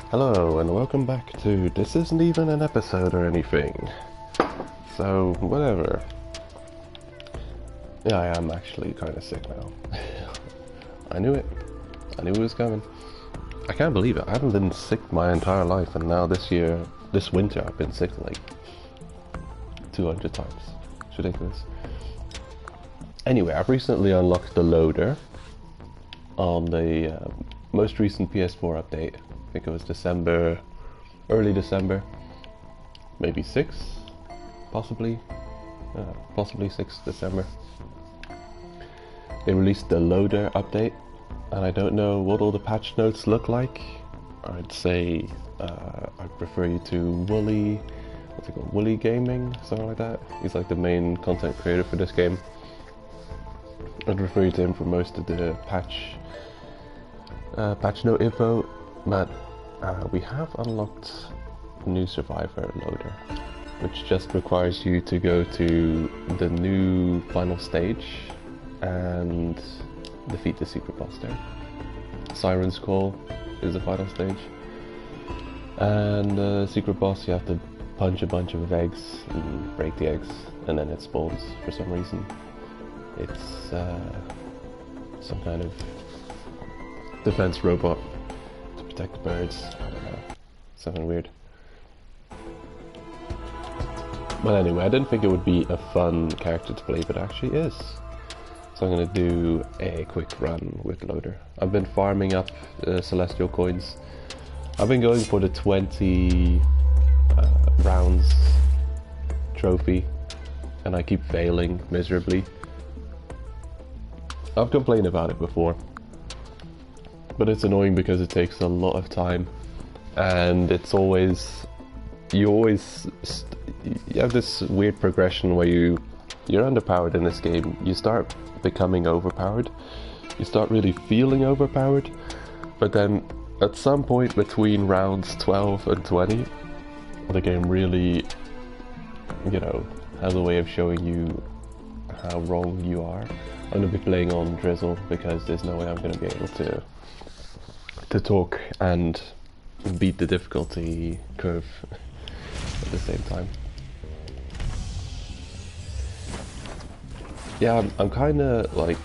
Hello and welcome back to This Isn't Even an Episode or anything. So, whatever. Yeah, I am actually kind of sick now. I knew it. I knew it was coming. I can't believe it. I haven't been sick my entire life, and now this winter, I've been sick like 200 times. It's ridiculous. Anyway, I've recently unlocked the loader on the most recent ps4 update. I think it was December, early December, maybe 6, possibly 6th December. They released the loader update, and I don't know what all the patch notes look like. I'd say I'd refer you to Wooly, what's it called, Wooly Gaming, something like that. He's like the main content creator for this game. I'd refer you to him for most of the patch note info, but we have unlocked new survivor loader, which just requires you to go to the new final stage and defeat the secret boss there. Siren's Call is the final stage, and the secret boss, you have to punch a bunch of eggs and break the eggs, and then it spawns for some reason. It's some kind of defense robot to protect birds. I don't know, something weird. But anyway, I didn't think it would be a fun character to play, but it actually is. So I'm going to do a quick run with Loader. I've been farming up celestial coins. I've been going for the 20 rounds trophy, and I keep failing miserably. I've complained about it before, but it's annoying because it takes a lot of time, and it's always, you have this weird progression where you're underpowered in this game. You start becoming overpowered, you start really feeling overpowered, but then at some point between rounds 12 and 20, the game really, has a way of showing you how wrong you are. I'm going to be playing on Drizzle because there's no way I'm going to be able to talk and beat the difficulty curve at the same time. Yeah, I'm kind of like,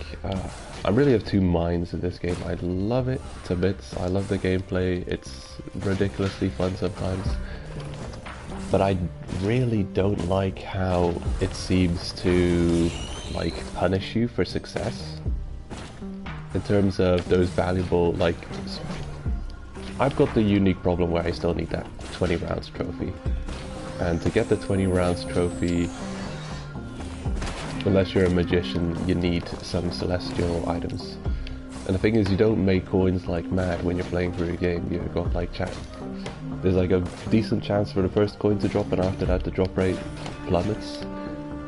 I really have two minds in this game. I love it to bits, I love the gameplay, it's ridiculously fun sometimes, but I really don't like how it seems to punish you for success in terms of those valuable, I've got the unique problem where I still need that 20 rounds trophy, and to get the 20 rounds trophy, unless you're a magician, you need some celestial items. And the thing is, you don't make coins like mad when you're playing through a game. You've got there's a decent chance for the first coin to drop, and after that the drop rate plummets.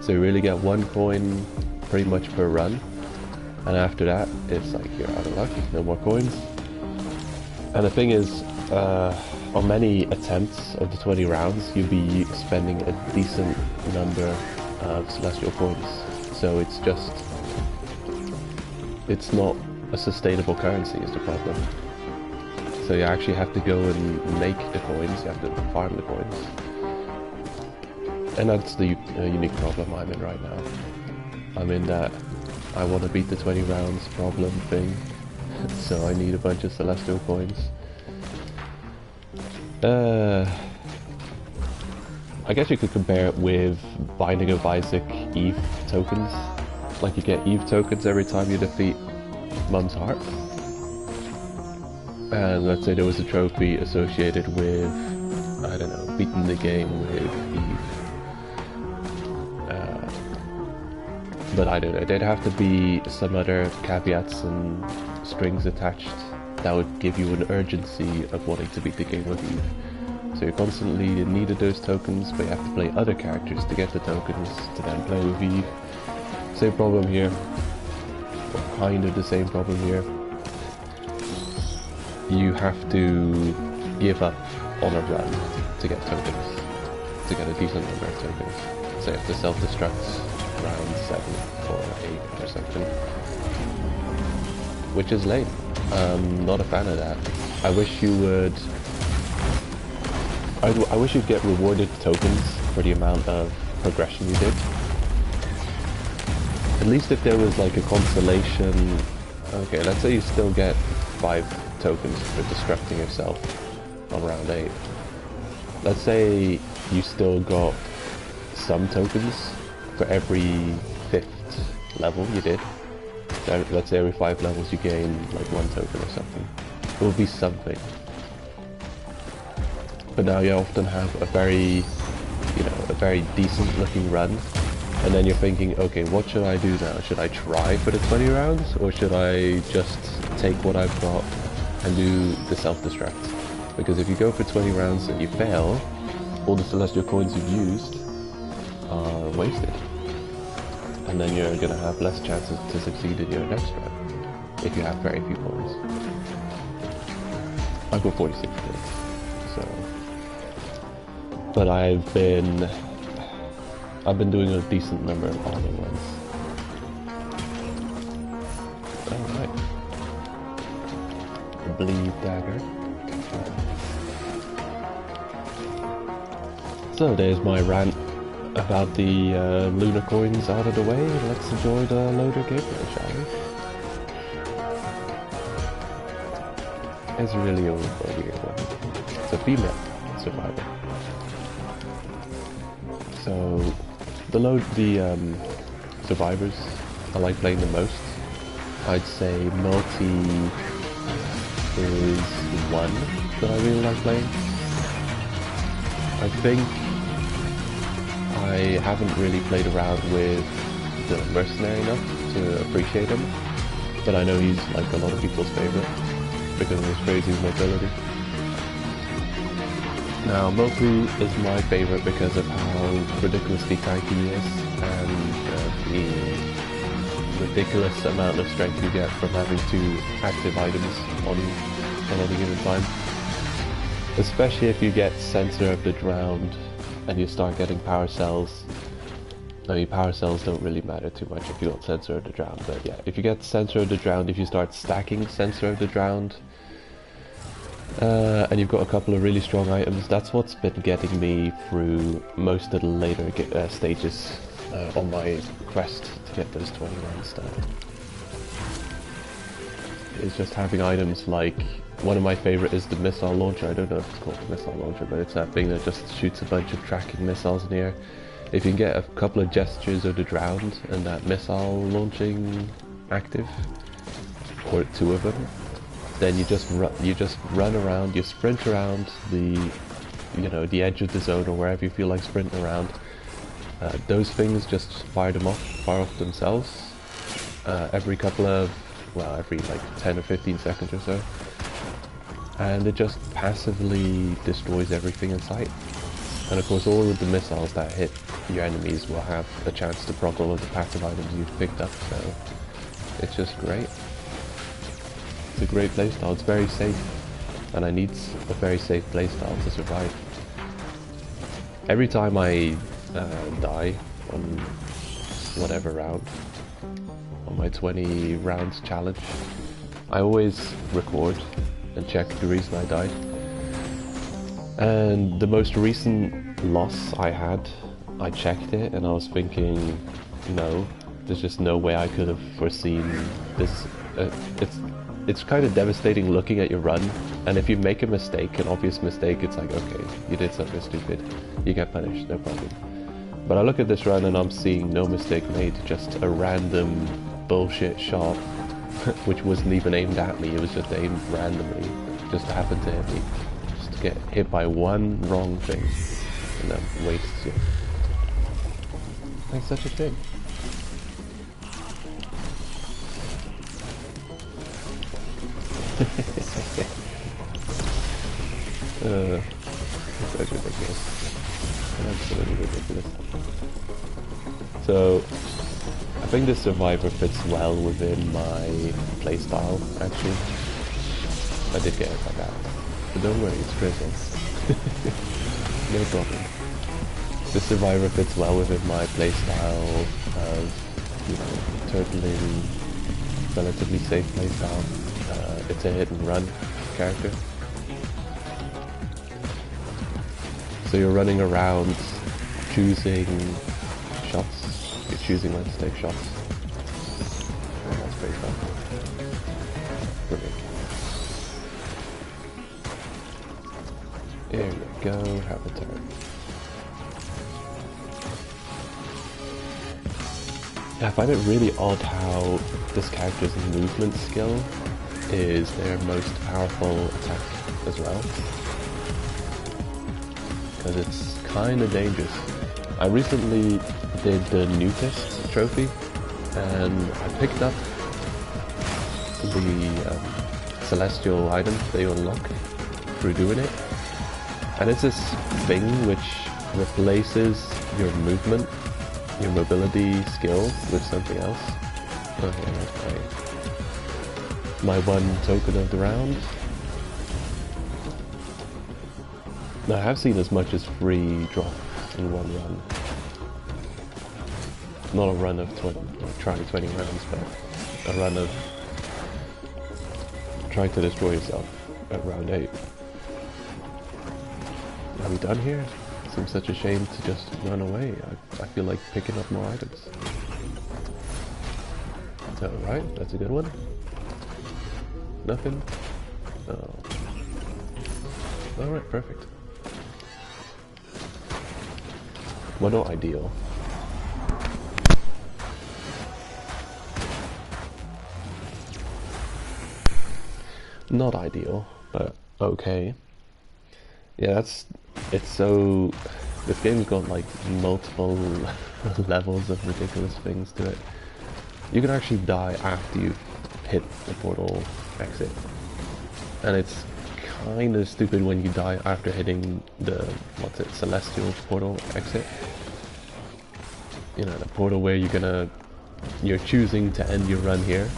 So you really get one coin pretty much per run, and after that it's like you're out of luck, no more coins. And the thing is, on many attempts of the 20 rounds, you'll be spending a decent number of celestial coins. So it's not a sustainable currency is the problem. So you actually have to go and make the coins, you have to farm the coins. And that's the unique problem I'm in right now. I'm in that I want to beat the 20 rounds problem thing, so I need a bunch of celestial coins. I guess you could compare it with Binding of Isaac Eve tokens. Like, you get Eve tokens every time you defeat Mum's Heart. And let's say there was a trophy associated with, I don't know, beating the game with Eve. But I don't know, there'd have to be some other caveats and strings attached that would give you an urgency of wanting to beat the game with Eve. So you constantly needed those tokens, but you have to play other characters to get the tokens to then play with Eve. Same problem here, or kind of the same problem here. You have to give up on a run to get tokens, to get a decent number of tokens. So you have to self-destruct round 7 or 8 or something, which is lame. I'm not a fan of that. I wish you would I wish you'd get rewarded tokens for the amount of progression you did. At least if there was like a consolation. Okay, let's say you still get 5 tokens for destructing yourself on round 8. Let's say you still got some tokens for every 5th level you did. So let's say every 5 levels you gain like 1 token or something. It will be something. But now you often have a very, a very decent looking run. And then you're thinking, okay, what should I do now? Should I try for the 20 rounds? Or should I just take what I've got and do the self-destruct? Because if you go for 20 rounds and you fail, all the celestial coins you've used are wasted. And then you're going to have less chances to succeed in your next run, if you have very few coins. I've got 46 coins, so... But I've been doing a decent number of auto runs. Alright. Bleed dagger. So there's my rant about the lunar coins out of the way. Let's enjoy the loader gameplay, shall we? It's really only for a weird one. It's a female survivor. So the survivors I like playing the most, I'd say multi is one that I really like playing. I think I haven't really played around with the mercenary enough to appreciate him, but I know he's like a lot of people's favorite because of his crazy mobility. Now, Multi is my favorite because of how ridiculously tanky he is and the ridiculous amount of strength you get from having 2 active items on you at any given time. Especially if you get Censor of the Drowned and you start getting power cells. I mean, power cells don't really matter too much if you got Censor of the Drowned, but yeah, if you get Censor of the Drowned, if you start stacking Censor of the Drowned, and you've got a couple of really strong items, that's what's been getting me through most of the later stages on my quest to get those 20 rounds done. It's just having items like, one of my favorite is the missile launcher. I don't know if it's called the missile launcher, but it's that thing that just shoots a bunch of tracking missiles in the air. If you can get a couple of gestures of the Drowned and that missile launching active, or 2 of them, then you just run around, you sprint around the edge of the zone or wherever you feel like sprinting around. Those things just fire off themselves every every like 10 or 15 seconds or so, and it just passively destroys everything in sight. And of course, all of the missiles that hit your enemies will have a chance to proc all of the passive items you've picked up. So it's just great. It's a great playstyle, it's very safe, and I need a very safe playstyle to survive. Every time I die on whatever round, on my 20 rounds challenge, I always record and check the reason I died. And the most recent loss I had, I checked it and I was thinking, no, there's just no way I could have foreseen this. It's kind of devastating looking at your run, and if you make a mistake, an obvious mistake, it's like, okay, you did something stupid, you get punished, no problem. But I look at this run and I'm seeing no mistake made, just a random bullshit shot, which wasn't even aimed at me, it was just aimed randomly, just happened to hit me. Just to get hit by one wrong thing, and then wastes you. Like such a thing. That's ridiculous. Absolutely ridiculous. So, I think this Survivor fits well within my playstyle, actually. I did get it like that. But don't worry, it's Drizzle. No problem. This Survivor fits well within my playstyle of, turtling, relatively safe playstyle. It's a hit and run character. So you're running around choosing shots. You're choosing when to take shots. And that's pretty fun. Brilliant. There you go, have a turn. I find it really odd how this character's movement skill is their most powerful attack as well. Because it's kind of dangerous. I recently did the Doomepitaph trophy and I picked up the celestial item that you unlock through doing it. And it's this thing which replaces your movement, your mobility skill with something else. Okay, let's play. My one token of the round. Now I have seen as much as 3 drop in one run. Not a run of 20 rounds, but a run of trying to destroy yourself at round 8. Are we done here? It seems such a shame to just run away. I feel like picking up more items. Alright, that's a good one. Nothing? Oh. Alright, perfect. Well, not ideal. Not ideal, but okay. Yeah, it's so... This game's got like multiple levels of ridiculous things to it. You can actually die after you've hit the portal exit. And it's kind of stupid when you die after hitting the, celestial portal exit. You know, the portal where you're choosing to end your run here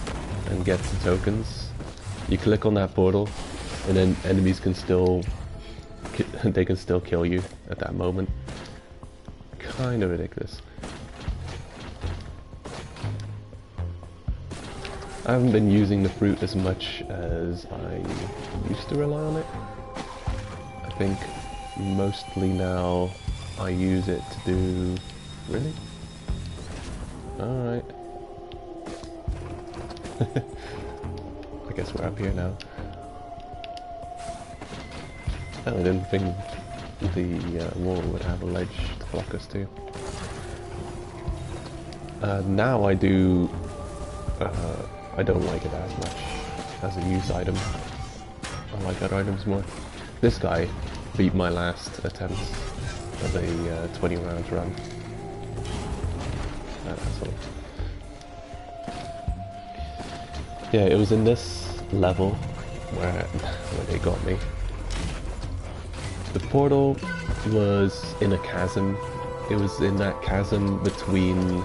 and get the tokens. You click on that portal and then enemies can still kill you at that moment. Kind of ridiculous. I haven't been using the fruit as much as I used to rely on it. I think mostly now I use it to do... Really? Alright. I guess we're up here now. I didn't think the wall would have a ledge to block us to. Now I do... I don't like it as much as a used item. I like other items more. This guy beat my last attempt of a 20 rounds run. That asshole. Yeah, it was in this level where they got me. The portal was in a chasm. It was in that chasm between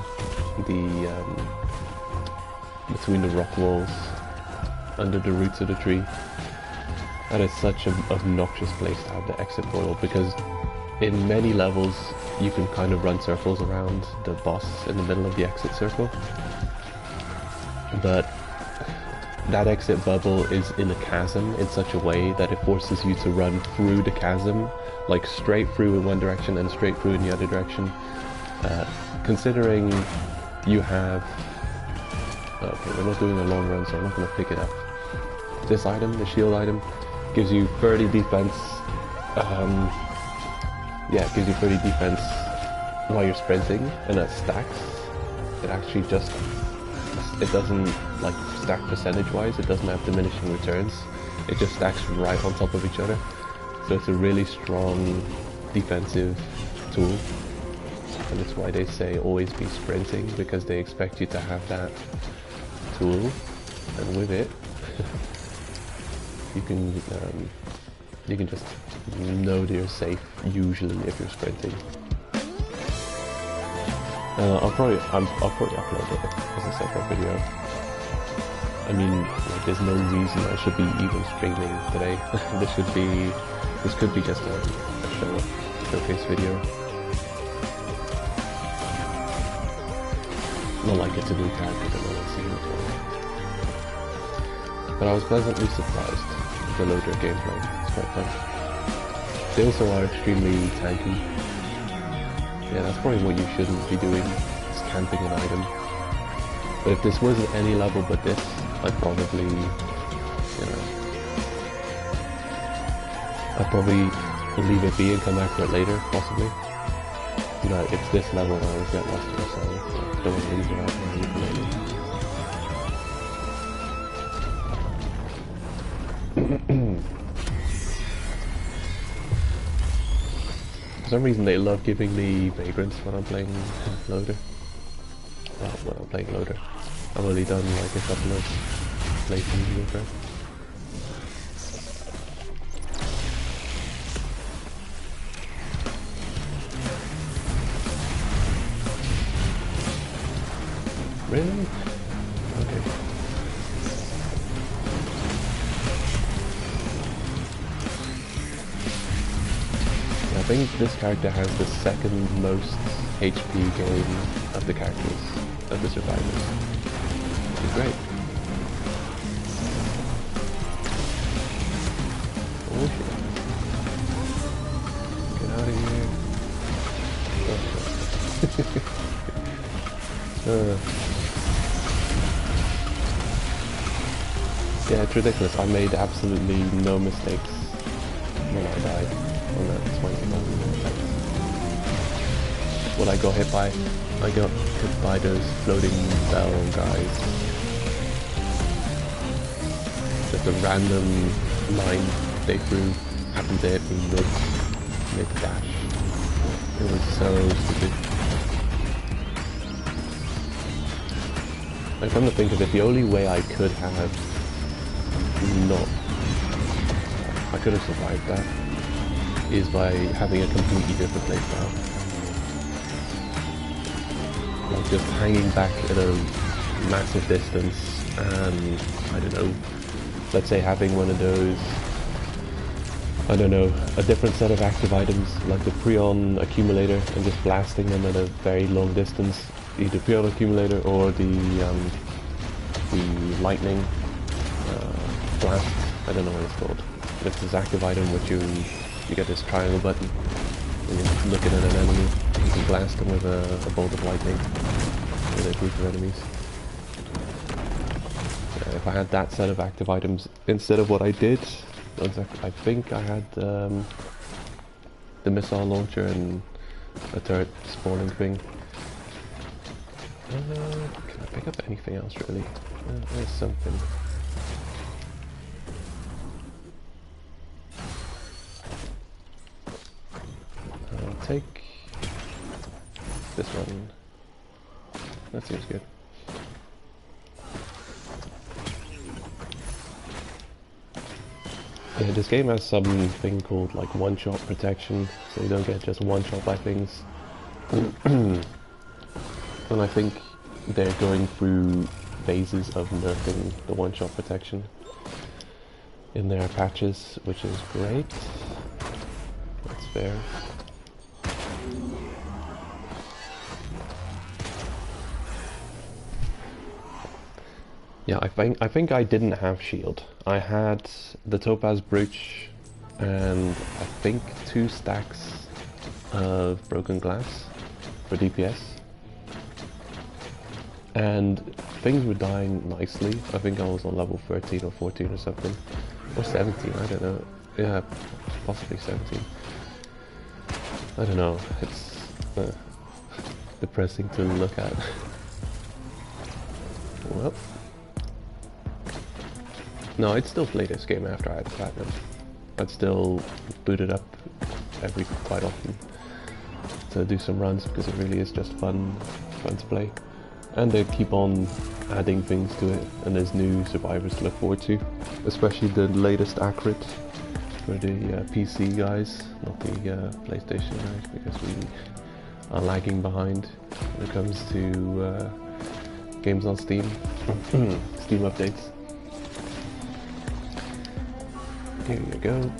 the rock walls, under the roots of the tree. That is such an obnoxious place to have the exit portal, because in many levels you can kind of run circles around the boss in the middle of the exit circle. But that exit bubble is in a chasm in such a way that it forces you to run through the chasm, like straight through in one direction and straight through in the other direction. Considering you have... Okay, we're not doing a long run, so I'm not going to pick it up. This item, the shield item, gives you 30 defense. Yeah, it gives you 30 defense while you're sprinting, and that stacks. It actually just... It doesn't, like, stack percentage-wise, it doesn't have diminishing returns. It just stacks right on top of each other. So it's a really strong defensive tool. And that's why they say always be sprinting, because they expect you to have that tool. And with it, you can just know that you're safe, usually, if you're sprinting. I'll probably upload it as a separate video. I mean, like, there's no reason I should be even streaming today. This could be just a showcase video. Not like it's a new character that no one's seen before. But I was pleasantly surprised with the loader gameplay. It's quite fun. They also are extremely tanky. Yeah, that's probably what you shouldn't be doing, is camping an item. But if this wasn't any level but this, I'd probably, you know, I'd probably leave it be and come back for it later, possibly. You know, it's this level I always get lost in myself, so don't want to leave it out and leave it later. For some reason they love giving me vagrants when I'm playing loader. Well, when I'm playing loader. I've only done like a couple of playthroughs with her. Really? Okay. I think this character has the second most HP gain of the characters, of the survivors. Which is great. Oh shit. Get out of here. Yeah, it's ridiculous. I made absolutely no mistakes when I died on that 20,000 attack. What I got hit by? I got hit by those floating bell guys. Just a random line they threw happened to hit me mid-dash. It was so stupid. Like, come to think of it, the only way I could have I could have survived that is by having a completely different playstyle. Like just hanging back at a massive distance and, I don't know, let's say having one of those, I don't know, a different set of active items like the Prion accumulator and just blasting them at a very long distance, either Prion accumulator or the lightning blast, I don't know what it's called. It's this active item which you get this triangle button when you're looking at an enemy. You can blast them with a bolt of lightning with a group of enemies. If I had that set of active items instead of what I did, I think I had the missile launcher and a turret spawning thing. Can I pick up anything else really? There's something. I'll take this one. That seems good. Yeah, this game has something called like one-shot protection, so you don't get just one-shot by things. And I think they're going through phases of nerfing the one-shot protection in their patches, which is great. That's fair. Yeah, I think I didn't have shield. I had the topaz brooch and I think 2 stacks of broken glass for DPS. And things were dying nicely. I think I was on level 13 or 14 or something. Or 17, I don't know. Yeah, possibly 17. I don't know, it's depressing to look at. Well. No, I'd still play this game after I had platinum. I'd still boot it up quite often to do some runs because it really is just fun to play. And they keep on adding things to it, and there's new survivors to look forward to, especially the latest accurate for the PC guys, not the PlayStation guys, because we are lagging behind when it comes to games on Steam, Steam updates. Here you go.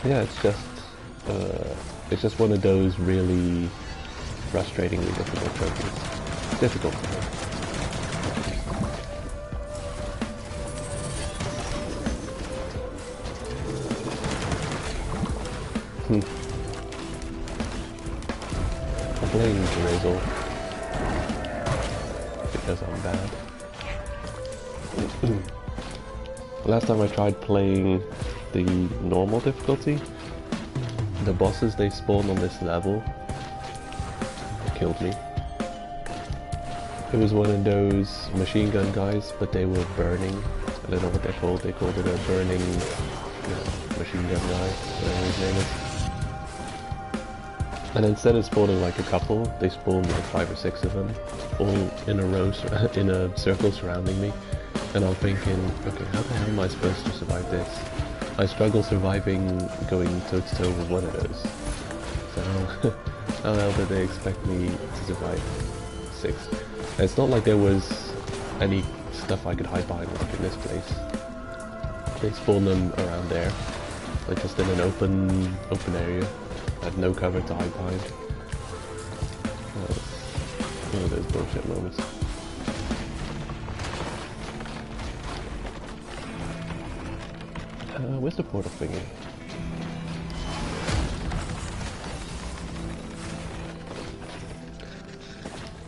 Yeah, it's just one of those really frustratingly difficult trophies. Difficult for me. I'm playing Drizzle because I'm bad. Last time I tried playing the normal difficulty, the bosses they spawn on this level killed me. It was one of those machine gun guys, but they were burning. I don't know what they're called. They called it a burning, machine gun guy, whatever his name is. And instead of spawning like a couple, they spawned like 5 or 6 of them, all in a row, in a circle surrounding me. And I'm thinking, okay, how the hell am I supposed to survive this? I struggle surviving going toe-to-toe with one of those. So how the hell did they expect me to survive 6? And it's not like there was any stuff I could hide behind like in this place. They spawned them around there, like just in an open area. I had no cover to hide behind. One of those bullshit moments. Where's the portal thingy?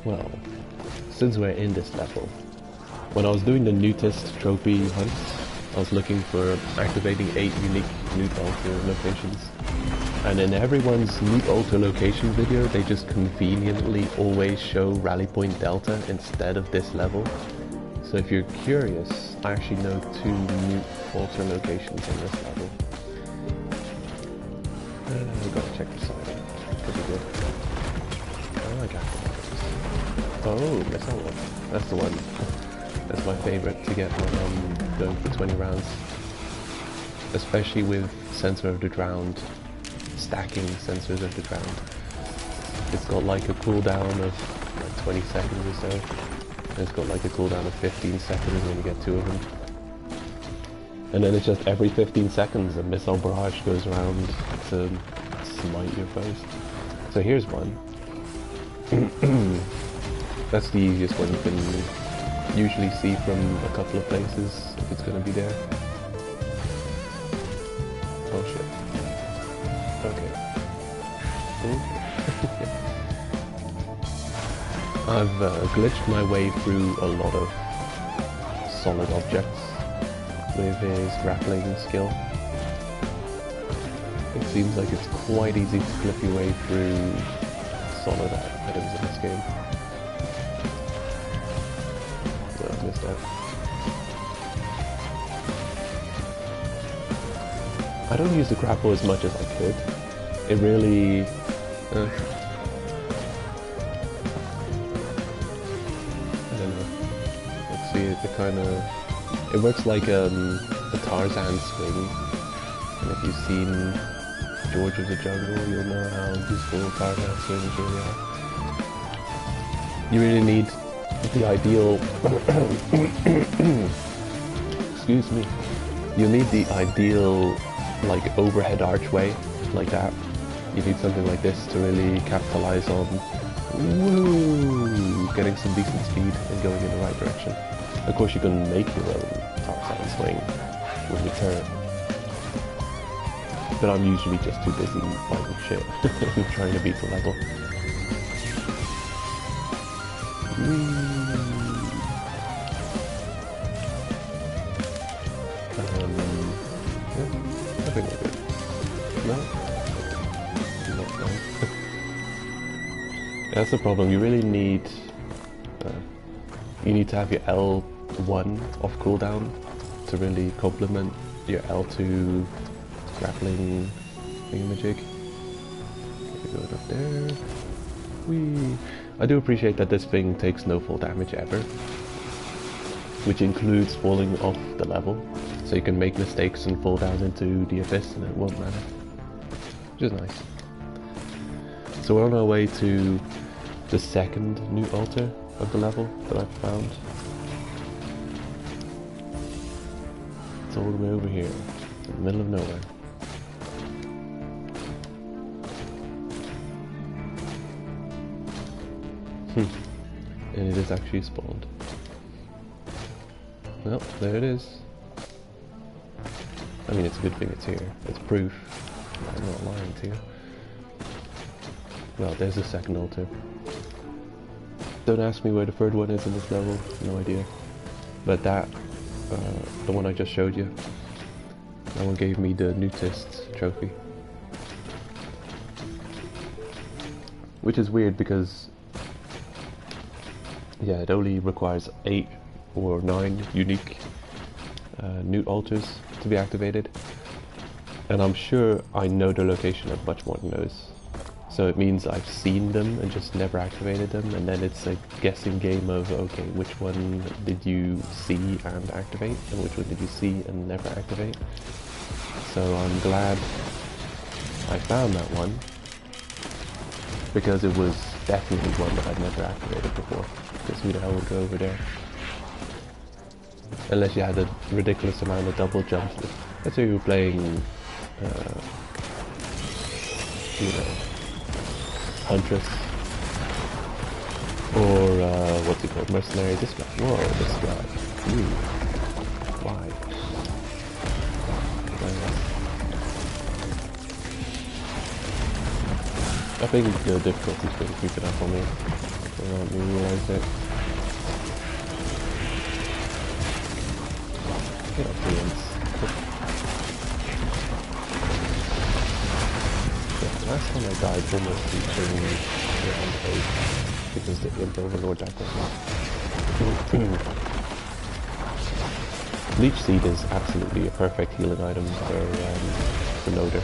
Well, since we're in this level, when I was doing the newtest trophy hunts, I was looking for activating 8 unique loot altar locations. And in everyone's loot altar location video, they just conveniently always show Rally Point Delta instead of this level. So if you're curious, I actually know 2 loot altar locations on this level. We've got to check the side out. Could be good. I like activators. Oh, that's that one. That's the one. That's my favorite to get when I'm going for 20 rounds. Especially with Sensor of the Drowned, stacking Sensors of the Drowned. It's got like a cooldown of like 20 seconds or so. And it's got like a cooldown of 15 seconds when you get 2 of them. And then it's just every 15 seconds a missile barrage goes around to smite your foes. So here's one. That's the easiest one you can usually see from a couple of places if it's going to be there. Oh shit. Okay. I've glitched my way through a lot of solid objects with his grappling skill. It seems like it's quite easy to clip your way through solid items in this game. So I missed that. I don't use the grapple as much as I could. It really... I don't know. Let's see, it kind of... It works like a Tarzan swing. And if you've seen George of the Jungle, you'll know how useful Tarzan swings really are. You really need the ideal... Excuse me. You need the ideal, like, overhead archway, like that. You need something like this to really capitalize on getting some decent speed and going in the right direction. Of course, you can make your own Tarzan swing with your turret. But I'm usually just too busy fighting shit and trying to beat the level. Yeah, I think we're good. No? Not done. Yeah, that's the problem. You really need... you need to have your L1 off cooldown to really complement your L2 grappling thingamajig. Okay, go up there. Whee! I do appreciate that this thing takes no full damage ever, which includes falling off the level, so you can make mistakes and fall down into the abyss and it won't matter, which is nice. So we're on our way to the second new altar of the level that I've found. It's all the way over here, in the middle of nowhere. And it is actually spawned. Well, there it is. I mean, it's a good thing it's here. It's proof I'm not lying to you. Well, there's the second altar. Don't ask me where the third one is in this level, no idea. But that, the one I just showed you, that one gave me the Nudist trophy. Which is weird because, yeah, it only requires 8 or 9 unique newt altars to be activated. And I'm sure I know the location of much more than those. So it means I've seen them and just never activated them, and then it's a guessing game of, okay, which one did you see and activate, and which one did you see and never activate. So I'm glad I found that one, because it was definitely one that I'd never activated before, because who the hell would go over there? Unless you had a ridiculous amount of double jumps. Let's say you were playing, you know, Huntress, or what's it called, Mercenary, this guy, whoa, this guy, ooh, why? I think the difficulty's been creeping up on me, without me realising it. Get up the ends. Last time I died almost reaching around 8 because the Imp Overlord died there. Leech Seed is absolutely a perfect healing item for Loader.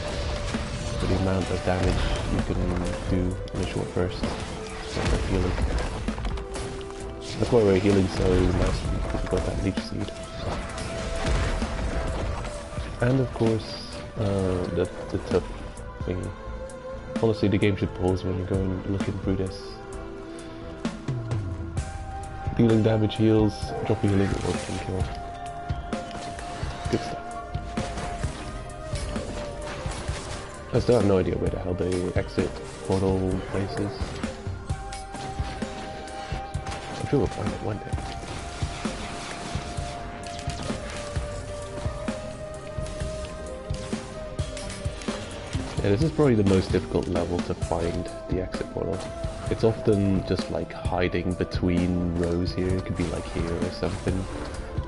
For the amount of damage you can do in a short burst. Perfect healing. That's why we're healing so nicely, because we've got that Leech Seed. And of course, the tough thingy. Honestly, the game should pause when you're going looking through this. Dealing damage heals, drop healing, or can kill. Good stuff. I still have no idea where the hell the exit portal place is. I'm sure we'll find it one day. Yeah, this is probably the most difficult level to find the exit portal. It's often just like hiding between rows here, it could be like here or something.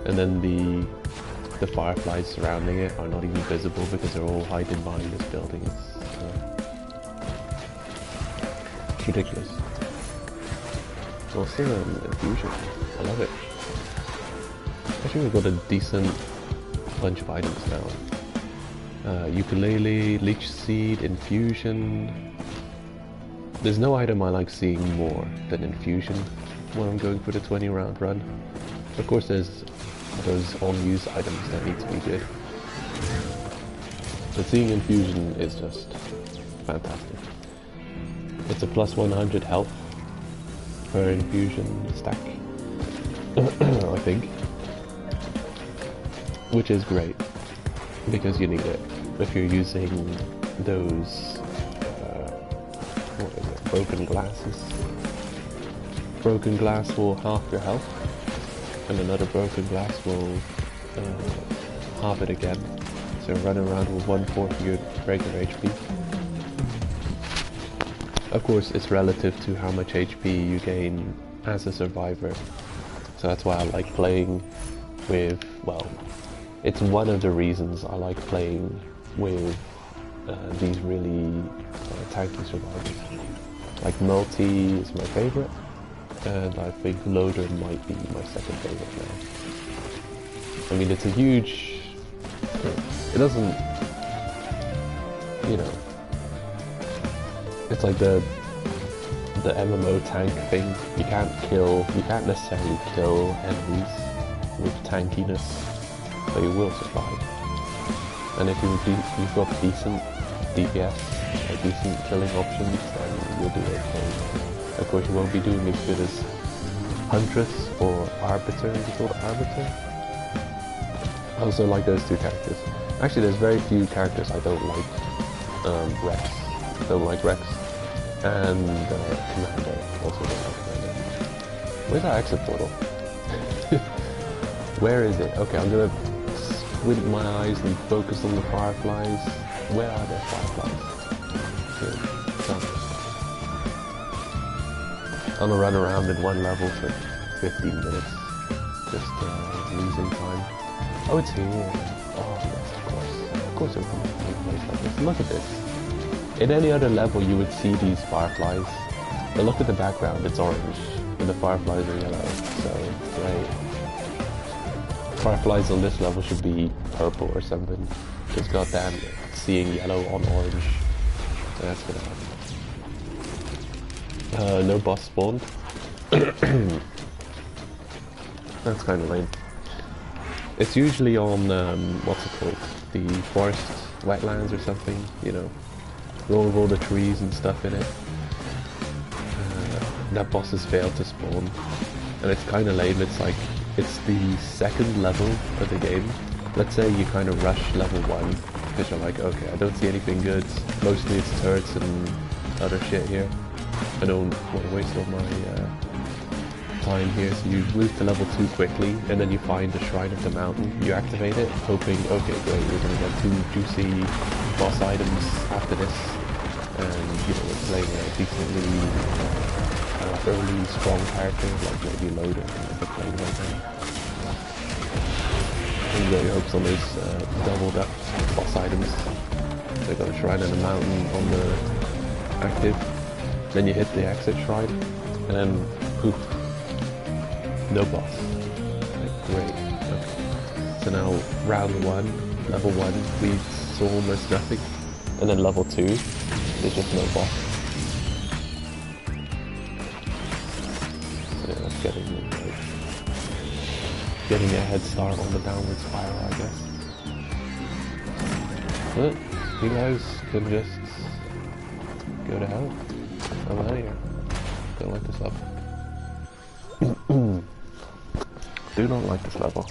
And then the fireflies surrounding it are not even visible because they're all hiding behind this building. It's ridiculous. Also, infusion. I love it. Actually, we've got a decent bunch of items now. Ukulele, Leech Seed, Infusion. There's no item I like seeing more than Infusion when I'm going for the 20 round run. Of course there's those unused items that need to be good. But seeing Infusion is just fantastic. It's a plus 100 health per Infusion stack, I think. Which is great, because you need it. If you're using those, what is it, broken glasses? Broken glass will half your health, and another broken glass will halve it again. So running around with 1/4 of your regular HP. Of course, it's relative to how much HP you gain as a survivor. So that's why I like playing with, well, it's one of the reasons I like playing with these really tanky survivors. Like Multi is my favorite, and I think Loader might be my second favorite now. I mean, it's a huge... It doesn't... You know... It's like the MMO tank thing. You can't necessarily kill enemies with tankiness, but you will survive. And if you've got decent DPS, or decent killing options, then you'll do okay. Of course, you won't be doing as good as Huntress or Arbiter. Is it called Arbiter? I also like those two characters. Actually, there's very few characters I don't like. Rex. Don't like Rex. And Commander. Also don't like Commander. Where's our exit portal? Where is it? Okay, I'm gonna squint my eyes and focus on the fireflies. Where are their fireflies? Good. Tell me. I'm gonna run around in one level for 15 minutes. Just losing time. Oh, it's here. Oh, yes, of course. Of course it would come to a place like this. Look at this. In any other level you would see these fireflies. But look at the background, it's orange. And the fireflies are yellow. So, great. Fireflies on this level should be purple or something. Just goddamn seeing yellow on orange. So that's gonna happen. No boss spawned. That's kind of lame. It's usually on, what's it called? The forest wetlands or something, you know. Roll of all the trees and stuff in it. That boss has failed to spawn. And it's kind of lame, it's like, it's the second level of the game. Let's say you kind of rush level 1, because you're like, okay, I don't see anything good. Mostly it's turrets and other shit here. I don't want to waste all my time here, so you move to level 2 quickly, and then you find the Shrine of the Mountain. You activate it, hoping, okay, great, we're going to get 2 juicy boss items after this, and you know, we're playing a decently early strong character, like maybe Loader, if they're playing right now. And you got your hopes on those doubled up boss items. They've got a Shrine of the Mountain on the active, then you hit the exit shrine, and then poof. No boss. Like, great. Okay. So now round 1, level 1 leaves almost nothing. And then level 2, there's just no boss. So yeah, that's getting a head start on the downward spiral, I guess. But you guys can just go to hell. I'm out of here. Don't like this level. Do not like this level.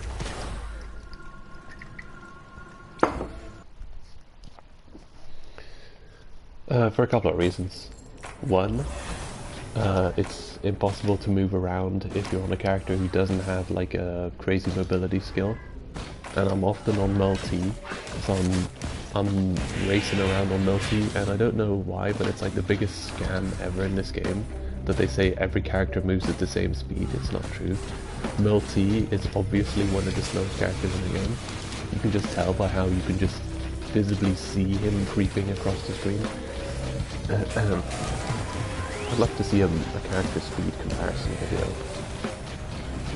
For a couple of reasons. One, it's impossible to move around if you're on a character who doesn't have like a crazy mobility skill. And I'm often on multi, so I'm racing around on multi, and I don't know why, but it's like the biggest scam ever in this game. That they say every character moves at the same speed. It's not true. Multi is obviously one of the slowest characters in the game. You can just tell by how you can just visibly see him creeping across the screen. I'd love to see a character speed comparison video.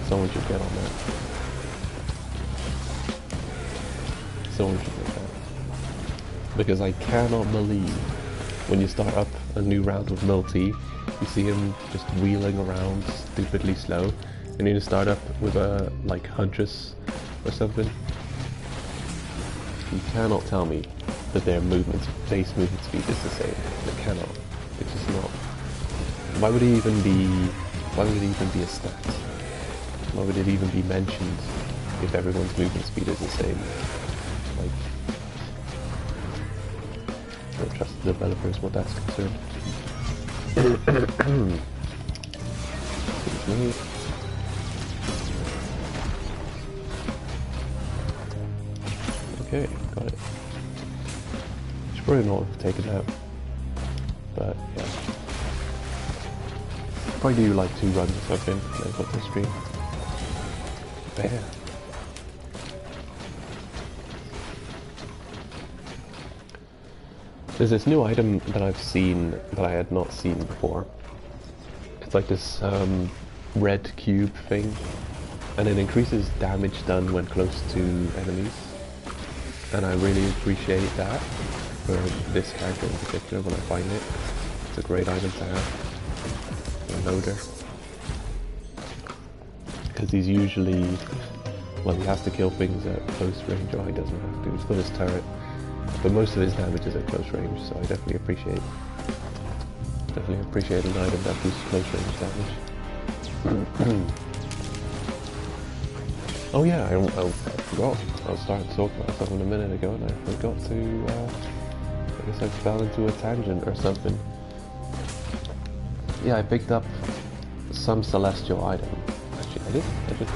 Someone should get on that. Someone should get that. Because I cannot believe when you start up a new round with multi, you see him just wheeling around stupidly slow, and you start up with a like Huntress or something. You cannot tell me that their base movement speed is the same. It cannot. It's just not. Why would it even be a stat? Why would it even be mentioned if everyone's movement speed is the same? Like, I don't trust the developers what that's concerned. Excuse me. Okay, got it. Should probably not have taken that, but yeah. Probably do like 2 runs or something, then put the stream. Bear. There's this new item that I've seen that I had not seen before. It's like this red cube thing, and it increases damage done when close to enemies. And I really appreciate that for this character in particular when I find it. It's a great item to have. A loader. Because he's usually, well, he has to kill things at close range. Oh, he doesn't have to. He's got his turret. But most of his damage is at close range, so I definitely appreciate an item that boosts close range damage. Oh yeah, I forgot. I was starting to talk about something a minute ago, and I forgot to. I guess I fell into a tangent or something. Yeah, I picked up some celestial item. Actually, I just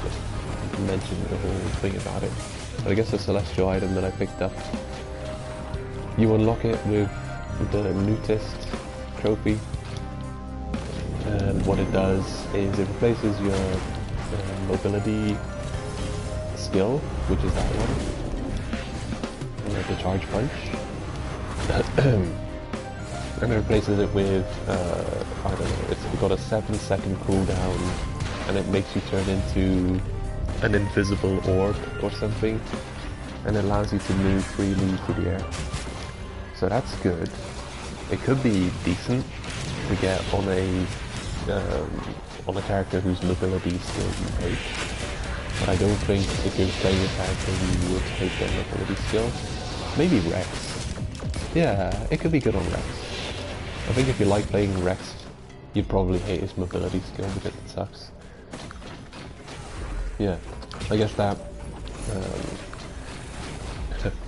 mentioned the whole thing about it. But I guess a celestial item that I picked up You unlock it with the Newtist trophy, and what it does is it replaces your mobility skill, which is that one, the charge punch, and it replaces it with, I don't know, it's got a 7-second cooldown, and it makes you turn into an invisible orb or something, and it allows you to move freely through the air. So that's good. It could be decent to get on a character whose mobility skill you take, but I don't think if you're playing a character you would take their mobility skill. Maybe Rex. Yeah, it could be good on Rex. I think if you like playing Rex, you'd probably hate his mobility skill because it sucks. Yeah, I guess that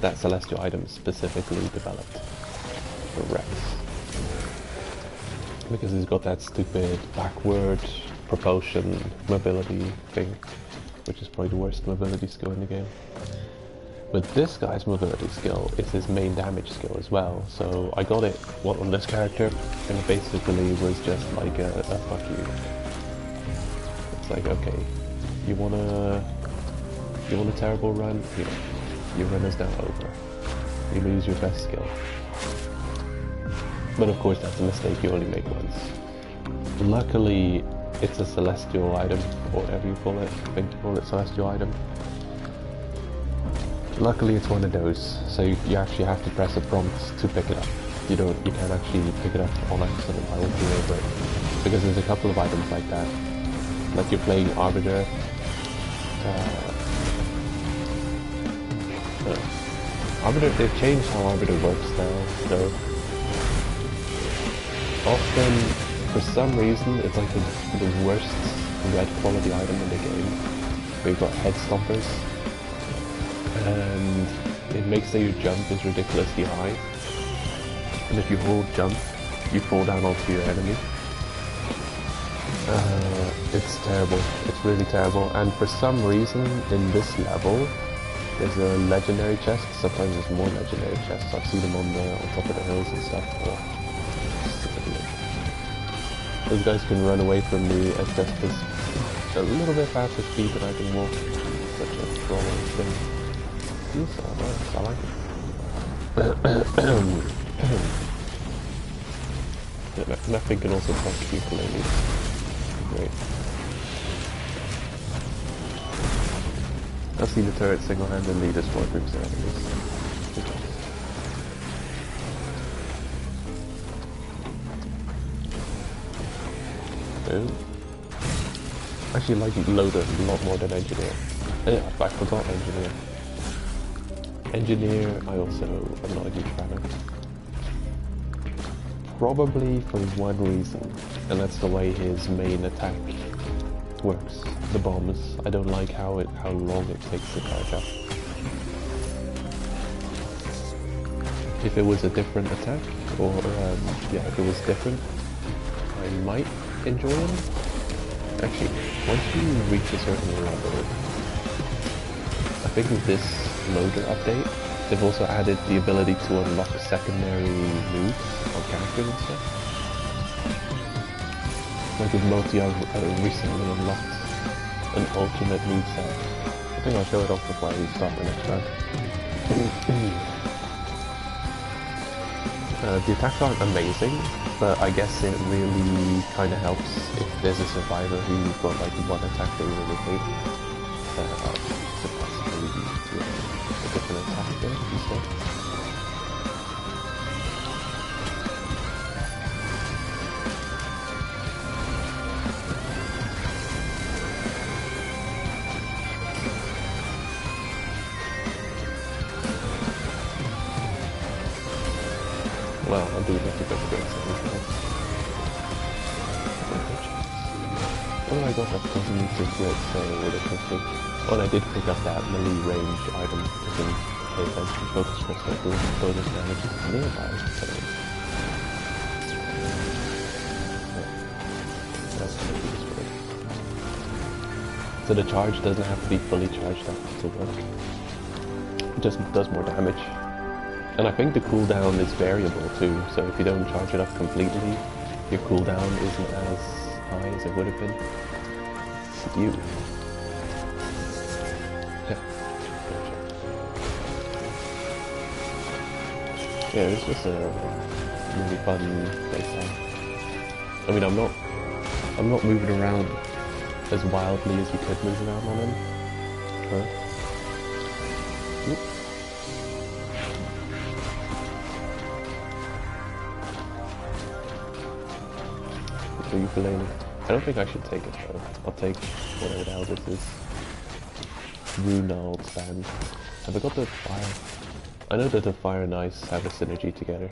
that celestial item specifically developed for Rex, because he's got that stupid backward propulsion mobility thing, which is probably the worst mobility skill in the game. But this guy's mobility skill is his main damage skill as well, so I got it on this character, and it basically was just like a fuck you. It's like, okay, you want a terrible run? You know, your run is now over. You lose your best skill. But of course that's a mistake, you only make once. Luckily, it's a celestial item, or whatever you call it. I think you call it celestial item. Luckily it's one of those, so you actually have to press a prompt to pick it up. You can't actually pick it up on accident. I won't be over it. Because there's a couple of items like that. Like you're playing Arbiter. Arbiter, they've changed how Arbiter works now, so often, for some reason, it's like the worst red quality item in the game, where you've got head stompers, and it makes that your jump is ridiculously high, and if you hold jump, you fall down onto your enemy. It's terrible, it's really terrible, and for some reason, in this level, there's a legendary chest. Sometimes there's more legendary chests. I've seen them on top of the hills and stuff. Those guys can run away from me at just a little bit faster speed than I can walk. Such a trolling thing. These are nice, I like it. Nothing can also talk to ukulele. Great. I've seen the turret single-handedly destroy groups of enemies. Oh. I actually like Loader a lot more than Engineer. Yeah, I forgot Engineer. Engineer, I also am not a huge fan of. Probably for one reason, and that's the way his main attack works. The bombs. I don't like how long it takes to charge up. If it was a different attack, or yeah, if it was different, I might enjoy him. Actually, once you reach a certain level, I think with this loader update, they've also added the ability to unlock secondary moves on characters and stuff. Like with Multi, I recently unlocked an ultimate moveset. I think I'll show it off before we start the next round. The attacks aren't amazing, but I guess it really kind of helps if there's a survivor who's got like one attack they really hate. To possibly do a different attack there instead. Well, I do have to go to great settings now. Oh, I got that cosmetic grid, so with a crystal. Oh, and I did pick up that melee range item to pay attention. Focus crystal doing bonus damage nearby. That's gonna be useful. So the charge doesn't have to be fully charged up to work. It just does more damage. And I think the cooldown is variable too, so if you don't charge it up completely, your cooldown isn't as high as it would have been. You. Yeah, it's just a really fun playstyle. I mean, I'm not moving around as wildly as you could move around on him. Huh? Oop. The ukulele. I don't think I should take it though. I'll take whatever the hell this is. Runald band. Have I got the fire? I know that the fire and ice have a synergy together.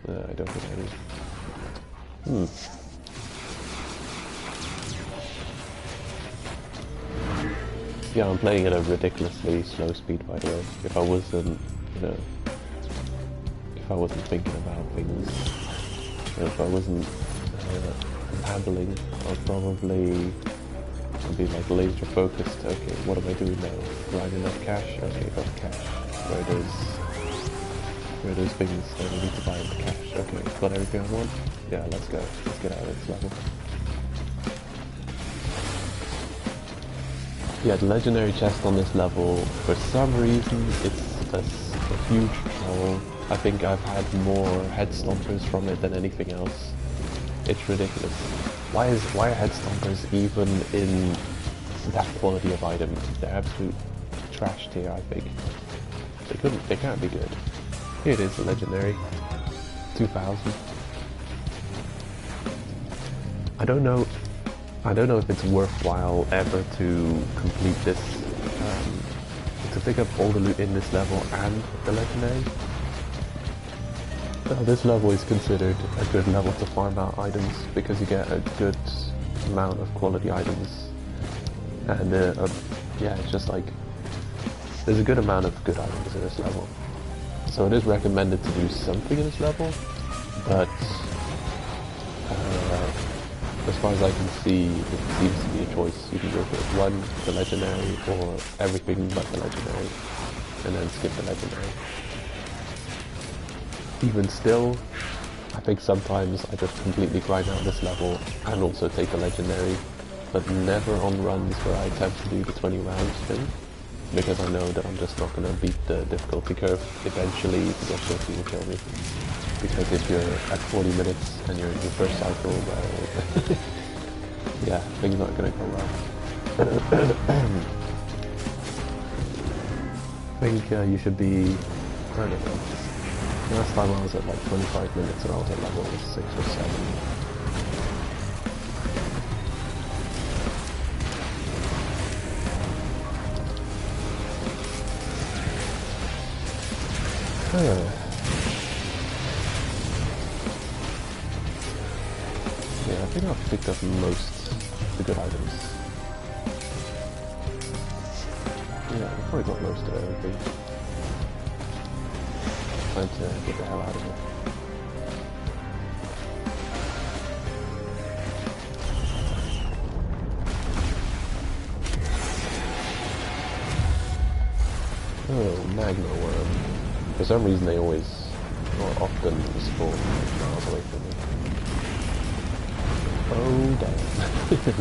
No, I don't think I do. Yeah, I'm playing at a ridiculously slow speed, by the way. If I wasn't, you know, if I wasn't thinking about things, or if I wasn't handling, I'd probably be like laser focused. Okay, what am I doing now? Do I have enough cash? Okay, got cash. Where are those things that I need to buy with cash? Okay, got everything I want? Yeah, let's go. Let's get out of this level. Yeah, the legendary chest on this level, for some reason, it's a huge troll. I think I've had more head stompers from it than anything else. It's ridiculous. Why are head stompers even in that quality of item? They're absolute trash tier, I think. They can't be good. Here it is, the legendary. 2000. I don't know if it's worthwhile ever to complete this, to pick up all the loot in this level and the legendary. This level is considered a good level to farm out items because you get a good amount of quality items, and yeah, it's just like there's a good amount of good items in this level. So it is recommended to do something in this level, but as far as I can see, it seems to be a choice. You can go for one, the legendary, or everything but the legendary, and then skip the legendary. Even still, I think sometimes I just completely grind out this level and also take the legendary, but never on runs where I attempt to do the 20 rounds thing, because I know that I'm just not going to beat the difficulty curve. Eventually, the difficulty will kill me. Because if you're at 40 minutes and you're in your first cycle, well, yeah, things aren't going to go well. I think you should be, I don't know, last time I was at like 25 minutes and I was at level 6 or 7. Yeah, I think I've picked up most of the good items. Yeah, I've probably got most of everything. Time to get the hell out of here. Oh, magma worm. For some reason they always, or often, spawn miles away from me. Oh damn.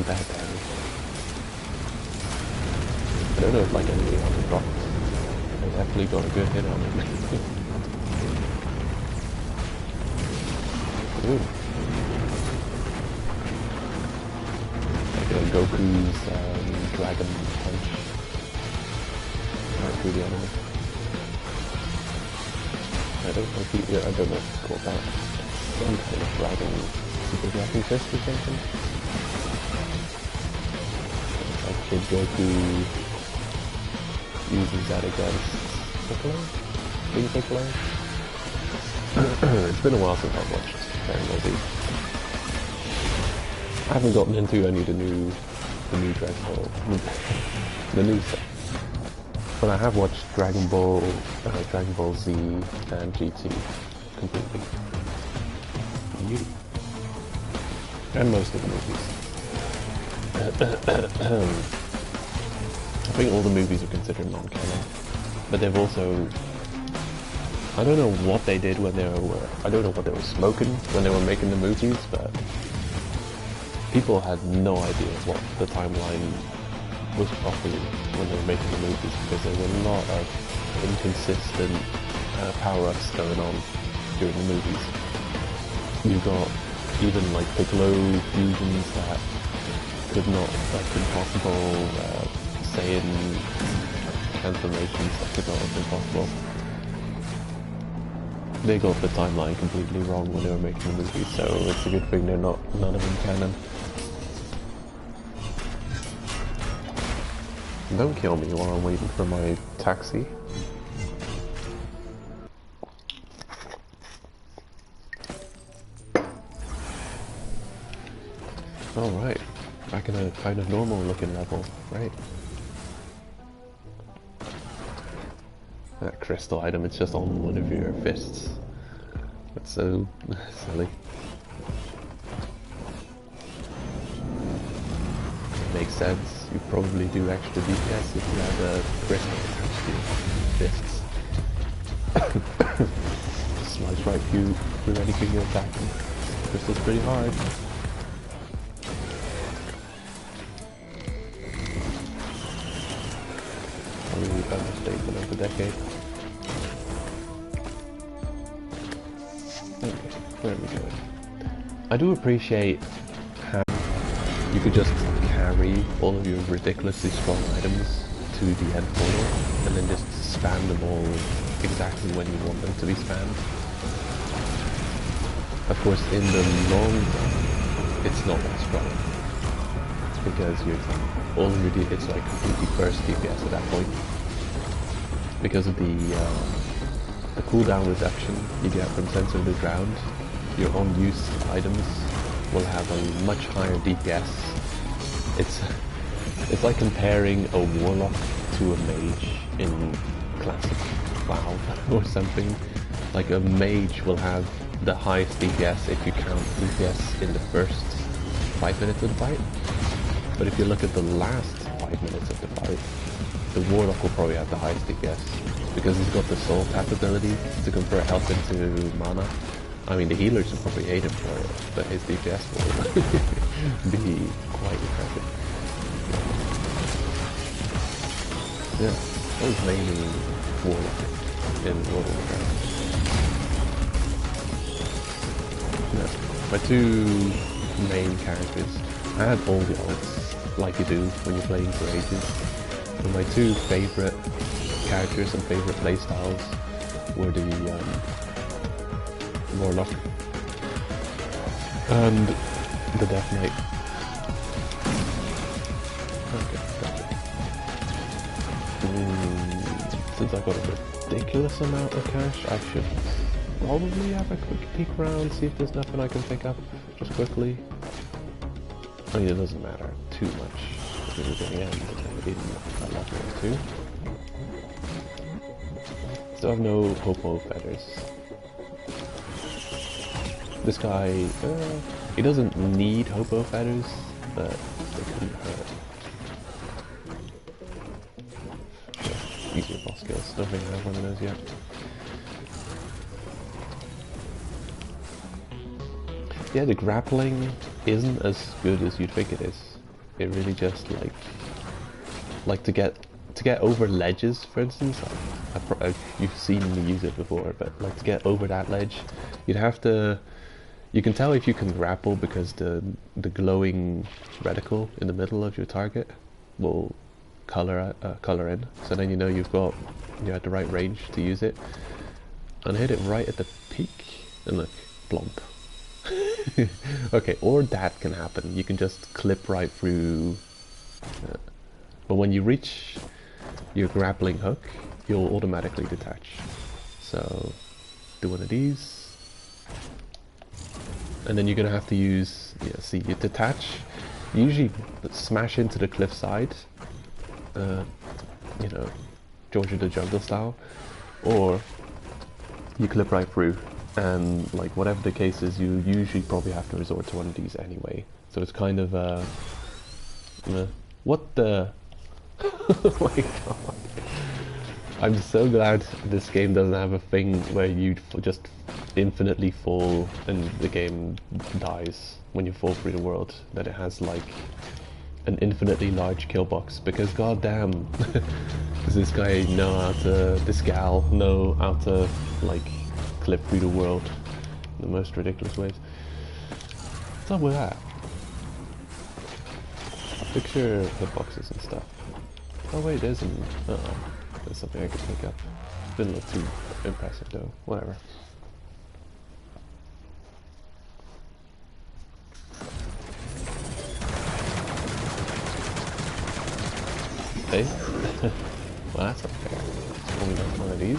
Bad damage. I don't know if like anything on the drop. I definitely got a good hit on it. Ooh. Like Goku's dragon punch. Right through the enemy. I don't know if it's called that. Some kind of dragon, super dragon fist or something. It's like Kid Goku uses that against Piccolo? King Piccolo? It's been a while since I've watched Dragon Ball Z. I haven't gotten into any of the new Dragon Ball, the new stuff. But I have watched Dragon Ball Z and GT completely. And most of the movies. I think all the movies are considered non-canon. but they've also, I don't know what they did when they were, I don't know what they were smoking when they were making the movies, but people had no idea what the timeline was properly when they were making the movies, because there were a lot of inconsistent power-ups going on during the movies. You've got even like the glow fusions that could not, like impossible, Saiyan transformations that could not have been possible. They got the timeline completely wrong when they were making the movie, so it's a good thing they're not, none of them canon. Don't kill me while I'm waiting for my taxi. Alright, back in a kind of normal looking level, right? That crystal item, it's just on one of your fists. That's so silly. It makes sense, you probably do extra DPS if you have a crystal attached to your fists. Just slice right through anything you're attacking. Crystal's pretty hard. Probably about to stay for another decade. Okay, where are we going? I do appreciate how you could just carry all of your ridiculously strong items to the end portal and then just spam them all exactly when you want them to be spammed. Of course, in the long run, it's not that strong because all of your it's like completely burst DPS at that point because of the cooldown reduction you get from Sensor of the Ground. Your own use items will have a much higher DPS. It's like comparing a warlock to a mage in classic WoW or something. Like a mage will have the highest DPS if you count DPS in the first 5 minutes of the fight. But if you look at the last 5 minutes of the fight, the warlock will probably have the highest DPS because he's got the soul tap ability to convert health into mana. I mean, the healers will probably hate him for it, but his DPS will be quite impressive. Yeah, I was mainly warlock in World of Warcraft. Yeah. My two main characters, I had all the alts, like you do when you're playing for ages. And my two favorite characters and favorite playstyles were the Warlock and the Death Knight. Okay, gotcha. Since I got a ridiculous amount of cash, I should probably have a quick peek around, see if there's nothing I can pick up just quickly. I mean, it doesn't matter too much because in the end, in a level or two. Still have no hopo feathers. This guy, he doesn't need hopo feathers, but they couldn't hurt. Sure, easier boss skills. Don't think I have one of those yet. Yeah, the grappling isn't as good as you'd think it is. It really just like to get over ledges, for instance. You've seen me use it before, but like to get over that ledge, you'd have to. You can tell if you can grapple because the glowing reticle in the middle of your target will color in. So then you know you're at the right range to use it. And hit it right at the peak, and look, blomp. Okay, or that can happen. You can just clip right through. But when you reach your grappling hook, you'll automatically detach. So do one of these. And then you're gonna have to use, see, you detach, usually smash into the cliff side, you know, Georgia the Jungle style, or you clip right through, and like whatever the case is, you usually probably have to resort to one of these anyway. So it's kind of, what the, oh my god. I'm so glad this game doesn't have a thing where you just infinitely fall and the game dies when you fall through the world. That it has like an infinitely large kill box, because goddamn, does this guy know how to, this gal know how to like clip through the world in the most ridiculous ways. What's up with that? Picture the boxes and stuff. Oh wait, there's there's something I could pick up. Didn't look too impressive though. Whatever. Hey? Well, that's okay. Only got one of these.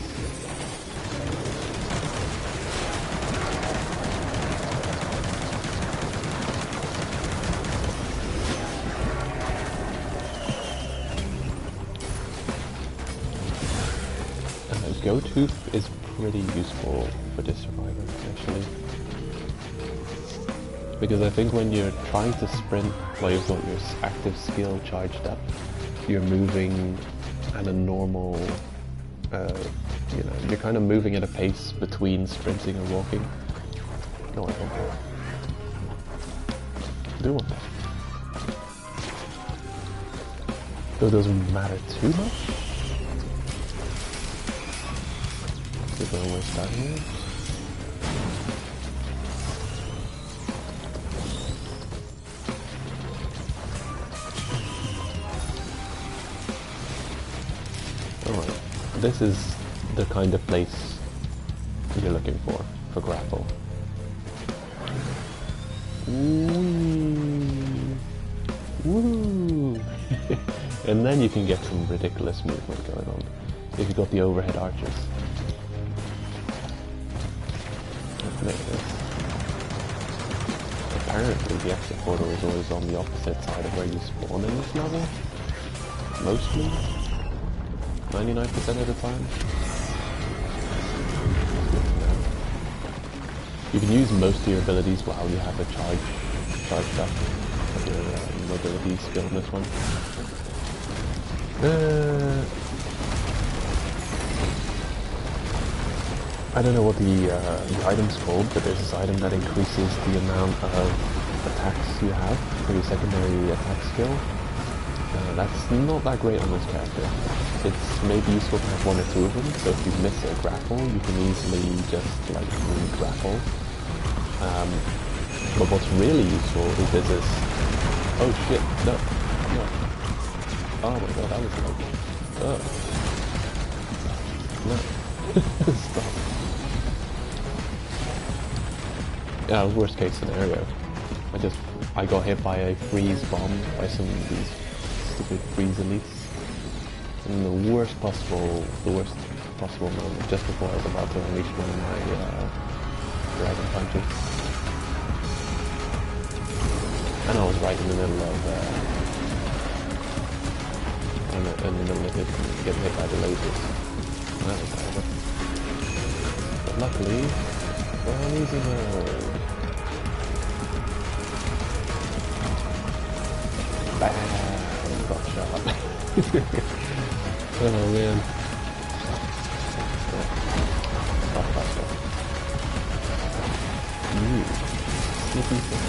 Go Tooth is pretty useful for this survivor, actually. Because I think when you're trying to sprint while you've got your active skill charged up, you're moving at a normal, you know, you're kind of moving at a pace between sprinting and walking. No, I don't care. I do want that. Though it doesn't matter too much. Where we're starting here. Alright, this is the kind of place you're looking for grapple. Woo! Woo! And then you can get some ridiculous movement going on if you've got the overhead arches. Apparently the exit portal is always on the opposite side of where you spawn in this level. Mostly. 99% of the time. You can use most of your abilities while you have a charged up. Your mobility skill in this one. I don't know what the item's called, but there's this item that increases the amount of attacks you have for your secondary attack skill. That's not that great on this character. It's maybe useful to have one or two of them, so if you miss a grapple, you can easily just like re-grapple. But what's really useful is there's this... Oh shit, no, no. Oh my god, that was like... No. Stop. Yeah, worst case scenario. I got hit by a freeze bomb by some of these stupid freeze elites. In the worst possible moment, just before I was about to unleash one of my dragon punches. And I was right in the middle of getting hit by the lasers. That was horrible. But luckily, we're on easy mode. Bam! Got shot. Oh man. Stop. Sneaky thing.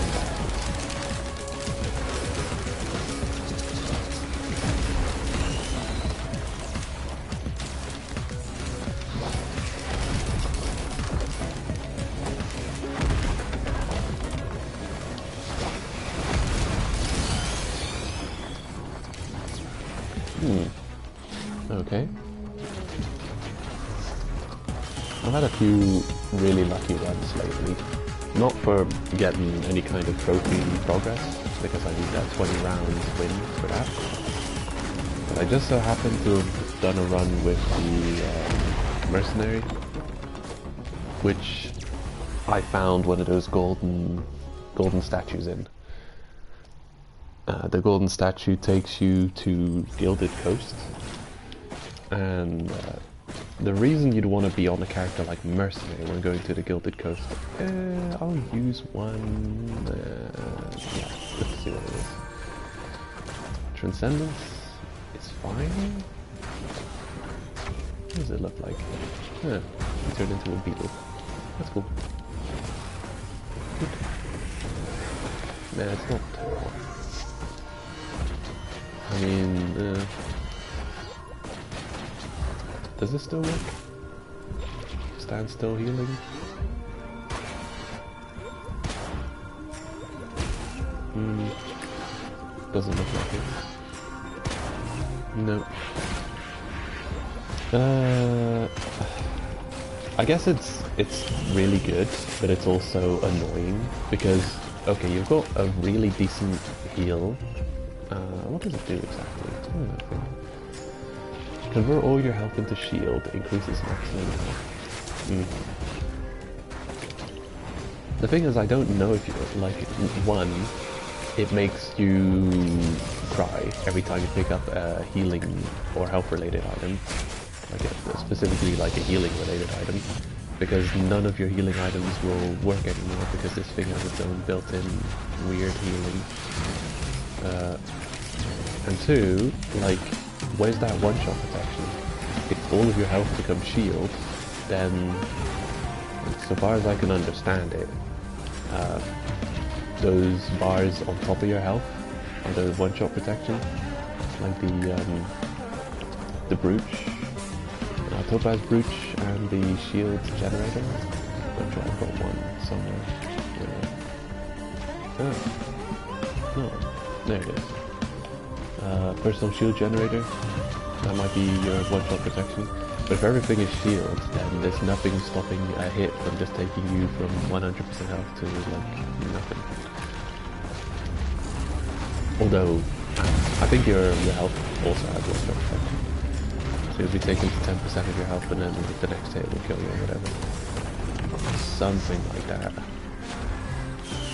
Okay. I've had a few really lucky runs lately. Not for getting any kind of trophy progress, because I need that 20 rounds win for that. But I just so happened to have done a run with the mercenary, which I found one of those golden statues in. The golden statue takes you to Gilded Coast, and the reason you'd want to be on a character like Mercenary when going to the Gilded Coast, I'll use one, yeah, let's see what it is. Transcendence is fine. does it look like? Huh, he turned into a beetle. That's cool. Good. Nah, it's not terrible. I mean, does this still work? Stand still healing? Doesn't look like it. No. I guess it's really good, but it's also annoying because okay, you've got a really decent heal. What does it do exactly? I don't know. Convert all your health into shield, increases maximum health. The thing is, I don't know if you like one. It makes you cry every time you pick up a healing or health-related item, specifically like a healing-related item, because none of your healing items will work anymore because this thing has its own built-in weird healing. And two, like, where's that one-shot protection? If all of your health becomes shield, then, so far as I can understand it, those bars on top of your health are the one-shot protection, like the brooch, topaz brooch, and the shield generator. I'm sure I've got one somewhere. Oh, no, there it is. Personal shield generator. That might be your one-shot protection. But if everything is shield, then there's nothing stopping a hit from just taking you from 100% health to like nothing. Although, I think your health also has one-shot protection. So you'll be taken to 10% of your health and then the next hit will kill you or whatever. Something like that.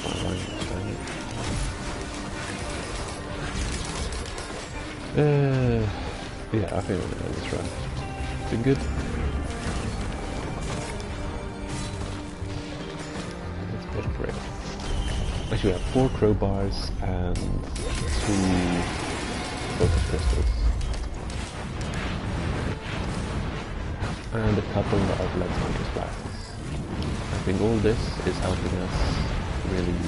I don't understand it. Yeah, I think we're gonna end this run. Been good. Let's get a break. Actually, we have 4 crowbars and 2 focus crystals. And a couple of lead scientist blasts. I think all this is helping us really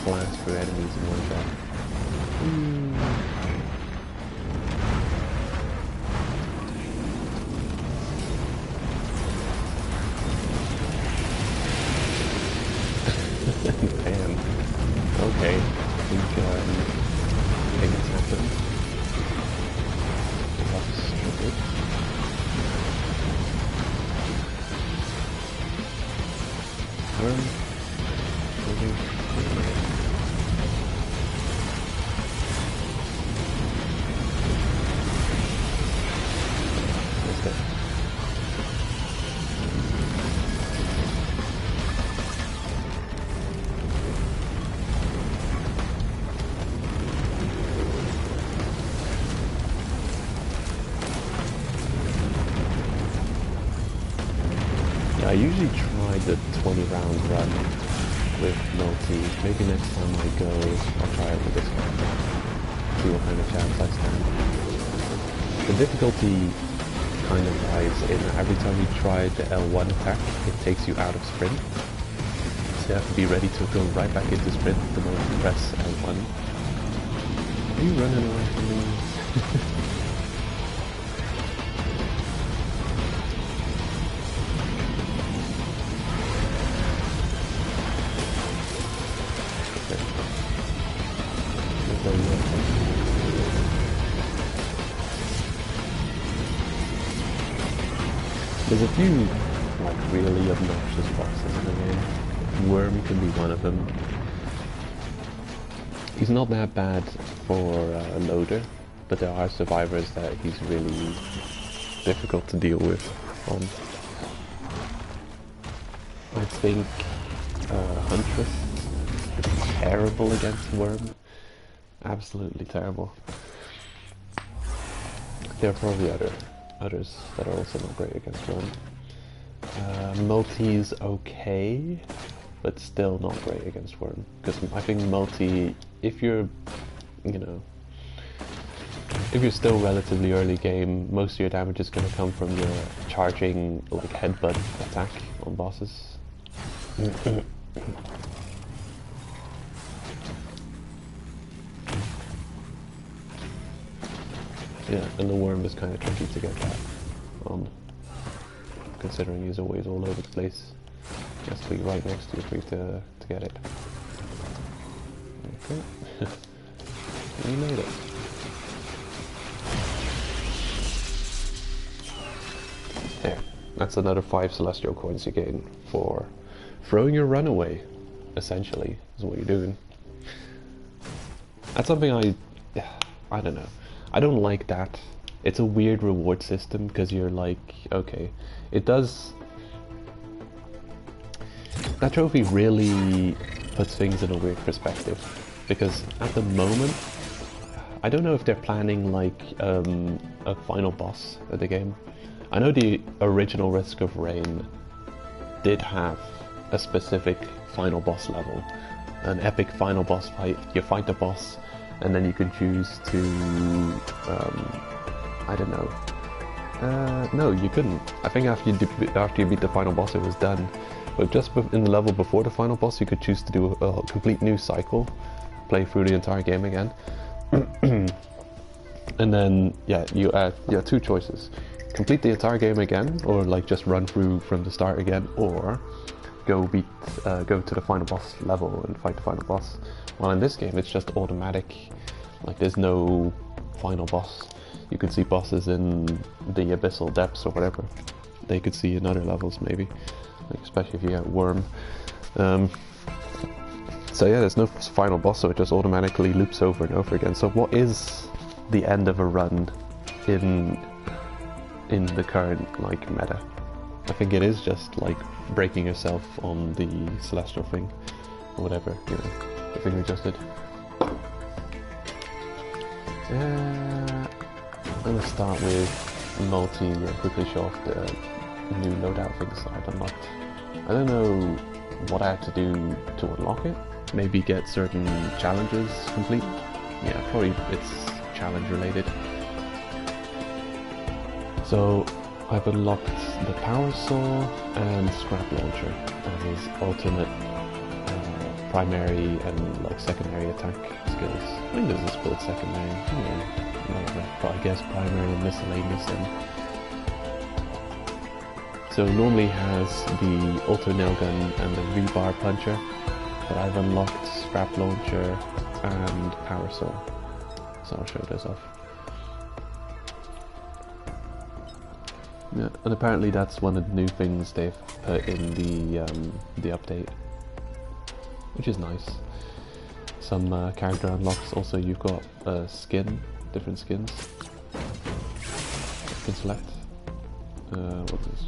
blast through enemies in one shot. Damn. Okay. I think it's happened. That's good. I usually try the 20 round run with multi. Maybe next time I go, I'll try it with this one. See what kind of chance I stand. The difficulty kind of lies in every time you try the L1 attack, it takes you out of sprint. So you have to be ready to go right back into sprint the moment you press L1. Are you running away from me? There's a few like really obnoxious bosses in the game. Worm can be one of them. He's not that bad for a loader, but there are survivors that he's really difficult to deal with on. I think Huntress is terrible against Worm. Absolutely terrible. There are probably others that are also not great against Worm. Multi's okay, but still not great against Worm. Because I think Multi, if you're, you know, if you're still relatively early game, most of your damage is going to come from your charging, like, headbutt attack on bosses. Yeah, and the worm is kind of tricky to get that on, considering he's always all over the place. He has to be right next to you for you to get it. Okay. We made it. There. That's another 5 celestial coins you gain for throwing your run away, essentially, is what you're doing. That's something I don't know. I don't like that. It's a weird reward system because you're like, okay, it does... That trophy really puts things in a weird perspective, because at the moment, I don't know if they're planning like a final boss of the game. I know the original Risk of Rain did have a specific final boss level, an epic final boss fight. You fight the boss, and then you can choose to, I don't know. No, you couldn't. I think after you beat the final boss, it was done. But just in the level before the final boss, you could choose to do a complete new cycle, play through the entire game again. And then, yeah, you had 2 choices. Complete the entire game again, or like just run through from the start again, or go to the final boss level and fight the final boss. Well, in this game, it's just automatic. Like, there's no final boss. You could see bosses in the abyssal depths or whatever. They could see in other levels, maybe. Like, especially if you get Worm. So yeah, there's no final boss, so it just automatically loops over and over again. So what is the end of a run in the current, like, meta? I think it is just, like, breaking yourself on the celestial thing, or whatever, you know, the thing we just did. I'm gonna start with multi and quickly show off the new loadout things that I've unlocked. I don't know what I have to do to unlock it. Maybe get certain challenges complete. Yeah, probably it's challenge related. So I've unlocked the power saw and scrap launcher as alternate primary and like secondary attack skills. I think this is called secondary. Whatever. But I guess primary and miscellaneous then. So normally has the auto nail gun and the rebar puncher, but I've unlocked scrap launcher and power saw. So I'll show those off. Yeah, and apparently that's one of the new things they've put in the update, which is nice. Some character unlocks. Also, you've got skin, different skins. You can select. What is this?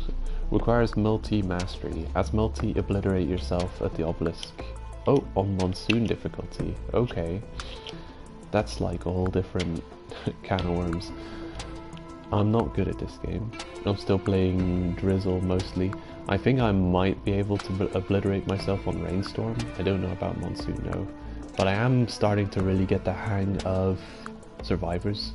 Requires multi-mastery. As multi, obliterate yourself at the obelisk. Oh, on monsoon difficulty. Okay. That's like a whole different can of worms. I'm not good at this game. I'm still playing Drizzle mostly. I think I might be able to obliterate myself on Rainstorm. I don't know about Monsoon, no. But I am starting to really get the hang of Survivors.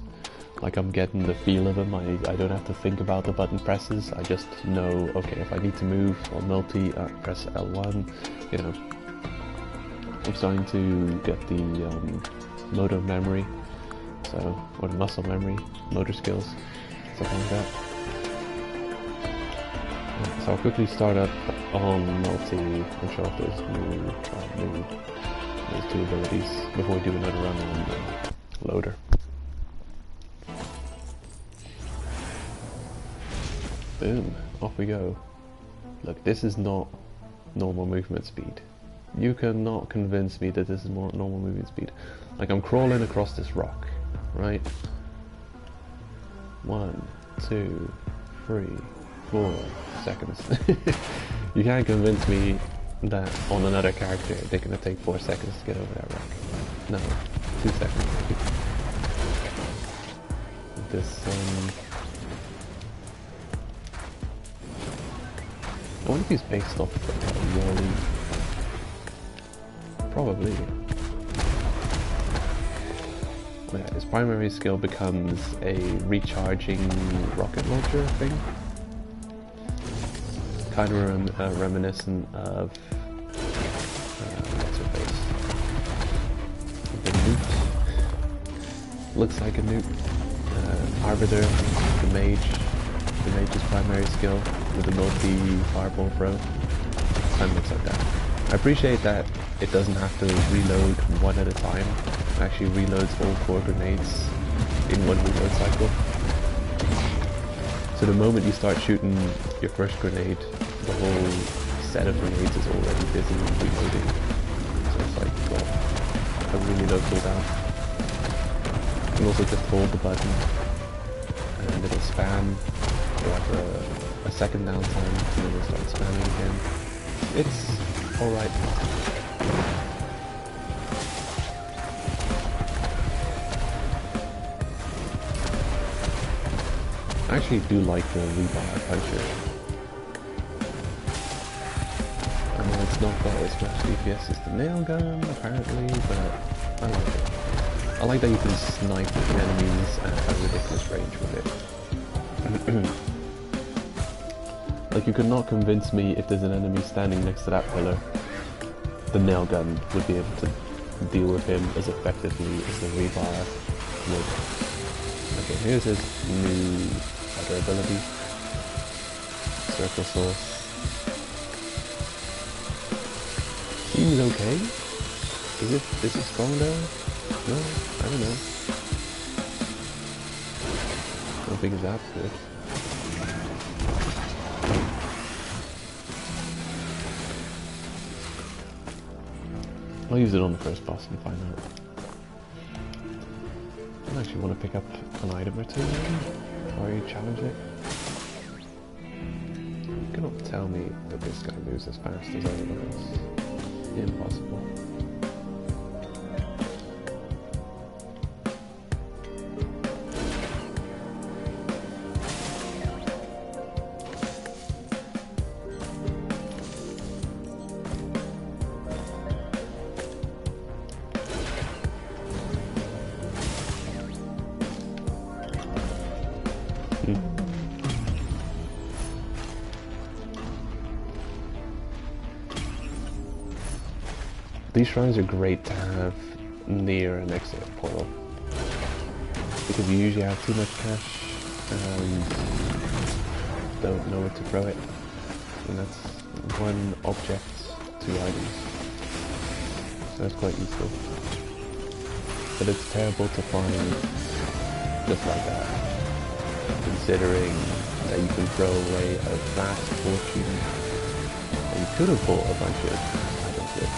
Like, I'm getting the feel of them. I don't have to think about the button presses. I just know, okay, if I need to move on multi, press L1, you know. I'm starting to get the motor memory, so, or the muscle memory, motor skills, stuff like that. So I'll quickly start up on multi and show off those 2 abilities before we do another run on loader. Boom, off we go. Look, this is not normal movement speed. You cannot convince me that this is more normal movement speed. Like, I'm crawling across this rock, right? 1, 2, 3, 4 seconds. You can't convince me that on another character they're gonna take 4 seconds to get over that rock. No, 2 seconds. This I wonder if he's based off Wally. Probably. his primary skill becomes a recharging rocket launcher thing. Kind of reminiscent of what's her face? The newt. Looks like a newt. Arbiter, the mage's primary skill with the multi-fireball throw. Kind of looks like that. I appreciate that it doesn't have to reload one at a time. It actually reloads all 4 grenades in one reload cycle. So the moment you start shooting your first grenade, the whole set of grenades is already busy reloading. So it's like got a really low cooldown. You can also just hold the button and it'll spam for like a second downtime and then it'll start spamming again. It's alright. I actually do like the rebar puncher. I know it's not got as much DPS as the nail gun, apparently, but I like it. I like that you can snipe enemies at a ridiculous range with it. Like, you could not convince me if there's an enemy standing next to that pillar, the nail gun would be able to deal with him as effectively as the rebar would. Okay, here's his new other ability. Circle Source. Seems okay. Is it strong though? No, I don't know. I don't think it's that good. I'll use it on the first boss and find out. I actually want to pick up an item or two maybe, before you challenge it. You cannot tell me that this guy moves as fast as everyone else. Impossible. These shrines are great to have near an exit portal, because you usually have too much cash and don't know where to throw it, and that's one object, 2 items, so that's quite useful. But it's terrible to find just like that, considering that you can throw away a vast fortune that you could have bought a bunch of items with.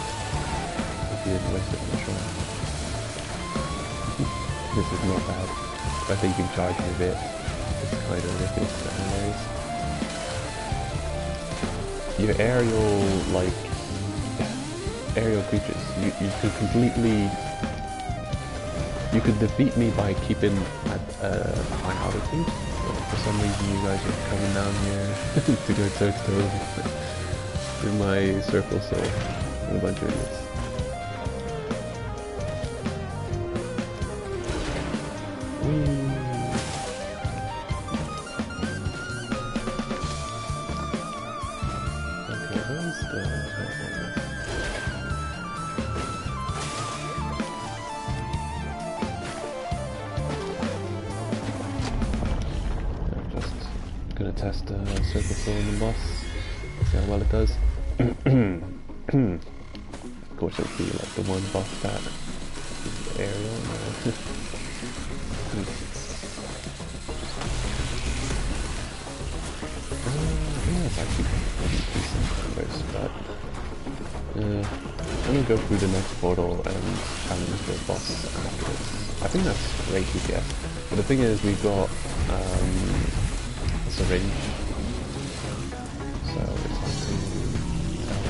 This is not bad. I think you can charge me a bit. It's kind of ridiculous nowadays. Your aerial creatures, you could completely... You could defeat me by keeping at a high altitude. But for some reason you guys are coming down here to go toe-to-toe with my circle soul and a bunch of idiots. Test circle soul on the boss, see how well it does. Of course it'll be like the one boss that is aerial. Yeah, it's actually pretty decent numbers, but I'm gonna go through the next portal and challenge the boss afterwards. I think that's great DPS, but the thing is we've got syringe, so it's hard to tell.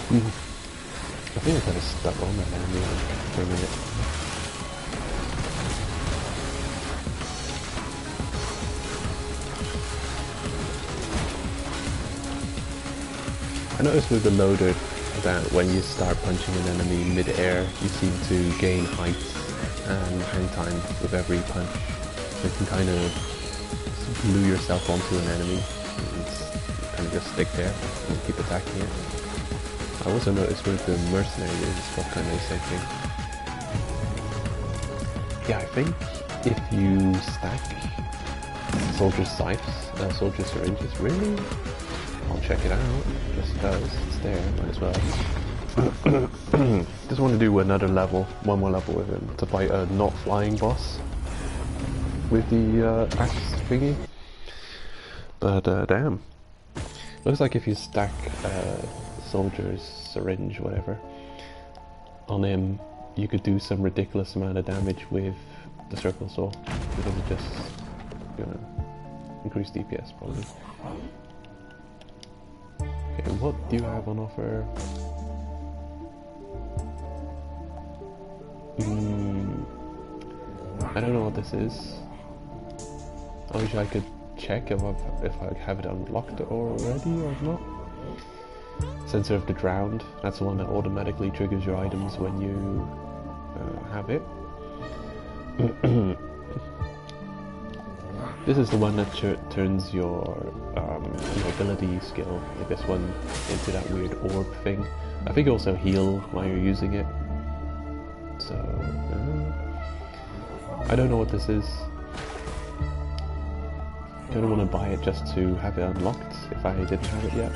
I think I kind of stuck on that enemy for a minute. I noticed with the loader that when you start punching an enemy mid-air, you seem to gain height and hang time with every punch. So you can kind of glue yourself onto an enemy and kind of just stick there and keep attacking it. I also noticed with the mercenary it's got kind of the same thing. Yeah, I think if you stack soldier scythes, soldier syringes, really? I'll check it out, just because it's there, might as well. Just want to do one more level with him, to fight a not flying boss with the axe thingy. But damn. Looks like if you stack soldier's syringe, whatever, on him, you could do some ridiculous amount of damage with the circle saw, because it just, you know, increased DPS probably. Okay, what do you have on offer? I don't know what this is. I wish I could check if I have it unlocked already or not. Sensor of the Drowned, that's the one that automatically triggers your items when you have it. This is the one that turns your ability skill, like this one, into that weird orb thing. I think also heal while you're using it. So, I don't know what this is. I don't want to buy it just to have it unlocked if I didn't have it yet.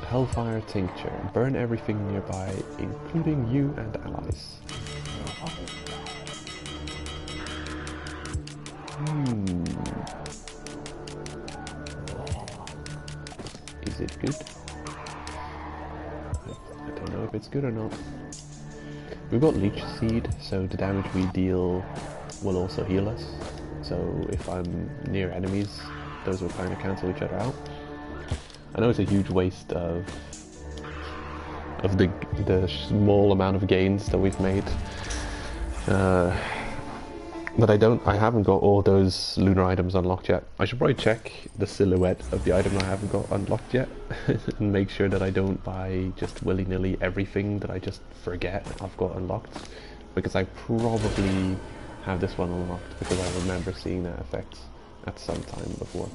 Hellfire Tincture. Burn everything nearby, including you and allies. Is it good? I don't know if it's good or not. We've got Leech Seed, so the damage we deal will also heal us. So if I'm near enemies, those will kind of cancel each other out. I know it's a huge waste of the small amount of gains that we've made. But I haven't got all those lunar items unlocked yet. I should probably check the silhouette of the item I haven't got unlocked yet and make sure that I don't buy just willy-nilly everything that I just forget I've got unlocked, because I probably have this one unlocked because I remember seeing that effect at some time before.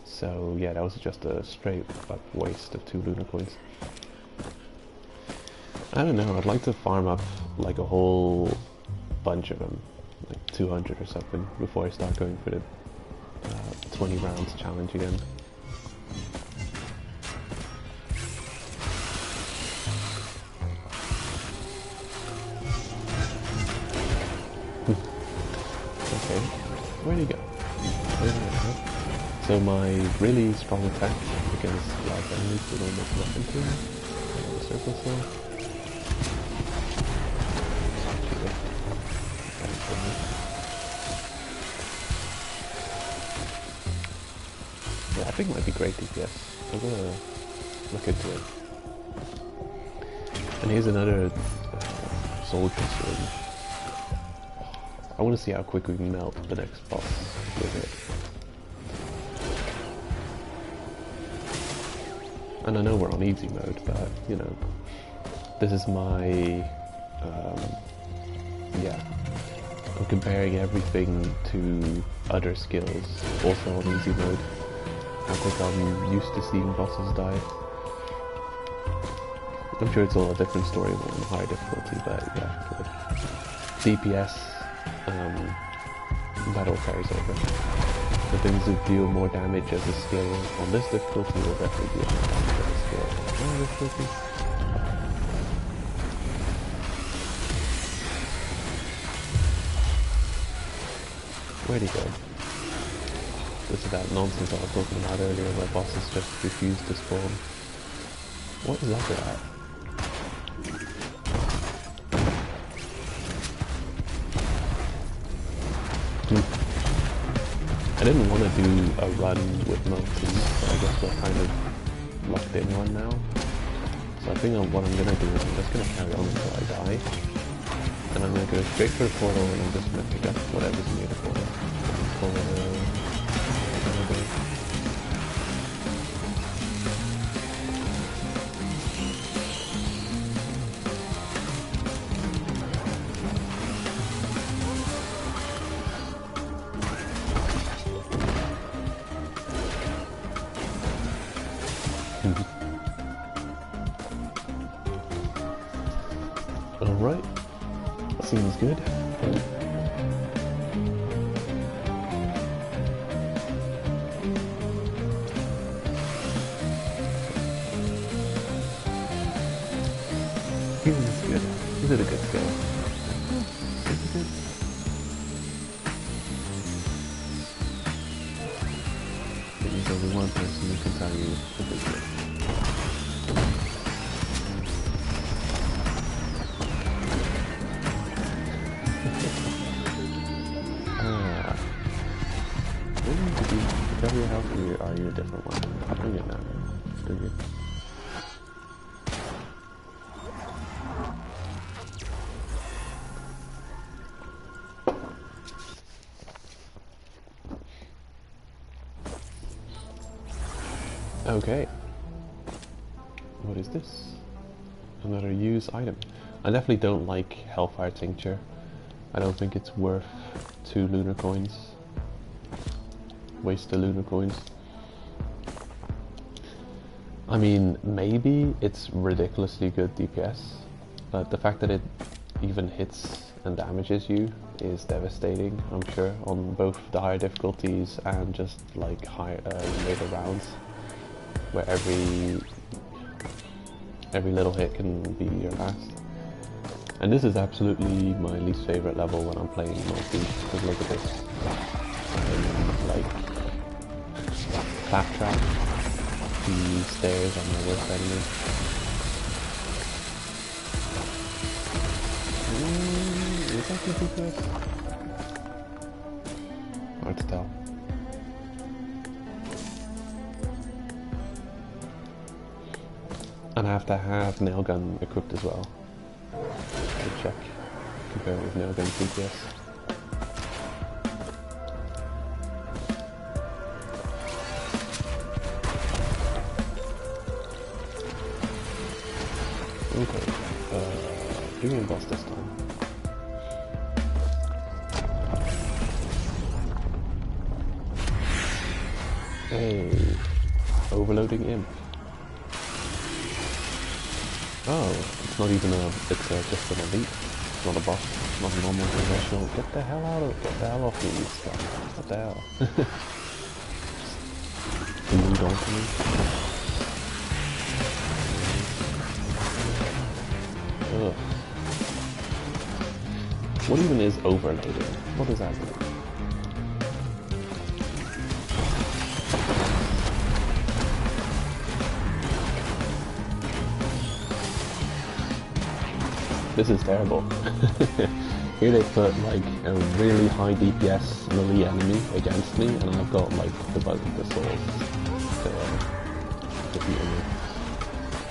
So yeah, that was just a straight up waste of 2 lunar coins. I don't know, I'd like to farm up like a whole bunch of them, like 200 or something, before I start going for the 20 rounds challenge again. Okay, where'd he go? So my really strong attack against large enemies will almost nothing to him. Circle saw. Yeah, I think it might be great DPS. I'm gonna look into it. And here's another soldier syringe. I want to see how quick we can melt the next boss with it. And I know we're on easy mode, but you know, this is my yeah. I'm comparing everything to other skills, also on easy mode. I think I'm used to seeing bosses die. I'm sure it's all a different story on higher difficulty, but yeah, like DPS, that all carries over. The things that deal more damage as a skill on this difficulty will definitely deal more damage as a skill on higher difficulty. Where'd he go? This is that nonsense I was talking about earlier where bosses just refuse to spawn. What is up with that? I didn't want to do a run with Mountain, but I guess we're kind of locked in one now. So I think what I'm gonna do is I'm just gonna carry on until I die. And I'm gonna go straight for the portal and I'm just gonna pick up whatever's near the portal. For Alright, seems good. Seems good. Is it a good skill? Is it good? There's only one person who can tell you if it's good. Tell me how are you a different one? I'll bring it now. Do you? Okay. What is this? Another used item. I definitely don't like Hellfire Tincture. I don't think it's worth 2 lunar coins. Waste the lunar coins. I mean, maybe it's ridiculously good DPS, but the fact that it even hits and damages you is devastating, I'm sure, on both the higher difficulties and just like higher later rounds, where every little hit can be your last. And this is absolutely my least favorite level when I'm playing multi, because look at this. Like Claptrap, the stairs on the worst enemy. Is that good DPS? Hard to tell. And I have to have nail gun equipped as well. To check, compare with nail gun DPS. Okay, premium boss this time. Hey, overloading imp. Oh, it's not even it's just an elite. It's not a boss, it's not a normal professional. Get the hell off me, you stuff. What the hell? Just lead on to me. Ugh. What even is overloading? What does that mean? This is terrible. Here they put like a really high DPS melee enemy against me, and I've got like the souls to heal me.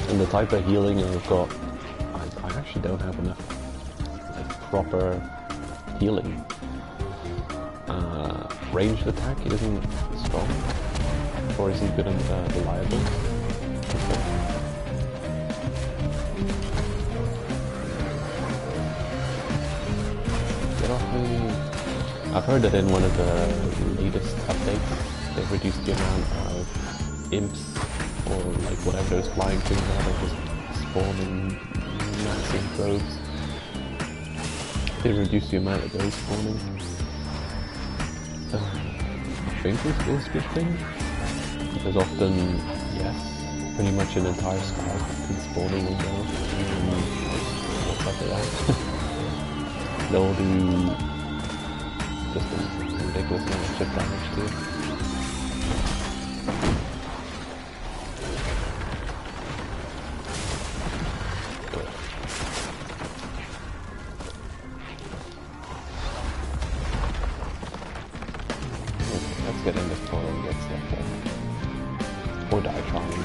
And the type of healing I've got, I actually don't have enough like proper healing. Ranged attack isn't strong, or isn't good and reliable. Get off me! I've heard that in one of the latest updates, they've reduced the amount of imps, or like whatever those flying things are that just spawn in massive droves. They reduce the amount of those spawning. I think this is a good thing, because often, yes, pretty much an entire squad can spawn in as well, and what's up with that? They'll do just a ridiculous amount of chip damage too. Let's get in this portal and get stuff done. Or die trying.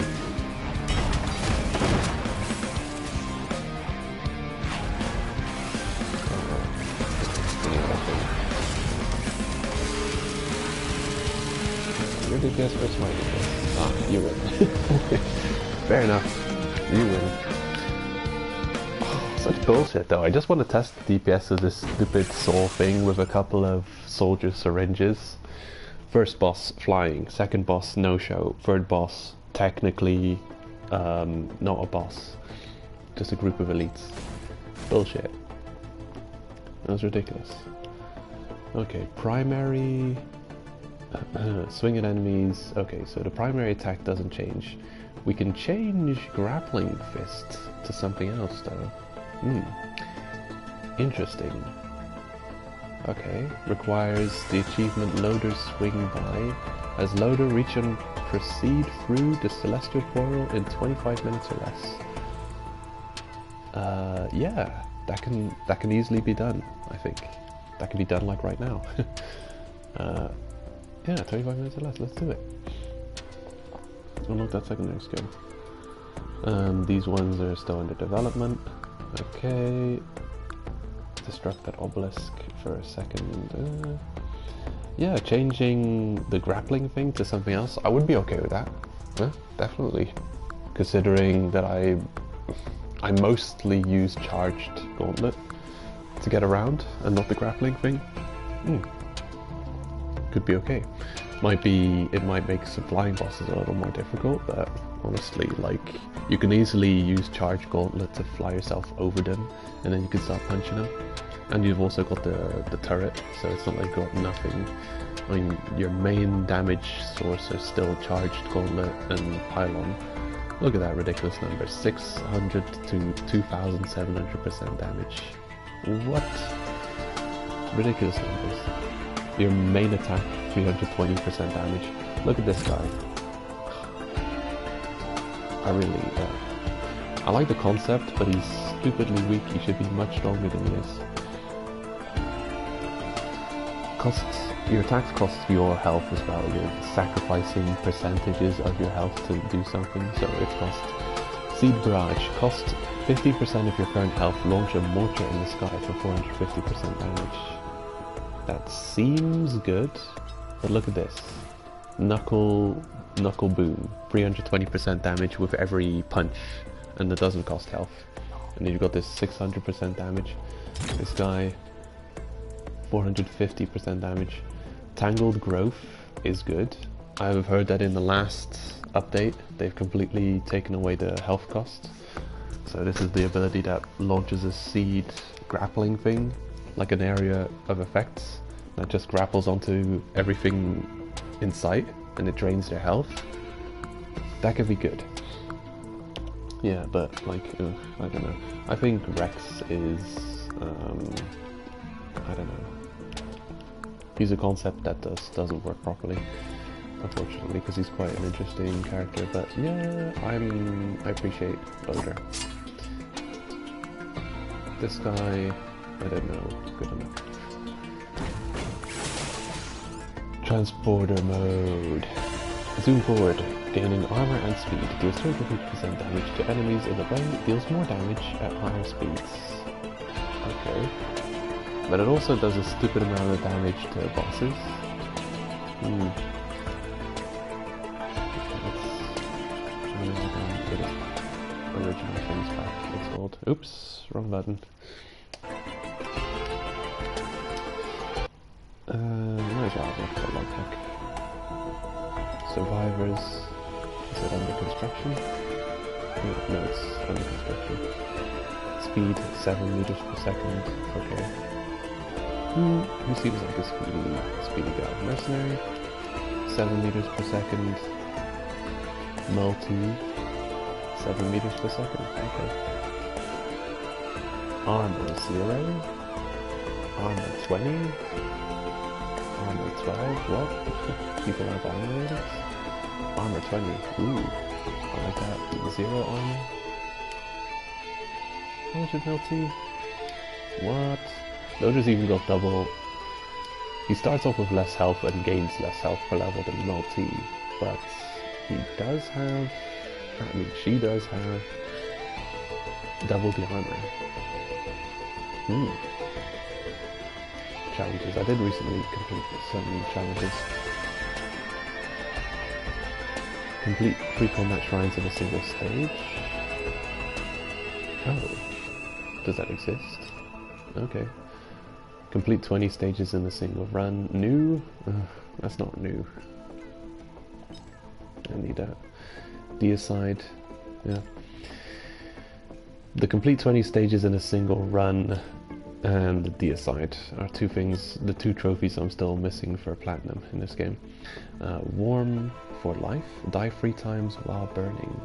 Your DPS versus my DPS. Ah, you win. Fair enough. You win. Oh, such bullshit though. I just want to test the DPS of this stupid saw thing with a couple of soldier syringes. First boss, flying. Second boss, no-show. Third boss, technically not a boss. Just a group of elites. Bullshit. That was ridiculous. Okay, primary... swing at enemies. Okay, so the primary attack doesn't change. We can change grappling fist to something else though. Interesting. Okay, requires the achievement Loader Swing By. As Loader reach and proceed through the celestial portal in 25 minutes or less. Yeah, that can easily be done, I think. That can be done like right now. Yeah, 25 minutes or less, let's do it. Unlock that secondary skill. These ones are still under development. Okay. Destruct that obelisk for a second. Yeah, changing the grappling thing to something else, I would be okay with that. Yeah, definitely. Considering that I mostly use charged gauntlet to get around and not the grappling thing. Could be okay. It might make some flying bosses a little more difficult, but honestly, like, you can easily use charge gauntlet to fly yourself over them, and then you can start punching them. And you've also got the turret, so it's not like you've got nothing. I mean, your main damage source are still charged gauntlet and pylon. Look at that ridiculous number, 600 to 2,700% damage. What? Ridiculous numbers. Your main attack, 320% damage. Look at this guy. I like the concept, but he's stupidly weak. He should be much stronger than he is. Your attacks cost your health as well. You're sacrificing percentages of your health to do something, so it costs... Seed Barrage. Cost 50% of your current health. Launch a mortar in the sky for 450% damage. That seems good, but look at this. Knuckle Boom. 320% damage with every punch, and it doesn't cost health. And then you've got this 600% damage. This guy, 450% damage. Tangled Growth is good. I've heard that in the last update, they've completely taken away the health cost. So this is the ability that launches a seed grappling thing, like an area of effects, that just grapples onto everything in sight, and it drains their health. That could be good. Yeah, but like, I don't know. I think Rex is, I don't know. He's a concept that doesn't work properly, unfortunately, because he's quite an interesting character. But yeah, I appreciate Loader. This guy, I don't know, good enough. Transporter mode. Zoom forward. Gaining armor and speed. Deals 250% damage to enemies in the brain. Deals more damage at higher speeds. Okay. But it also does a stupid amount of damage to bosses. Original things back. It's old. Oops, wrong button. Might as well have a look at the log book. Survivors. Is it under construction? No, it's under construction. Speed 7 meters per second. Okay. He seems like a speedy guy. Mercenary. 7 meters per second. Multi. 7 meters per second. Okay. Armor 0. Armor 20. Armor 12, what? People have armor ratings? Armor 20, ooh, I like that. 0 armor. How much is LT? What? Loader's even got double. He starts off with less health and gains less health per level than Multi, but he does have, I mean, she does have double the armor. Challenges. I did recently complete some challenges. Complete 3 combat shrines in a single stage. Oh, does that exist? Okay. Complete 20 stages in a single run. New? That's not new. I need that. Deicide. Yeah. The complete 20 stages in a single run and the Deicide are two things, the two trophies I'm still missing for Platinum in this game. Warm for life, die 3 times while burning.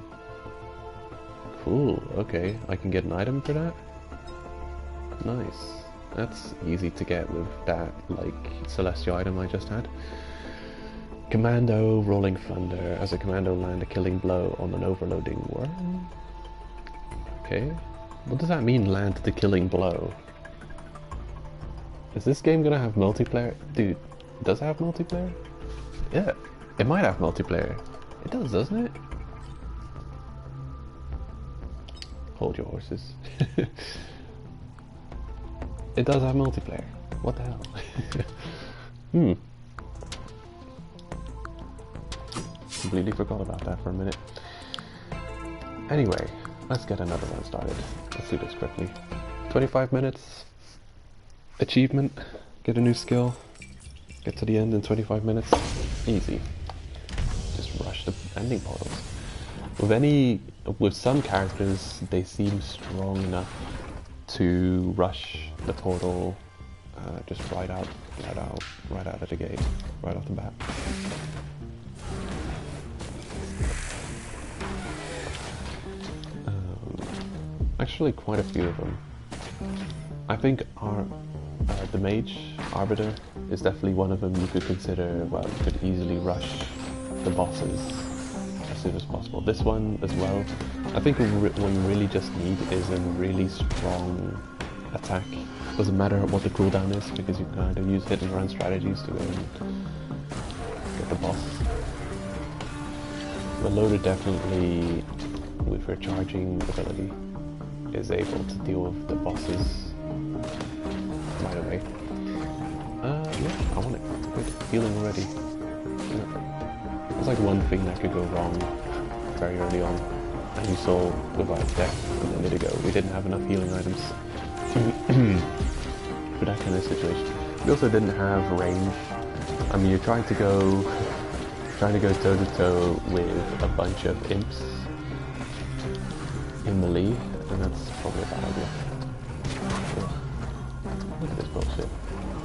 Cool, okay, I can get an item for that? Nice. That's easy to get with that, like, celestial item I just had. Commando, Rolling Thunder. As a commando, land a killing blow on an overloading worm. Okay. What does that mean, land the killing blow? Is this game gonna have multiplayer? Dude, does it have multiplayer? Yeah, it might have multiplayer. It does, doesn't it? Hold your horses. It does have multiplayer. What the hell? Completely forgot about that for a minute. Anyway, let's get another one started. Let's do this quickly. 25 minutes. Achievement. Get a new skill. Get to the end in 25 minutes. Easy. Just rush the ending portals. With some characters, they seem strong enough to rush the portal just right out of the gate, right off the bat. Actually, quite a few of them. I think the mage arbiter is definitely one of them. You could consider, well, you could easily rush the bosses as soon as possible. This one as well. I think what you really just need is a really strong attack. Doesn't matter what the cooldown is, because you kind of use hit and run strategies to go and get the boss. The loader definitely, with her charging ability, is able to deal with the bosses right away. Yeah, I want it. Good. Healing already. Yeah. There's like one thing that could go wrong very early on. And you saw with our death a minute ago, we didn't have enough healing items for that kind of situation. We also didn't have range. I mean, you're trying to go toe to toe with a bunch of imps in melee, and that's probably a bad idea. Ugh. Look at this bullshit.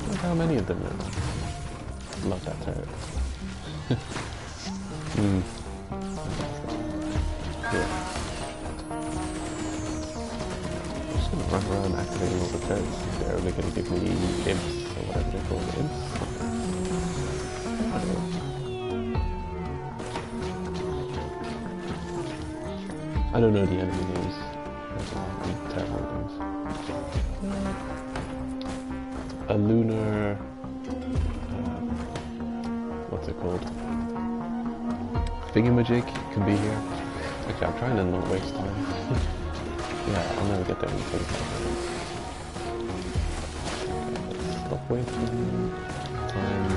Look how many of them there are. Love that turret. Yeah. I'm just gonna run around activating all the turrets. They're only gonna give me imps, or whatever they call the imps. I don't know the enemy names. They're terrible names. A lunar... what's it called? Thingamajig can be here. Okay, I'm trying to not waste time. Yeah, I'll never get there in 25 minutes. Okay, let's stop wasting time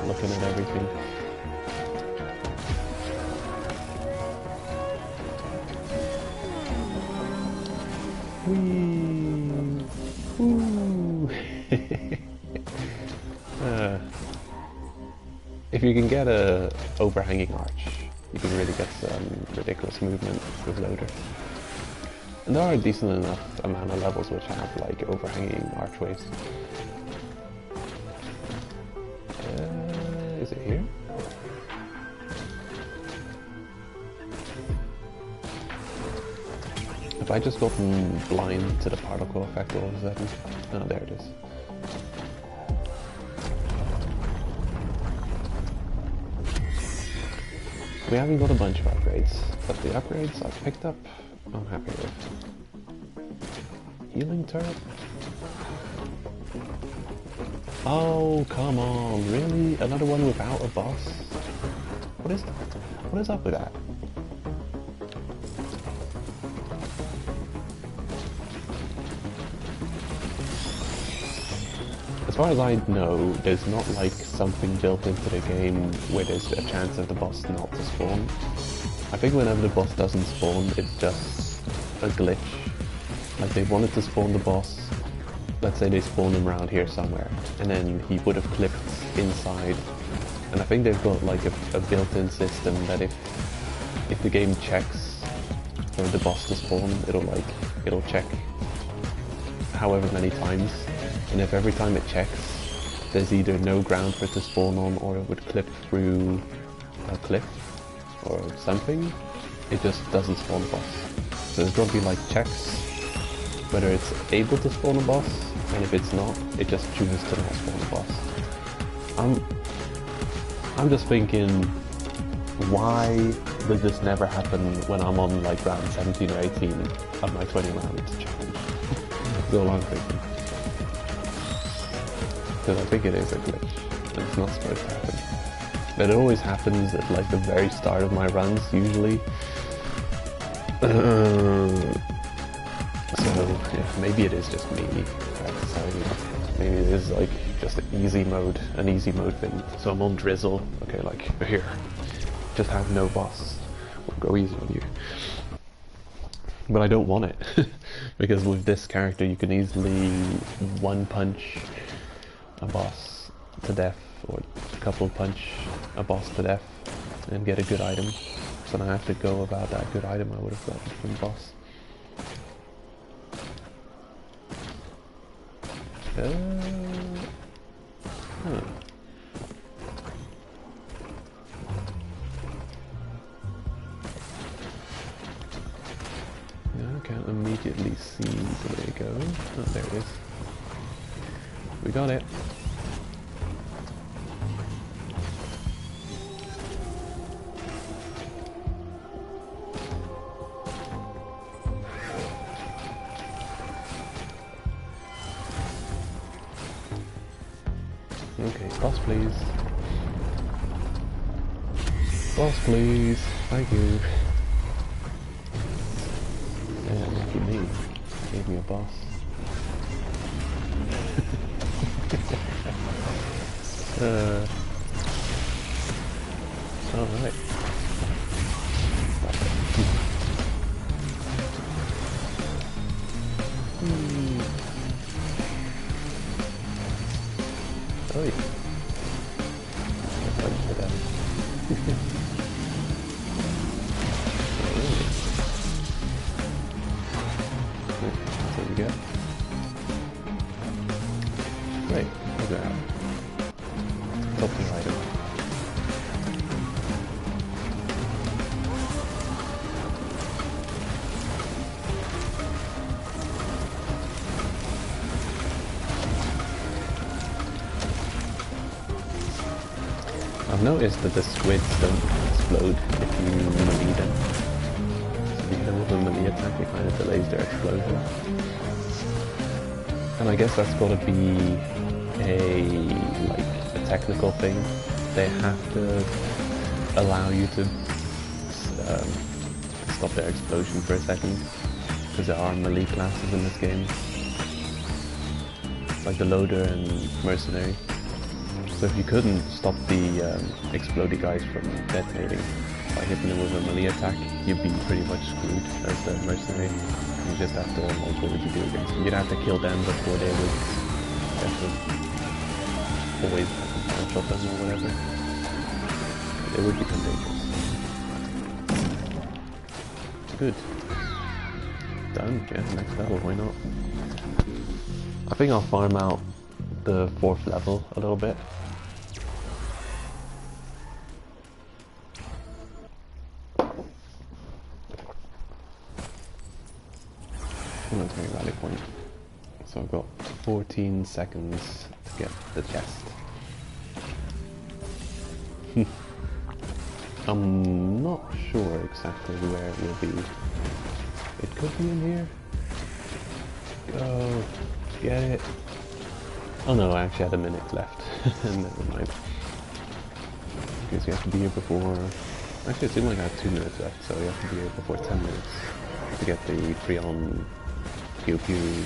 looking at everything. Whee! Woo! If you can get a overhanging arch, you can really get some ridiculous movement with loader. And there are a decent enough amount of levels which have like overhanging archways. Is it here? Have I just gotten blind to the particle effect all of a sudden? Oh, there it is. We haven't got a bunch of upgrades, but the upgrades I've picked up, I'm happy with. Healing turret? Oh, come on, really? Another one without a boss? What is that? What is up with that? as far as I know, there's not like something built into the game where there's a chance of the boss not to spawn. I think whenever the boss doesn't spawn, it's just a glitch. Like they wanted to spawn the boss, let's say they spawn him around here somewhere, and then he would have clipped inside. And I think they've got like a built-in system that if the game checks for the boss to spawn, it'll check however many times, and if every time it checks there's either no ground for it to spawn on, or it would clip through a cliff or something, it just doesn't spawn a boss. So there's got to be like checks whether it's able to spawn a boss, and if it's not, it just chooses to not spawn a boss. I'm just thinking, why did this never happen when I'm on like round 17 or 18 of my 20 round challenge? That's all I'm thinking. Because I think it is a glitch, and it's not supposed to happen. But it always happens at like the very start of my runs, usually. So yeah, maybe it is just me practicing. Maybe it is like just an easy mode thing. So I'm on Drizzle, okay, like here, just have no boss, we'll go easy on you. But I don't want it, because with this character you can easily one punch a boss to death, or a couple punch a boss to death, and get a good item. So then I have to go about that good item I would have gotten from the boss. Yeah, I can't immediately see where it goes. Oh, there it is. We got it. Okay, boss please. Boss please. Thank you. Yeah, lucky me. Gave me a boss. Alright. Oi. Punch for that. That's what we get. Great, look at that. Top tier item. I've noticed that the squids don't explode if you melee them. So if you hit them with a melee attack, it kind of delays their explosion. And I guess that's got to be a technical thing. They have to allow you to stop their explosion for a second, because there are melee classes in this game, like the loader and mercenary. So if you couldn't stop the explodey guys from detonating by hitting them with a melee attack, you'd be pretty much screwed as the mercenary. You just have to, like, what would you do against them? You'd have to kill them before they would always one-shot them or whatever. It would become dangerous. Good. Done, yeah, next level, why not? I think I'll farm out the 4th level a little bit. Military rally point. So I've got 14 seconds to get the chest. I'm not sure exactly where it will be. It could be in here. Go. Get it. Oh no, I actually had a minute left. Never mind. Because you have to be here before... Actually, it seemed like I had 2 minutes left, so you have to be here before 10 minutes to get the Freon pew pew.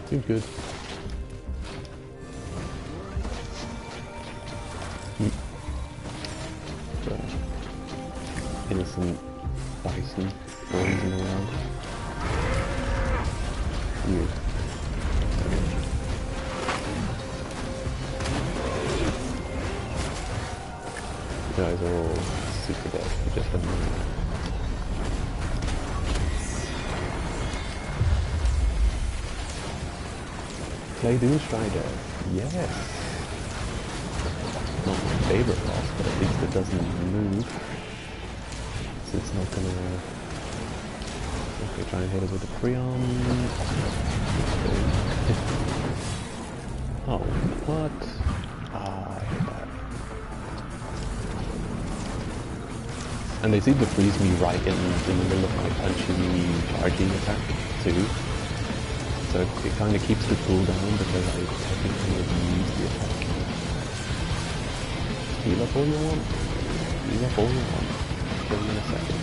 Seems good. The innocent bison poison around. Weird. You guys are all super dead. You just have no. Play Doom Strider. Yes. Not my favorite boss, but at least it doesn't move. So it's not gonna. Okay, try and hit it with the Prion. Oh, what? Ah, I hate that. And they seem to freeze me right in the middle of my punchy charging attack too. So it kind of keeps the cooldown because I technically have used the attack. Heal up all you want. Heal up all you want. Give me a second.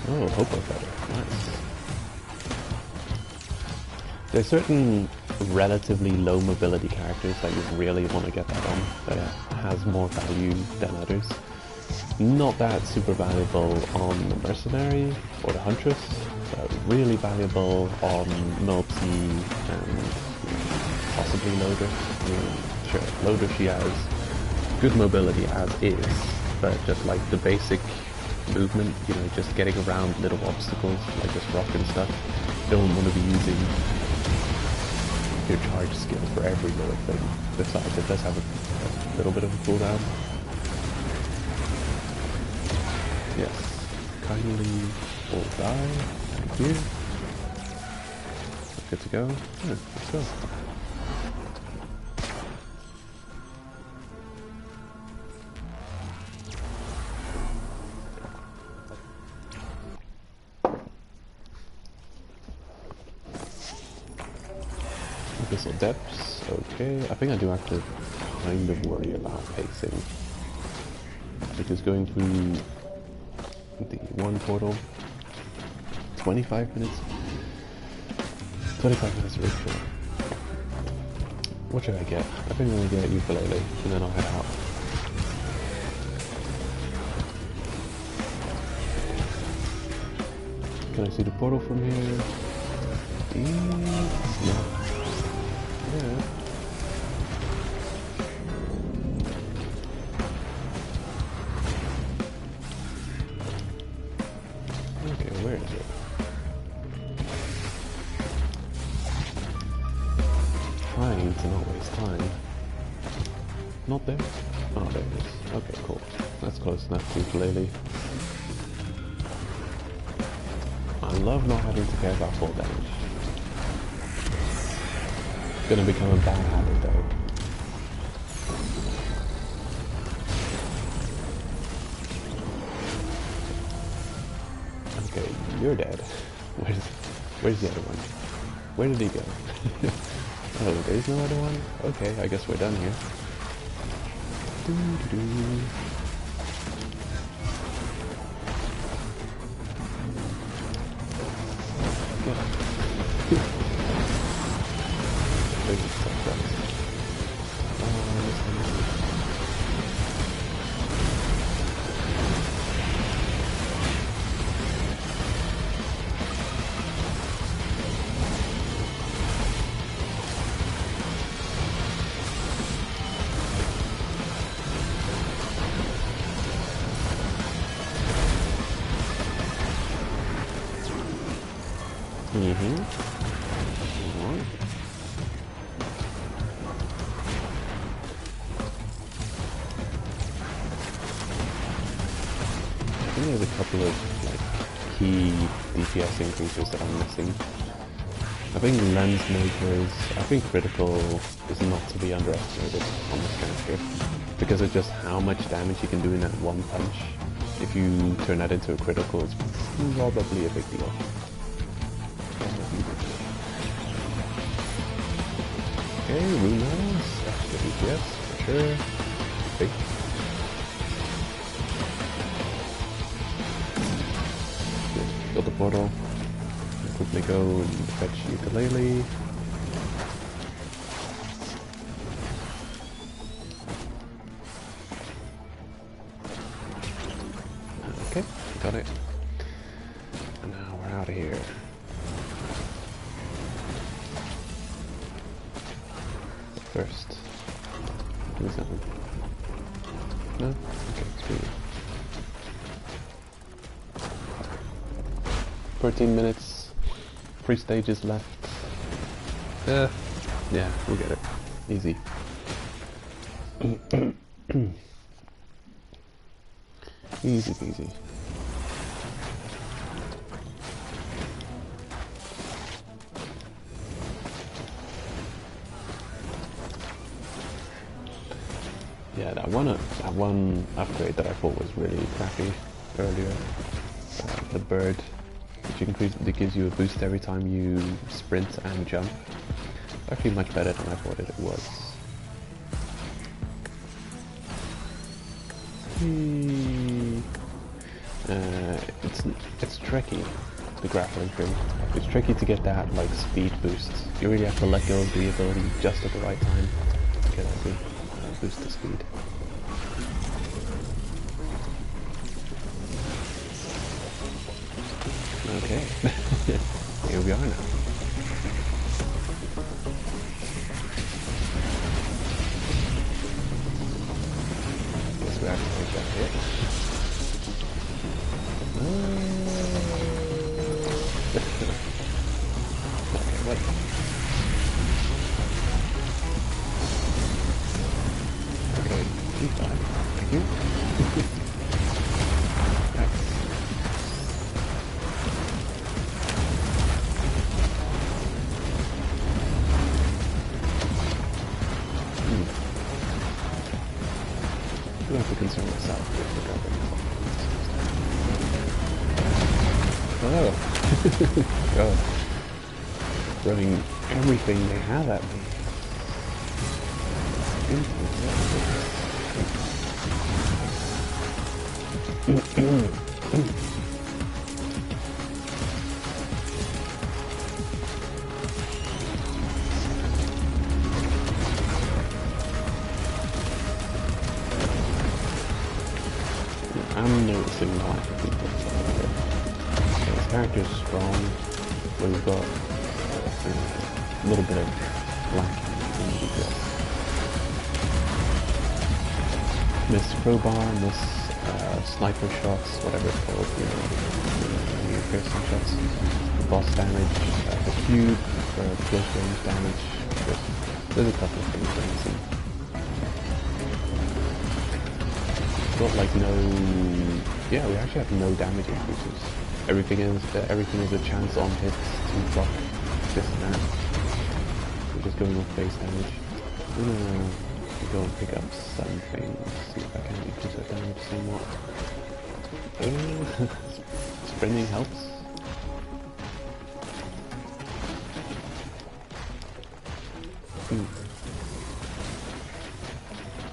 Oh, hope I better. Nice. There's certain relatively low mobility characters that you really want to get that on, that has more value than others. Not that super valuable on the Mercenary or the Huntress, but really valuable on Multi and possibly Loader. I mean, sure, Loader she has good mobility as is, but just like the basic movement, you know, just getting around little obstacles like this rock and stuff, you don't want to be using your charge skill for every little thing. Besides, it does have a little bit of a cooldown. Yes, kindly will die. Thank you. Good to go. Yeah, let's go. Abyssal depths, okay. I think I do have to kind of worry about pacing. Because going through the one portal, 25 minutes? 25 minutes ritual. What should I get? I think I'm gonna get ukulele, and then I'll head out. Can I see the portal from here? No. Yeah. Okay, where is it? Trying to not waste time. Not there? Oh, there it is. Okay, cool. That's close enough to ukulele. I love not having to care about full damage. It's gonna become a bad habit though. Okay, you're dead. Where's the other one? Where did he go? Oh, there's no other one? Okay, I guess we're done here. Doo-doo-doo. I think there's a couple of like key DPS increases that I'm missing. I think lens makers, I think critical is not to be underestimated on this character because of just how much damage you can do in that one punch. If you turn that into a critical, it's probably a big deal. Okay, runas, extra DPS for sure. Wait. Build a portal. Quickly go and fetch ukulele. Okay, got it. And now we're out of here. First, do something. No? Okay, screw it. 14 minutes, 3 stages left. Yeah, we'll get it. Easy. Easy peasy. Yeah, that one upgrade that I thought was really crappy earlier, the bird, that gives you a boost every time you sprint and jump. Actually much better than I thought it was. It's tricky, the grappling thing. It's tricky to get that like speed boost. You really have to let go of the ability just at the right time to get that boost to speed. Okay, here we are now. Guess we have to take that hit. Okay, what? Okay, G5. Thank you. I don't have to concern myself with the government. Oh. God. Throwing everything they have at me. I'm noticing a lot of people. This character's strong, but we've got a little bit of lacking in the details. Miss crowbar, miss sniper shots, whatever it's called, your piercing shots, the boss damage, the cube for close range damage. There's a couple of things that I'm seeing. Got like no, yeah, we actually have no damage increases. Everything is a chance on hits to block this and that. We're just going with base damage. I'm gonna go and pick up something, see if I can increase that damage somewhat. Sprinting helps.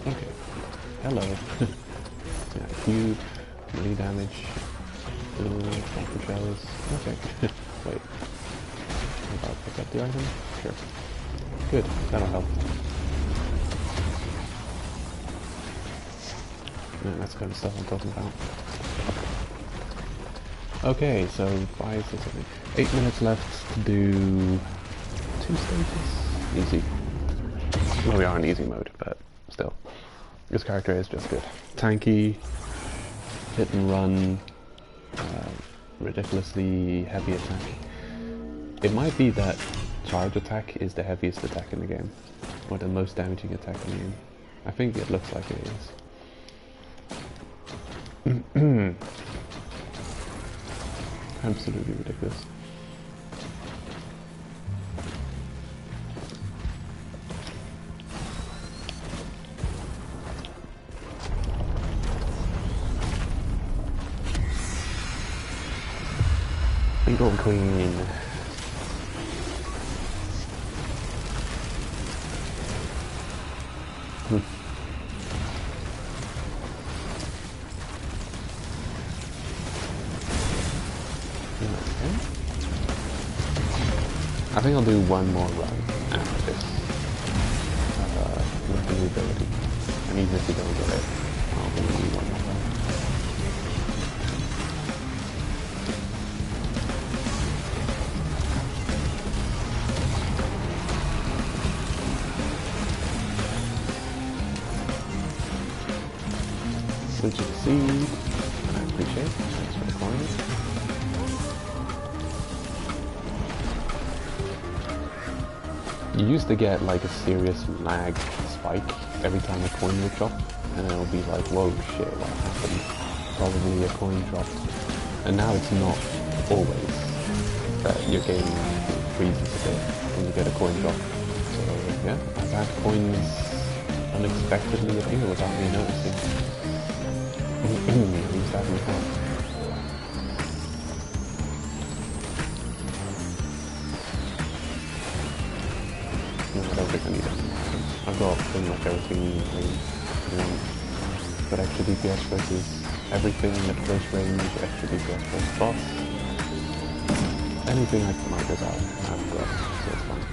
Okay. Hello. Yeah, cube, melee damage, sniper shells. Okay. Wait. I'll pick up the item? Sure. Good, that'll help. Yeah, that's the kind of stuff I'm talking about. Okay, so 5, 6, 7, 8 minutes left to do 2 stages. Easy. Well, we are in easy mode, but still. This character is just good. Tanky, hit and run, ridiculously heavy attack. It might be that charge attack is the heaviest attack in the game, or the most damaging attack in the game. I think it looks like it is. Absolutely ridiculous. Eagle Queen. think I'll do one more run after this. With the new ability. And even if you don't get it, I'll do one more run. Did you see? I appreciate it. Thanks for the coins. You used to get like a serious lag spike every time a coin would drop, and it'll be like, whoa shit, what happened? Probably a coin dropped. And now it's not always that your game freezes a bit when you get a coin drop. So yeah, I've had coins unexpectedly appear without me noticing. Who's having fun? No, I don't think I need it. I've got pretty much everything I want. Got extra DPS versus everything at close range, extra DPS versus boss. Anything I can mark this out, I've got, so it's fine.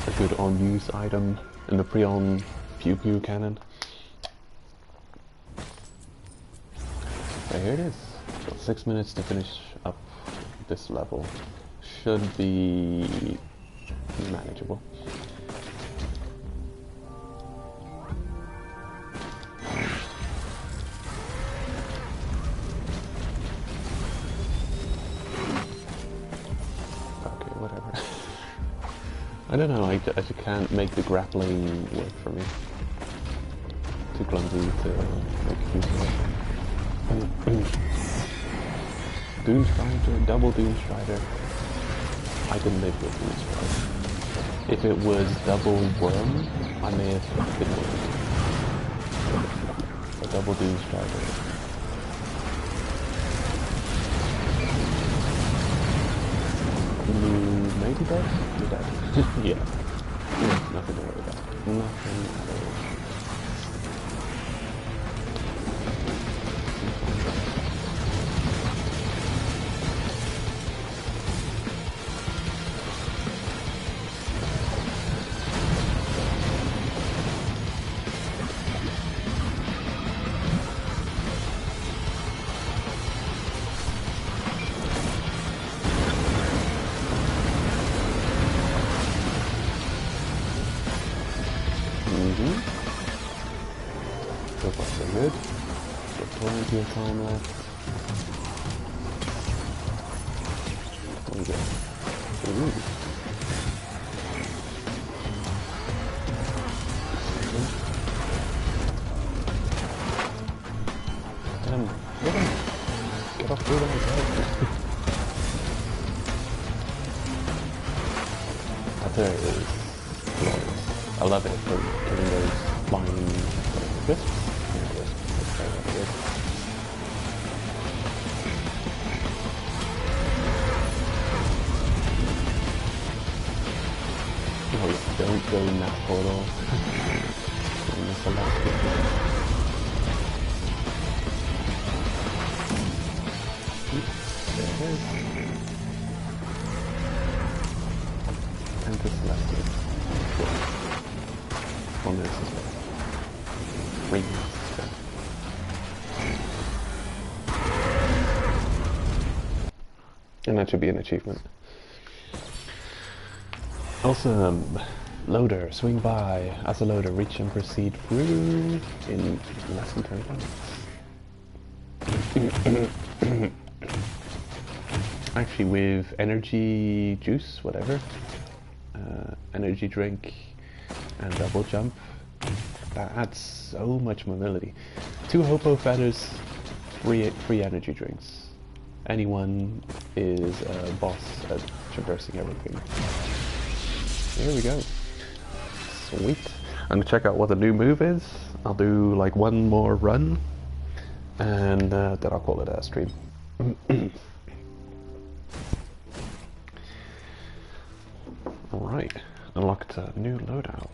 A good on-use item in the pre-on Pew Pew cannon. So here it is. Got 6 minutes to finish up this level. Should be manageable. Okay, whatever. I don't know, I just can't make the grappling work for me. Too clumsy to make use of it. Doomstrider, double Doomstrider. I can live with Doomstrider. If it was double Worm, I may have been worried. A double Doomstrider. Maybe dead? You're dead. Yeah. Nothing to worry about. Nothing at all. So far so good. Got plenty of time left. What is it? Ooh. Get him! Get him! Get off through his head! Atelier is glorious. I love it for killing those flying wisps. Oh, don't go in that portal. Don't miss a lot. There it is. And just left it. 1 minute as well. 3 minutes. And that should be an achievement. Awesome! Loader, swing by. As a loader, reach and proceed through in less than 25 minutes. Actually, with energy juice, whatever, energy drink, and double jump, that adds so much mobility. 2 Hopo feathers, 3 energy drinks. Anyone is a boss at traversing everything. Here we go. Sweet. I'm gonna check out what the new move is. I'll do like 1 more run, and then I'll call it a stream. Alright, unlocked a new loadout.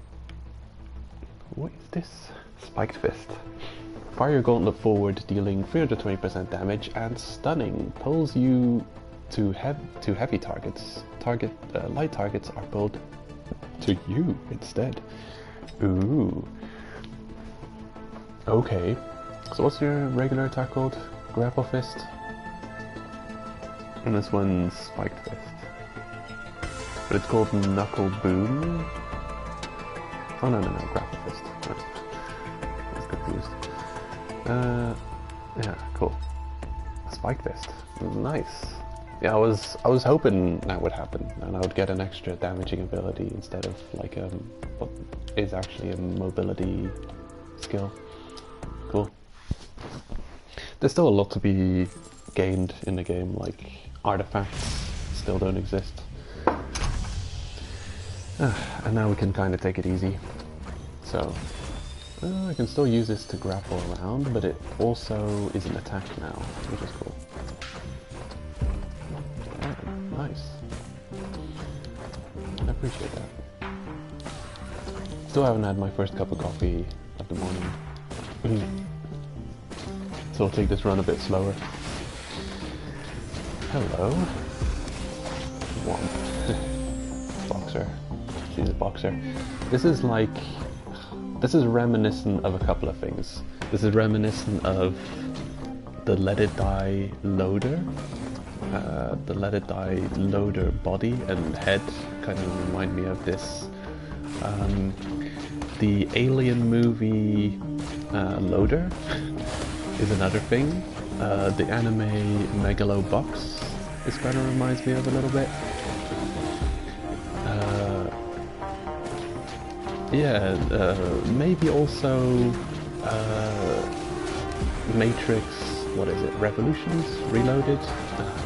What is this? Spiked fist. Fire your gauntlet forward, dealing 320% damage, and stunning. Pulls you to heavy targets. Light targets are pulled to you instead. Ooh. Okay. So what's your regular attack called? Grapple Fist? And this one's Spiked Fist. But it's called Knuckle Boom. Oh no, Grapple Fist. Right. I was confused. Yeah, cool. Spiked Fist. Nice. Yeah, I was hoping that would happen, and I would get an extra damaging ability instead of like what is actually a mobility skill. Cool. There's still a lot to be gained in the game, like artifacts still don't exist. And now we can kind of take it easy. So, I can still use this to grapple around, but it also is an attack now, which is cool. Yeah, nice. I appreciate that. Still haven't had my first cup of coffee of the morning. So I'll take this run a bit slower. Hello. Womp. Boxer. She's a boxer. This is reminiscent of a couple of things. This is reminiscent of the Let It Die loader. The Let It Die loader body and head kind of remind me of this. The Alien movie loader is another thing. The anime Megalobox is kind of reminds me of a little bit. Yeah, maybe also Matrix, what is it, Revolutions? Reloaded?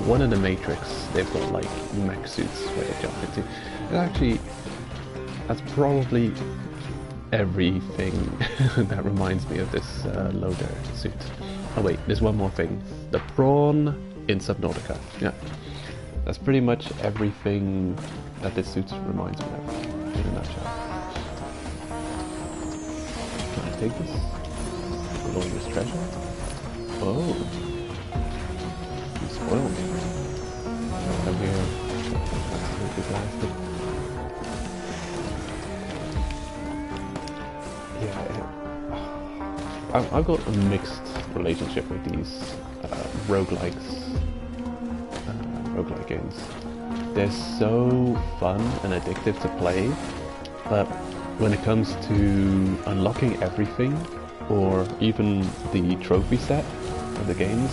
One of the Matrix, they've got like mech suits where they jump into. And actually, that's probably everything that reminds me of this loader suit. Oh wait, there's one more thing. The prawn in Subnautica. Yeah. That's pretty much everything that this suit reminds me of, in a nutshell. Can I take this? Glorious treasure? Oh. You spoiled me. I'm here. Absolutely blasted. Yeah, I've got a mixed relationship with these roguelikes, roguelike games. They're so fun and addictive to play, but when it comes to unlocking everything, or even the trophy set of the games,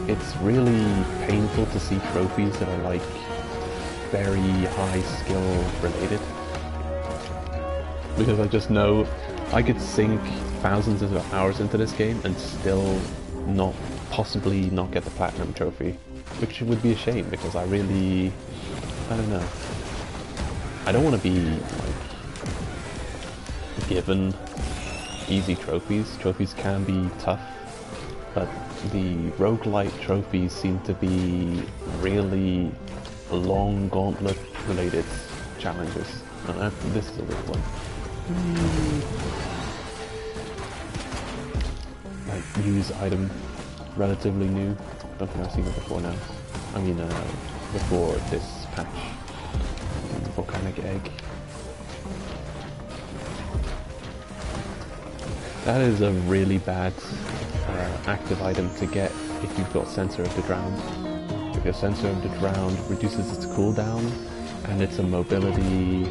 it's really painful to see trophies that are like very high skill related. Because I just know I could sink thousands of hours into this game and still possibly not get the platinum trophy, which would be a shame because I don't know. I don't want to be like given easy trophies. Trophies can be tough, but the roguelike trophies seem to be really long gauntlet related challenges. And this is a weird one. Like, use item, relatively new. I don't think I've seen it before now. I mean, before this patch. Volcanic egg. That is a really bad active item to get if you've got Sensor of the Drowned. If your Sensor of the Drowned reduces its cooldown, and it's a mobility,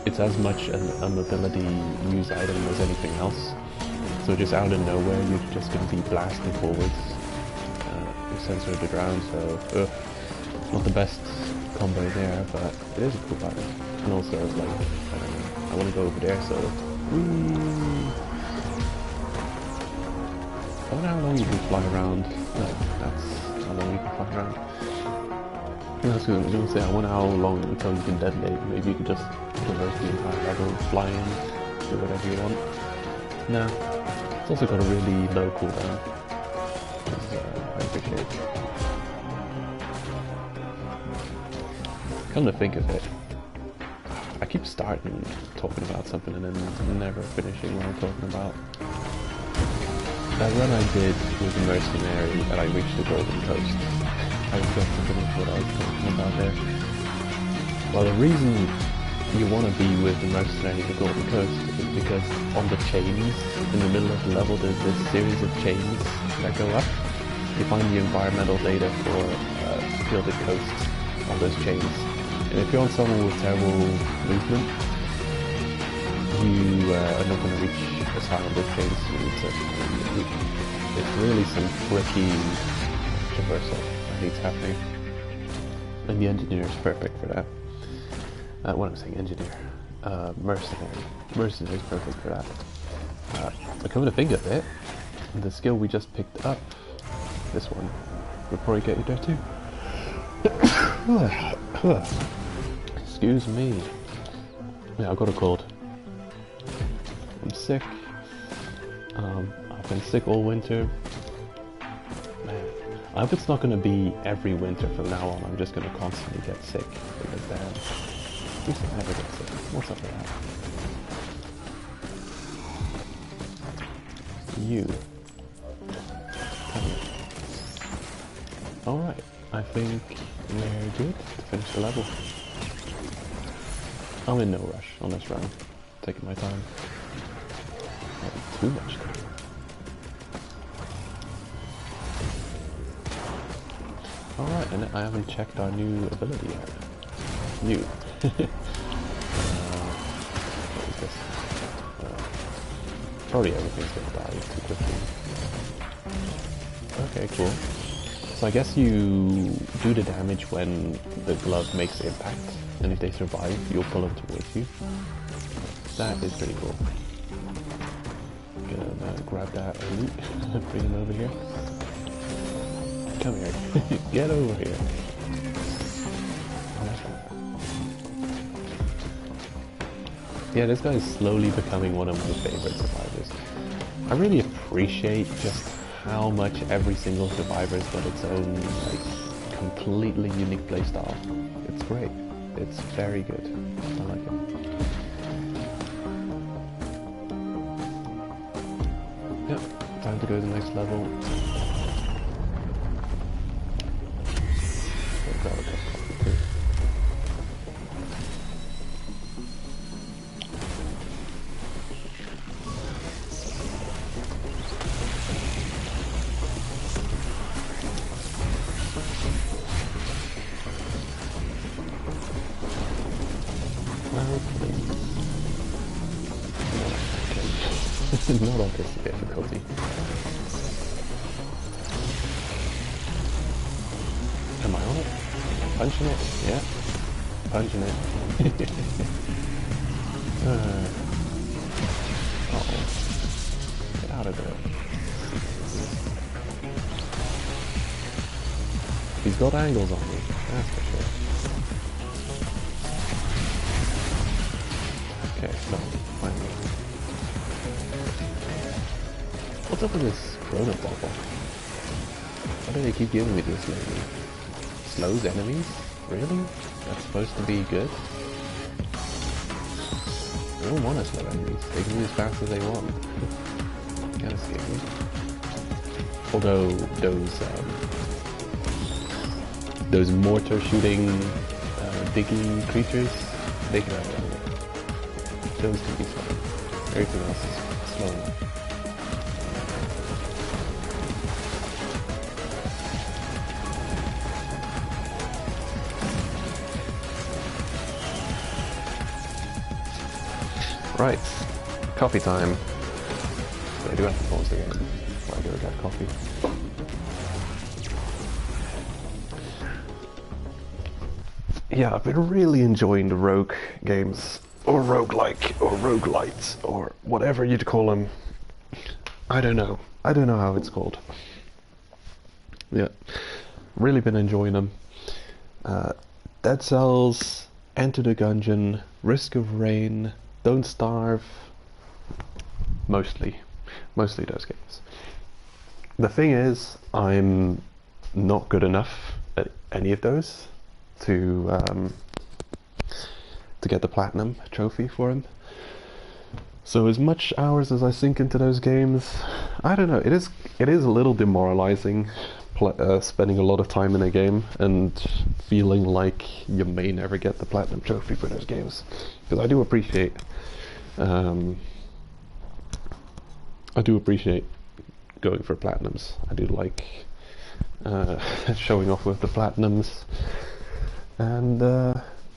it's as much a mobility use item as anything else. So just out of nowhere, you're just going to be blasting forwards. Your Sensor of the Drowned, so not the best combo there, but it is a cool item. And also, like, I want to go over there, so whee! I wonder how long you can fly around. No, that's how long you can fly around. I was going to say, I wonder how long until you can detonate. Maybe you could just traverse the entire level, fly in, do whatever you want. No, it's also got a really low cooldown, which I appreciate. Come to think of it, I keep starting talking about something and then never finishing what I'm talking about. That run I did with the mercenary and I reached the Golden Coast. I forgot to finish what I was talking about there. Well, the reason you want to be with the mercenary in the Golden Coast is because on the chains in the middle of the level there's this series of chains that go up. You find the environmental data for gilded coasts on those chains. And if you're on someone with terrible movement, you are not going to reach as high on those chains. It's really some tricky traversal that needs happening. And the engineer is perfect for that. What I'm saying, engineer. Mercenary. Mercenary is perfect for that. But come to think of it, the skill we just picked up, this one, would probably get you there too. Excuse me. Yeah, I got a cold. I'm sick. I've been sick all winter. Man, I hope it's not going to be every winter from now on. I'm just going to constantly get sick because then I used to never get sick. What's up with that? You. Come here. Alright, I think we're good to finish the level. I'm in no rush on this run. Taking my time. Not too much time. Alright, and I haven't checked our new ability yet. New. What is this? Probably everything's gonna die too quickly. Okay, cool. So I guess you do the damage when the glove makes impact, and if they survive, you'll pull them towards you. That is pretty cool. Gonna grab that elite, bring him over here. Come here. Get over here. Yeah, this guy is slowly becoming one of my favorite survivors. I really appreciate just how much every single survivor's got its own, like, completely unique playstyle. It's great. It's very good. I like it. Yep, time to go to the next level. Grab a cup of coffee too. Not on this difficulty. Am I on it? Punching it? Yeah. Punching it. Uh-oh. Get out of there. He's got angles on me, that's for sure. Okay, no, finally. What's up with this Chrono Bubble? Why do they keep giving me this lately? Slows enemies? Really? That's supposed to be good? I don't want to slow enemies. They can move as fast as they want. Kinda scary. Although those mortar shooting diggy creatures, they can have it. Those can be slow. Everything else is slow enough. Right, coffee time. But I do have to pause the game while I go get coffee. Yeah, I've been really enjoying the rogue games, or roguelike, or roguelites, or whatever you'd call them. I don't know. I don't know how it's called. Yeah, really been enjoying them. Dead Cells, Enter the Gungeon, Risk of Rain, Don't Starve, mostly those games. The thing is, I'm not good enough at any of those to get the platinum trophy for him. So as much hours as I sink into those games, I don't know. It is a little demoralizing, spending a lot of time in a game and feeling like you may never get the platinum trophy for those games. Because I do appreciate going for platinums. I do like showing off with the platinums, and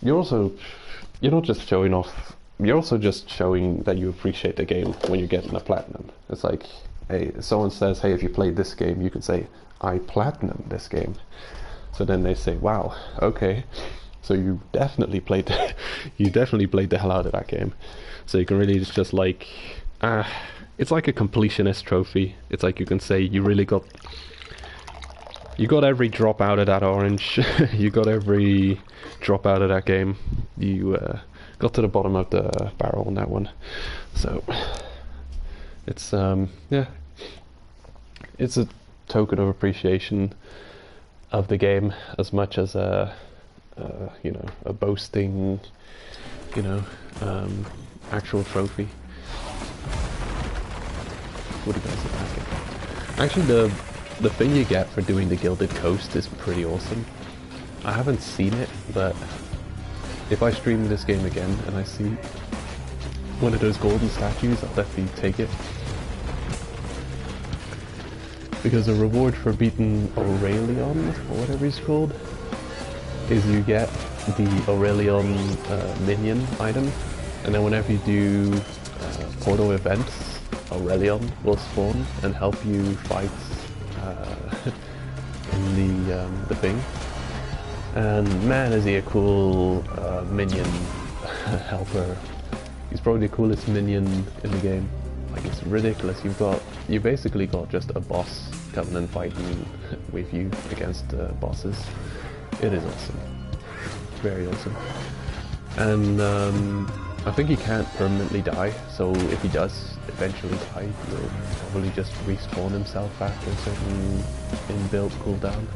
you're not just showing off. You're also just showing that you appreciate the game when you're getting a platinum. It's like, hey, someone says, hey, if you played this game, you can say, I platinum this game. So then they say, wow, okay, so you definitely played the hell out of that game. So you can really just like, it's like a completionist trophy. It's like you can say you really got every drop out of that orange. You got every drop out of that game. You got to the bottom of the barrel on that one. So it's yeah, it's a token of appreciation of the game as much as a you know, a boasting, you know, actual trophy. What do you guys think? Actually, the thing you get for doing the Gilded Coast is pretty awesome. I haven't seen it, but if I stream this game again and I see one of those golden statues, I'll definitely take it. Because the reward for beating Aurelion, or whatever he's called, is you get the Aurelion minion item, and then whenever you do portal events, Aurelion will spawn and help you fight in the thing. And man, is he a cool minion helper. He's probably the coolest minion in the game. Like, it's ridiculous. You basically got just a boss coming and fighting with you against bosses. It is awesome. Very awesome. And I think he can't permanently die, so if he does eventually die, he'll probably just respawn himself after a certain inbuilt cooldown.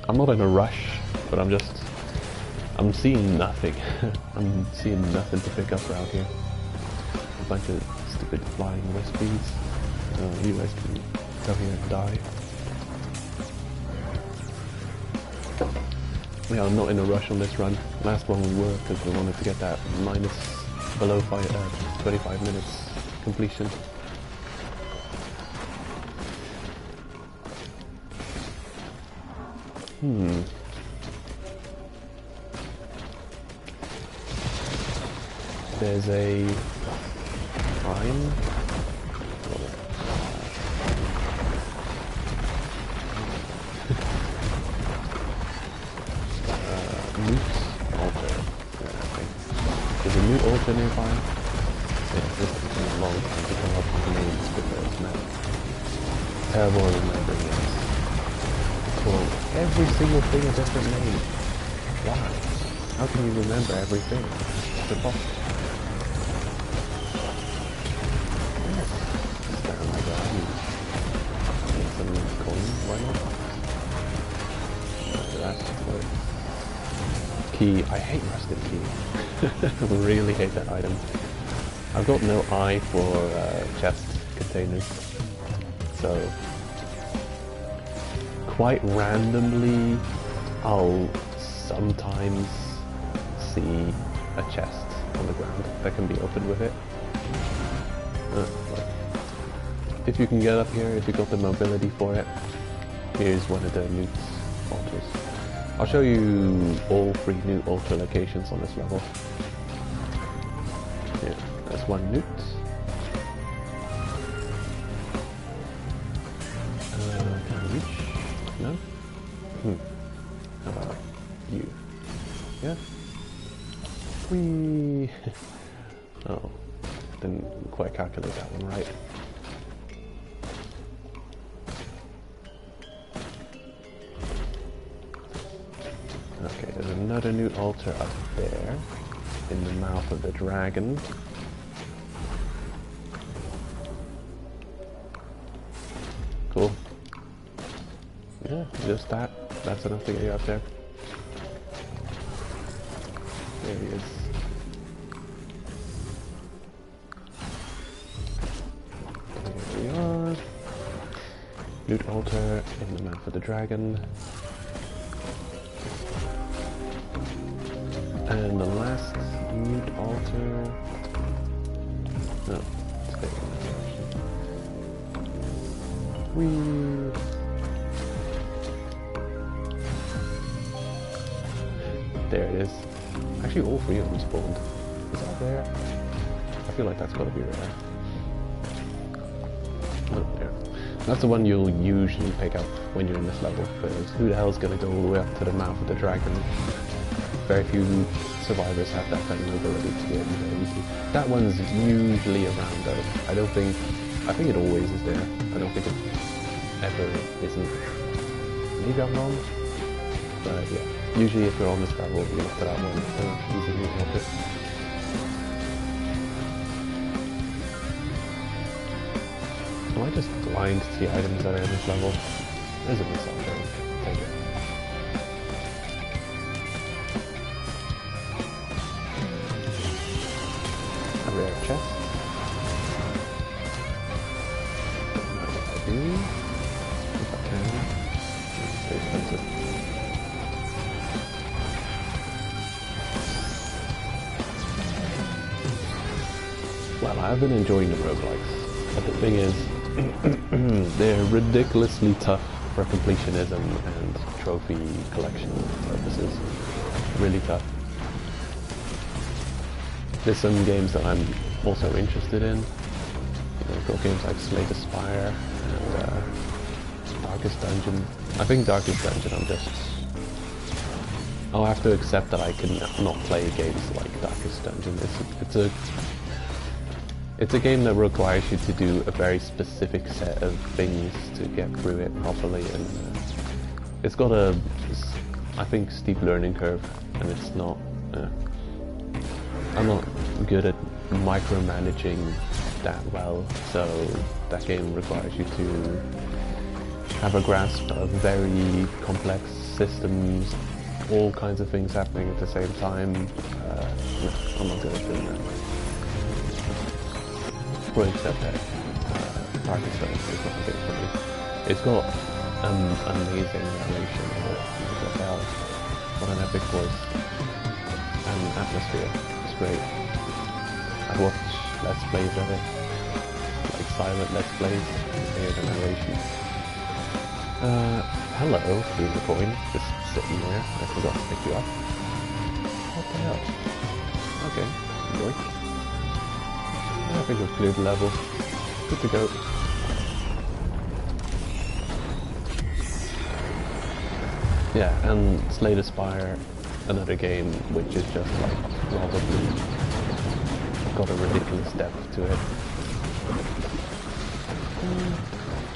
I'm not in a rush, but I'm seeing nothing. I'm seeing nothing to pick up around here. A bunch of stupid flying wispies. You guys can come here and die. Yeah, I'm not in a rush on this run. Last one we were, because we wanted to get that below 25 minutes completion. There's a time. Newt altar. There's a Newt altar nearby. Yeah, this is taking a long time to come up with names because, man, terrible at remembering names. Call every single thing a different name. Why? How can you remember everything? It's impossible. Stand like that. Get some coin, why not? That's good. Key. I hate rusted key. I really hate that item. I've got no eye for chest containers, so quite randomly I'll sometimes see a chest on the ground that can be opened with it. If you can get up here, if you got the mobility for it, here's one of the Newt altars. I'll show you all 3 Newt altar locations on this level. Here, there's one Newt. Can I reach? No? How about you? Yeah? Whee! Oh, didn't quite calculate that one right. Okay, there's another new altar up there, in the mouth of the dragon. Cool. Yeah, just that. That's enough to get you up there. There he is. Loot altar in the mouth of the dragon. And the last loot altar... No, stay in this direction. Whee! There it is. Actually, all three of them spawned. Is that rare? I feel like that's gotta be rare. Oh, there. That's the one you'll usually pick up when you're in this level, because who the hell's gonna go all the way up to the mouth of the dragon? Very few survivors have that kind of ability to get in there easily. That one's usually around though. I think it always is there. I don't think it ever isn't. Maybe I'm wrong? But yeah. Usually if you're on this level, you look for that one, easily help it. Am I just blind to the items that are in this level? There's a missile there. Take it. A rare chest. Don't know what I do. If I can. It's too expensive. Well, I've been enjoying the roguelikes, but the thing is, they're ridiculously tough for completionism and trophy collection purposes. Really tough. There's some games that I'm also interested in. You know, got games like Slay the Spire and Darkest Dungeon. I think Darkest Dungeon I'll have to accept that I can not play games like Darkest Dungeon. It's a game that requires you to do a very specific set of things to get through it properly, and it's got a, I think, steep learning curve, and it's not, I'm not good at micromanaging that well, so that game requires you to have a grasp of very complex systems, all kinds of things happening at the same time. No, I'm not good at doing that. Well, except that Darkest Dungeon is not a big for me. It's got amazing narration in it. What the hell? What an epic voice. And atmosphere. It's great. I watch Let's Plays of it. Like silent Let's Plays. You hear the narration. Hello, Unicorn. Just sitting there. I forgot to pick you up. What the hell? Okay. Yoink. I think we've cleared the level. Good to go. Yeah, and Slay the Spire, another game which is just like probably got a ridiculous depth to it.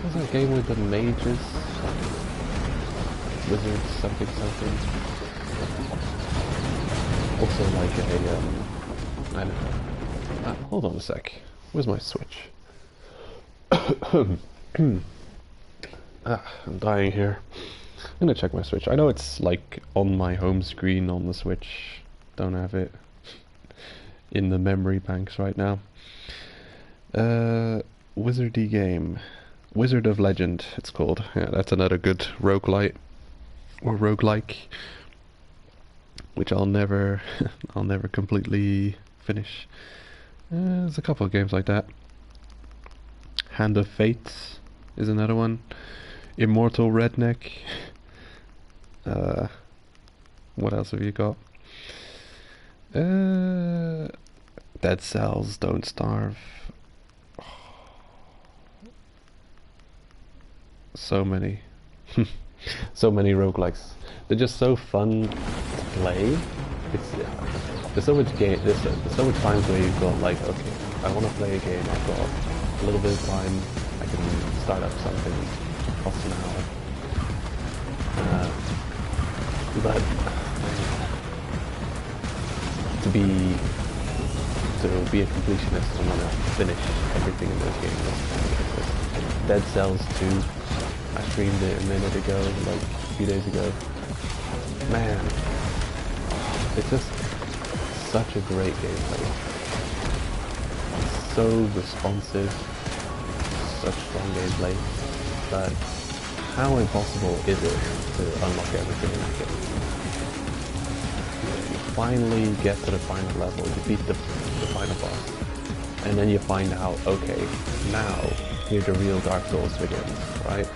What's that game with the mages? Wizards something something. Also like a I don't know. Hold on a sec. Where's my Switch? I'm dying here. I'm gonna check my Switch. I know it's like on my home screen on the Switch. Don't have it in the memory banks right now. Wizardy game. Wizard of Legend, it's called. Yeah, that's another good roguelite or roguelike, which I'll never completely finish. There's a couple of games like that. Hand of Fate is another one. Immortal Redneck. What else have you got? Dead Cells, Don't Starve. So many. So many roguelikes. They're just so fun to play. There's so much there's so much times where you've got like, okay, I want to play a game, I've got a little bit of time, I can start up something, costs an hour. But to be a completionist, I want to finish everything in those games. Dead Cells 2, I streamed it a minute ago, like a few days ago. Man, it's just such a great gameplay. So responsive, such strong gameplay, but how impossible is it to unlock everything in that game? You finally get to the final level, you beat the final boss, and then you find out, okay, now here the real Dark Souls begins, right?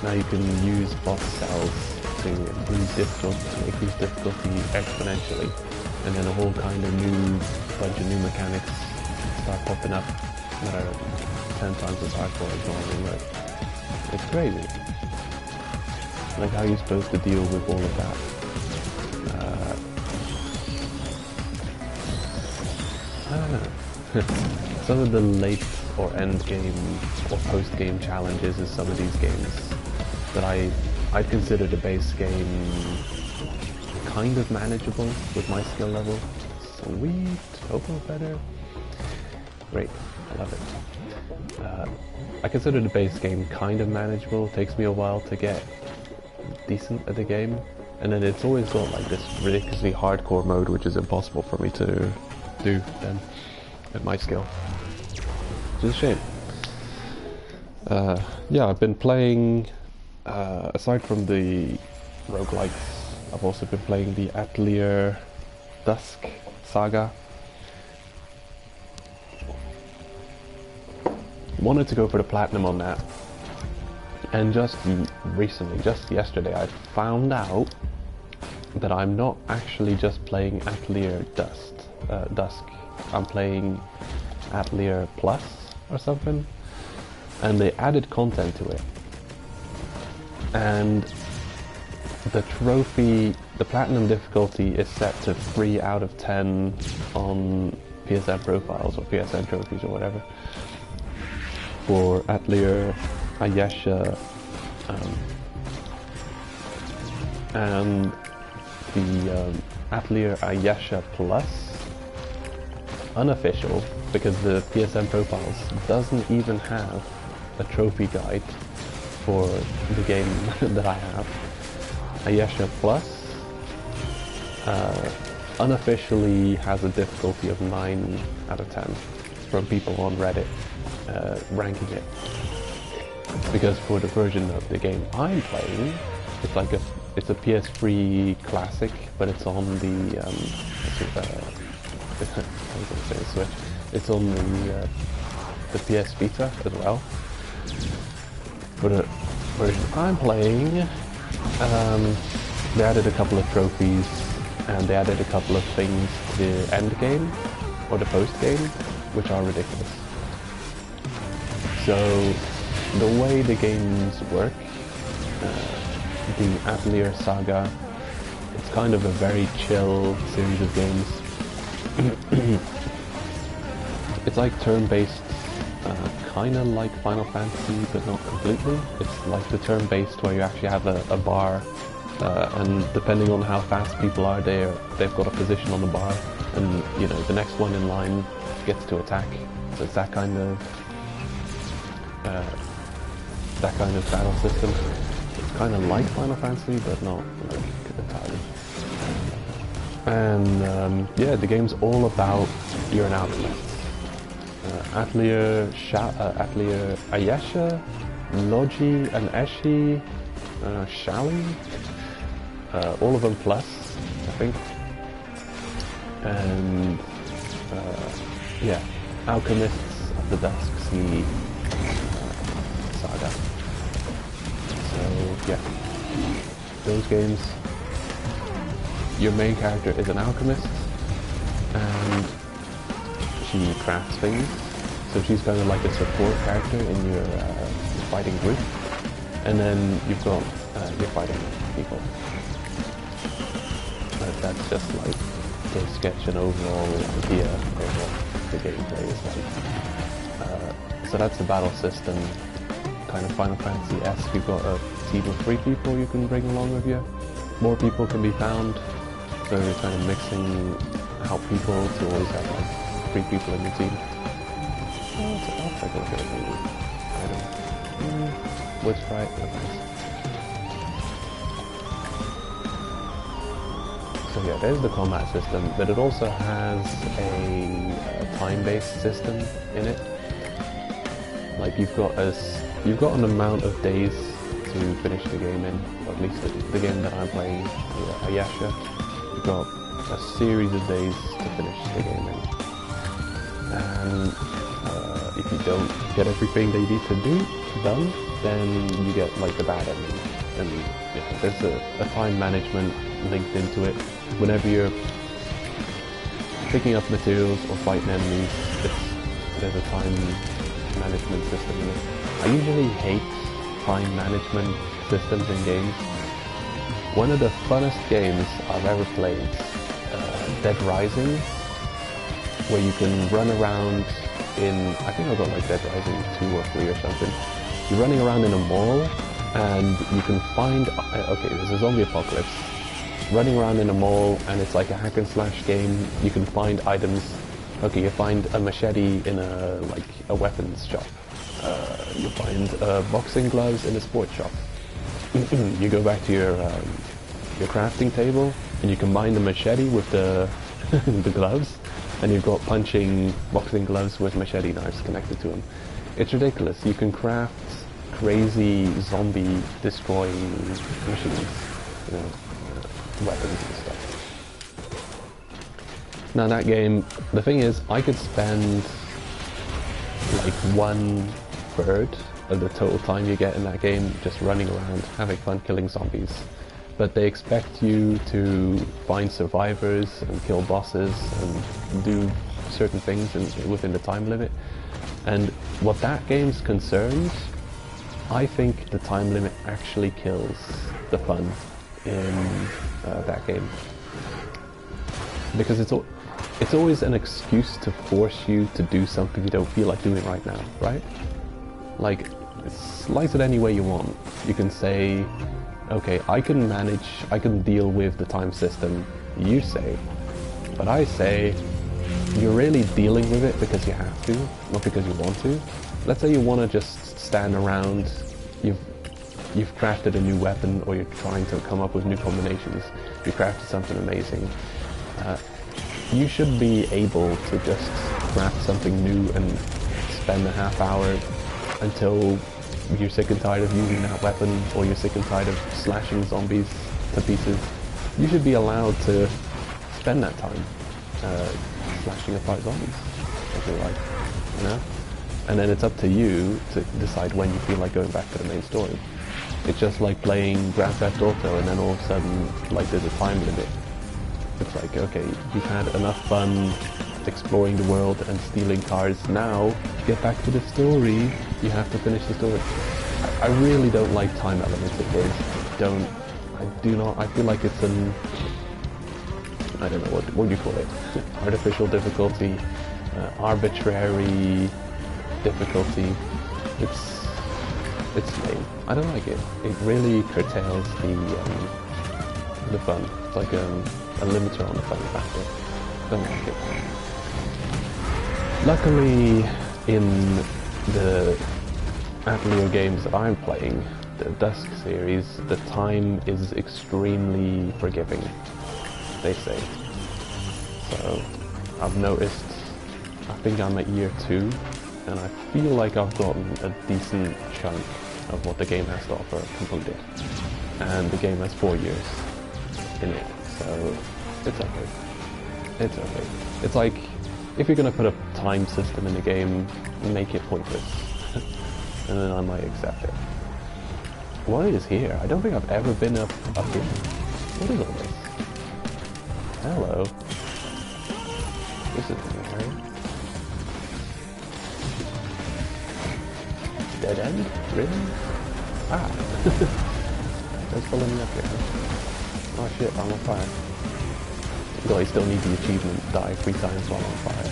Now you can use boss cells to increase difficulty exponentially, and then a whole kind of bunch of new mechanics start popping up that are 10 times as hardcore as normally, right? It's crazy. Like, how are you supposed to deal with all of that? I don't know. Some of the late or end game or post game challenges in some of these games that I'd consider the base game kind of manageable with my skill level. Sweet, Topo better. Great, I love it. I consider the base game kind of manageable. It takes me a while to get decent at the game, and then it's always got like this ridiculously hardcore mode which is impossible for me to do then at my skill, which is a shame. Yeah, I've been playing, aside from the roguelikes, I've also been playing the Atelier Dusk saga. Wanted to go for the platinum on that, and just recently, just yesterday, I found out that I'm not actually just playing Atelier Dusk. I'm playing Atelier Plus or something, and they added content to it. And the trophy, the platinum difficulty is set to 3 out of 10 on PSN profiles or PSN trophies or whatever. For Atelier, Ayesha, and the Atelier Ayesha Plus, unofficial, because the PSN profiles doesn't even have a trophy guide for the game that I have. Ayesha Plus unofficially has a difficulty of 9 out of 10 from people on Reddit ranking it. Because for the version of the game I'm playing, it's like it's a PS3 classic, but it's on the I was gonna say Switch. It's on the PS Vita as well. For the version I'm playing, they added a couple of trophies and they added a couple of things to the end game or the post game, which are ridiculous. So the way the games work, the Atelier Saga, it's kind of a very chill series of games. It's like turn-based, kind of like Final Fantasy, but not completely. It's like the turn-based where you actually have a bar, and depending on how fast people are, they've got a position on the bar, and you know the next one in line gets to attack. So it's that kind of battle system. It's kind of like Final Fantasy, but not like entirely. And yeah, the game's all about you're an alchemist. Atelier Ayesha, Logi, and Eshi, Shali, all of them plus, I think. And yeah, Alchemists of the Dusk Sea saga. So yeah, those games. Your main character is an alchemist, and she crafts things. So she's kind of like a support character in your fighting group, and then you've got you're fighting people. But that's just like to sketch an overall idea of what the gameplay is like. So that's the battle system, kind of Final Fantasy-esque. You've got a team of 3 people you can bring along with you. More people can be found, so you're kind of mixing out people to always have like 3 people in your team. I'll take a look at it maybe. Item. Wood sprite, nice. So yeah, there's the combat system, but it also has a time-based system in it. Like you've got an amount of days to finish the game in, or at least the game that I'm playing, Ayesha. You've got a series of days to finish the game in. And if you don't get everything that you need to do done, then you get like the bad ending. And yeah, there's a time management linked into it. Whenever you're picking up materials or fighting enemies, there's a time management system in it. I usually hate time management systems in games. One of the funnest games I've ever played, Dead Rising, where you can run around in, I think I got like Dead Rising 2 or 3 or something. You're running around in a mall and you can find, okay, there's a zombie apocalypse. Running around in a mall and it's like a hack and slash game. You can find items. Okay, you find a machete in a weapons shop. You find boxing gloves in a sports shop. You go back to your crafting table and you combine the machete with the the gloves, and you've got punching boxing gloves with machete knives connected to them. It's ridiculous. You can craft crazy zombie destroying machines, you know, weapons and stuff. Now that game, the thing is, I could spend like 1/3 of the total time you get in that game just running around, having fun killing zombies. But they expect you to find survivors and kill bosses and do certain things within the time limit. And what that game's concerned, I think the time limit actually kills the fun in that game. Because it's always an excuse to force you to do something you don't feel like doing right now, right? Like, slice it any way you want. You can say, okay, I can deal with the time system, you say. But I say, you're really dealing with it because you have to, not because you want to. Let's say you want to just stand around, you've crafted a new weapon, or you're trying to come up with new combinations, you crafted something amazing. You should be able to just craft something new and spend a half hour until you're sick and tired of using that weapon, or you're sick and tired of slashing zombies to pieces. You should be allowed to spend that time slashing apart zombies, if you like, you know? And then it's up to you to decide when you feel like going back to the main story. It's just like playing Grand Theft Auto and then all of a sudden, like, there's a time limit. It's like, okay, you've had enough fun exploring the world and stealing cars, now to get back to the story, you have to finish the story. I really don't like time elements in games. I feel like it's I don't know, what do you call it? Artificial difficulty, arbitrary difficulty. It's lame. I don't like it. It really curtails the fun. It's like a limiter on the fun factor. Don't like it. Luckily, in the Atelier games that I'm playing, the Dusk series, the time is extremely forgiving, they say. So, I've noticed, I think I'm at year 2, and I feel like I've gotten a decent chunk of what the game has to offer completed. And the game has 4 years in it, so it's okay. It's okay. It's like, if you're gonna put a time system in the game, make it pointless. And then I might accept it. What is here? I don't think I've ever been up here. What is all this? Hello. This is weird. Dead end? Really? Ah. That's pulling me up here. Oh shit, I'm on fire. Though I still need the achievement, die 3 times while on fire, so...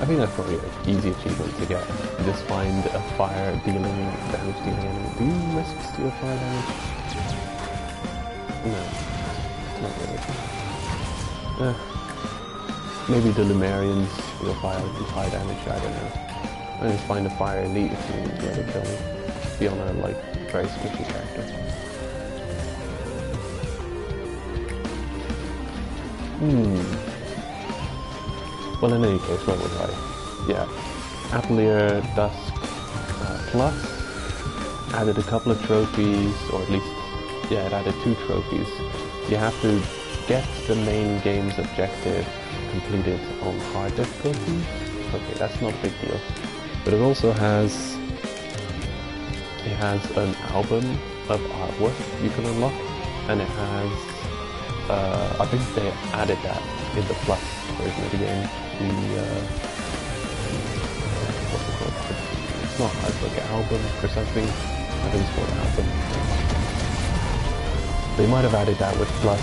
I think that's probably an easy achievement to get. Just find a fire dealing, damage dealing enemy. Do you risk steal fire damage? No. Not really. Maybe the Lumerians will fire damage, I don't know. I just find a fire elite if you let it kill me. Be on a, like, very squishy character. Well, in any case, what was I? Yeah, Atelier Dusk Plus added a couple of trophies, or at least, yeah, it added 2 trophies. You have to get the main game's objective completed on hard difficulty. Okay, that's not a big deal. But it also has an album of artwork you can unlock, and it has I think they added that in the Plus version of the game. What's it called? It's not artwork, album or something. I think it's called album. They might have added that with Plus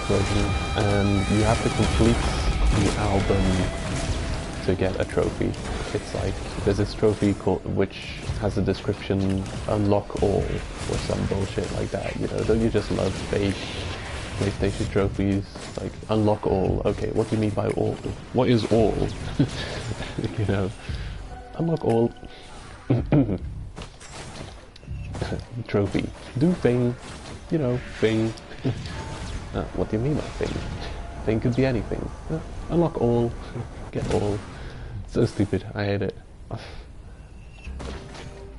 version, and you have to complete the album to get a trophy. It's like, there's this trophy which has a description, unlock all, or some bullshit like that, you know. Don't you just love fake PlayStation trophies? Like, unlock all. Okay, what do you mean by all? What is all? You know, unlock all. Trophy. Do thing. You know, thing. What do you mean by thing? Thing could be anything. Unlock all. Get all. So stupid. I hate it.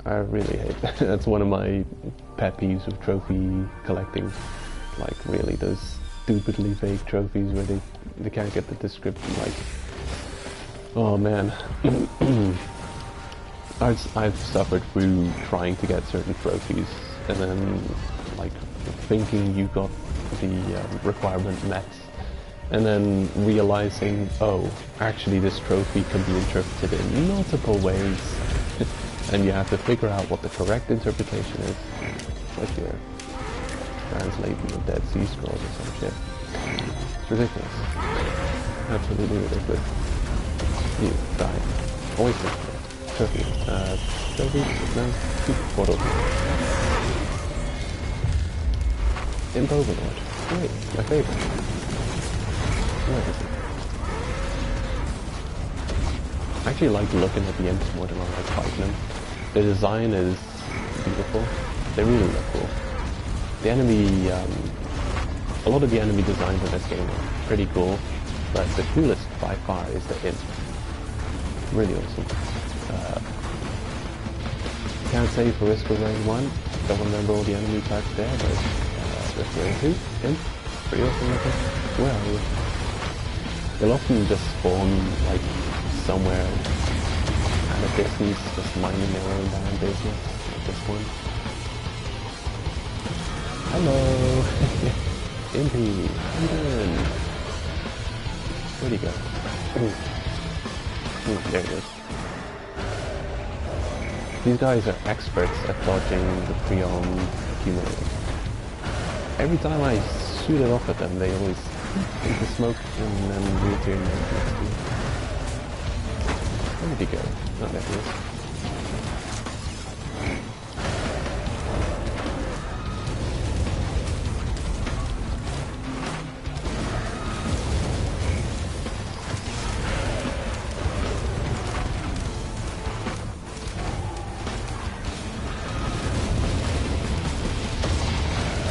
I really hate that. That's one of my pet peeves of trophy collecting. Like, really, those stupidly fake trophies where they can't get the description. Like, oh man. I've suffered through trying to get certain trophies and then like thinking you got the requirement met, and then realizing, oh, actually this trophy can be interpreted in multiple ways, and you have to figure out what the correct interpretation is. It's like you're translating the Dead Sea Scrolls or some shit. It's ridiculous. Absolutely ridiculous. You die. Always think that. Trophy. Trophy? No. Portal. Imp Overlord. Great. My favorite. Where is it? I actually like looking at the imps more than I like fighting them. The design is beautiful. They really look cool. The enemy, a lot of the enemy designs in this game are pretty cool, but the coolest by far is the imp. Really awesome. Can't say for Risk of Rain 1, don't remember all the enemy types there, but Risk of Rain 2, imp, pretty awesome looking. Where are you? They'll often just spawn like somewhere at a distance, just minding their own damn business, like this one. Hello! Impy, how you doing? Where'd he go? There he is. These guys are experts at dodging the Prion accumulator. Every time I shoot it off at them, they always take the smoke and then return next to me. Where did he go? Not there he is.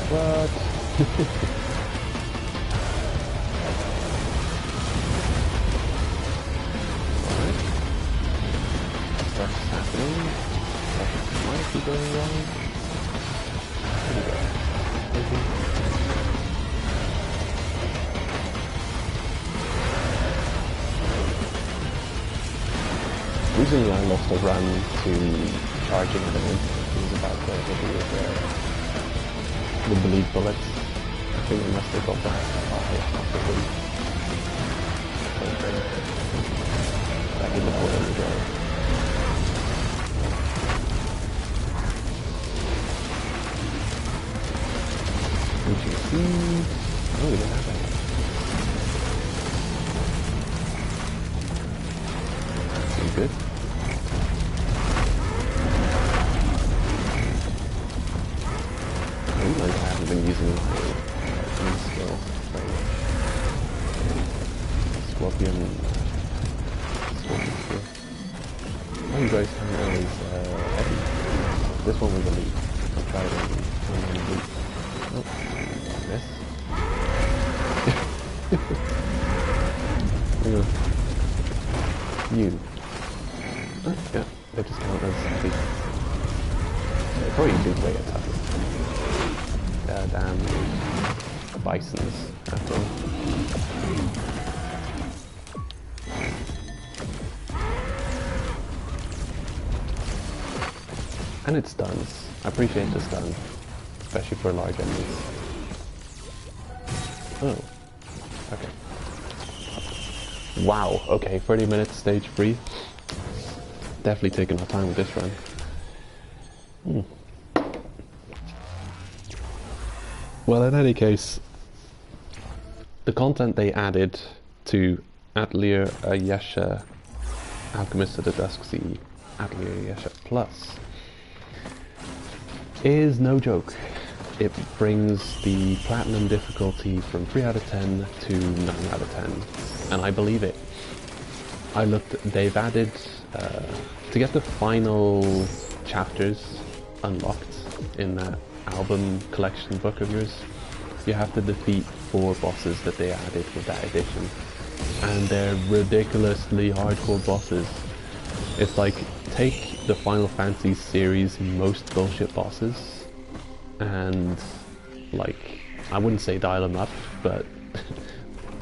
What? Alright. Stuff's happening. Stuff might be going wrong. There we go. Maybe. Recently I lost a run to charging at an instant. It was about to hit me with the bleed bullets. I think I must have got that off the bleed. Back in the water as well. HEC. Oh, we didn't have that. Pretty good. I haven't been using my skill. Scorpion skill. All you guys can know is Eddie. This one was elite. I'll try it on elite. Oh, miss. You. Oh, yeah, they just count as heavy. They probably do weigh a ton. Damn bisons, after all. And it stuns. I appreciate the stun, especially for large enemies. Oh, okay. Wow, okay, 30 minutes stage 3. Definitely taking our time with this run. Well, in any case, the content they added to Atelier Ayesha Alchemist of the Dusk Sea Atelier Ayesha Plus is no joke. It brings the platinum difficulty from 3 out of 10 to 9 out of 10, and I believe it. I looked, they've added, to get the final chapters unlocked in that album collection book of yours, you have to defeat 4 bosses that they added with that edition, and they're ridiculously hardcore bosses. It's like, take the Final Fantasy series most bullshit bosses and, like, I wouldn't say dial them up, but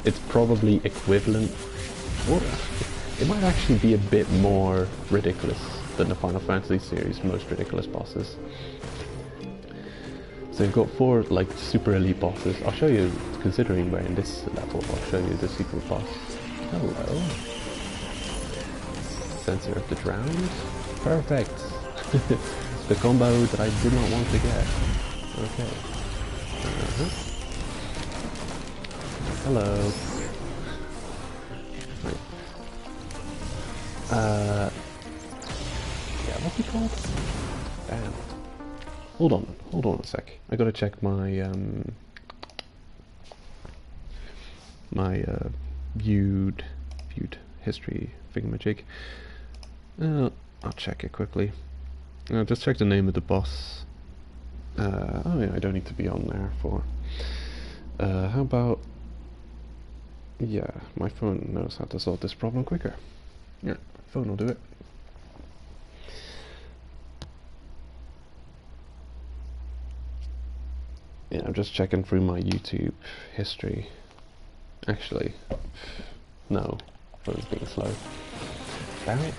it's probably equivalent, or it might actually be a bit more ridiculous than the Final Fantasy series most ridiculous bosses. So you've got 4 like super elite bosses. I'll show you, considering we're in this level, I'll show you the secret boss. Hello. Sensor of the Drowned. Perfect. The combo that I did not want to get. Okay. Hello. Right. Yeah, what's he called? Damn. Hold on a sec. I gotta check my viewed history thingamajig. I'll check it quickly. Just check the name of the boss. Oh yeah, I don't need to be on there for. How about? Yeah, my phone knows how to solve this problem quicker. Yeah, phone will do it. Yeah, I'm just checking through my YouTube history. Actually, no, phone's being slow. Damn it.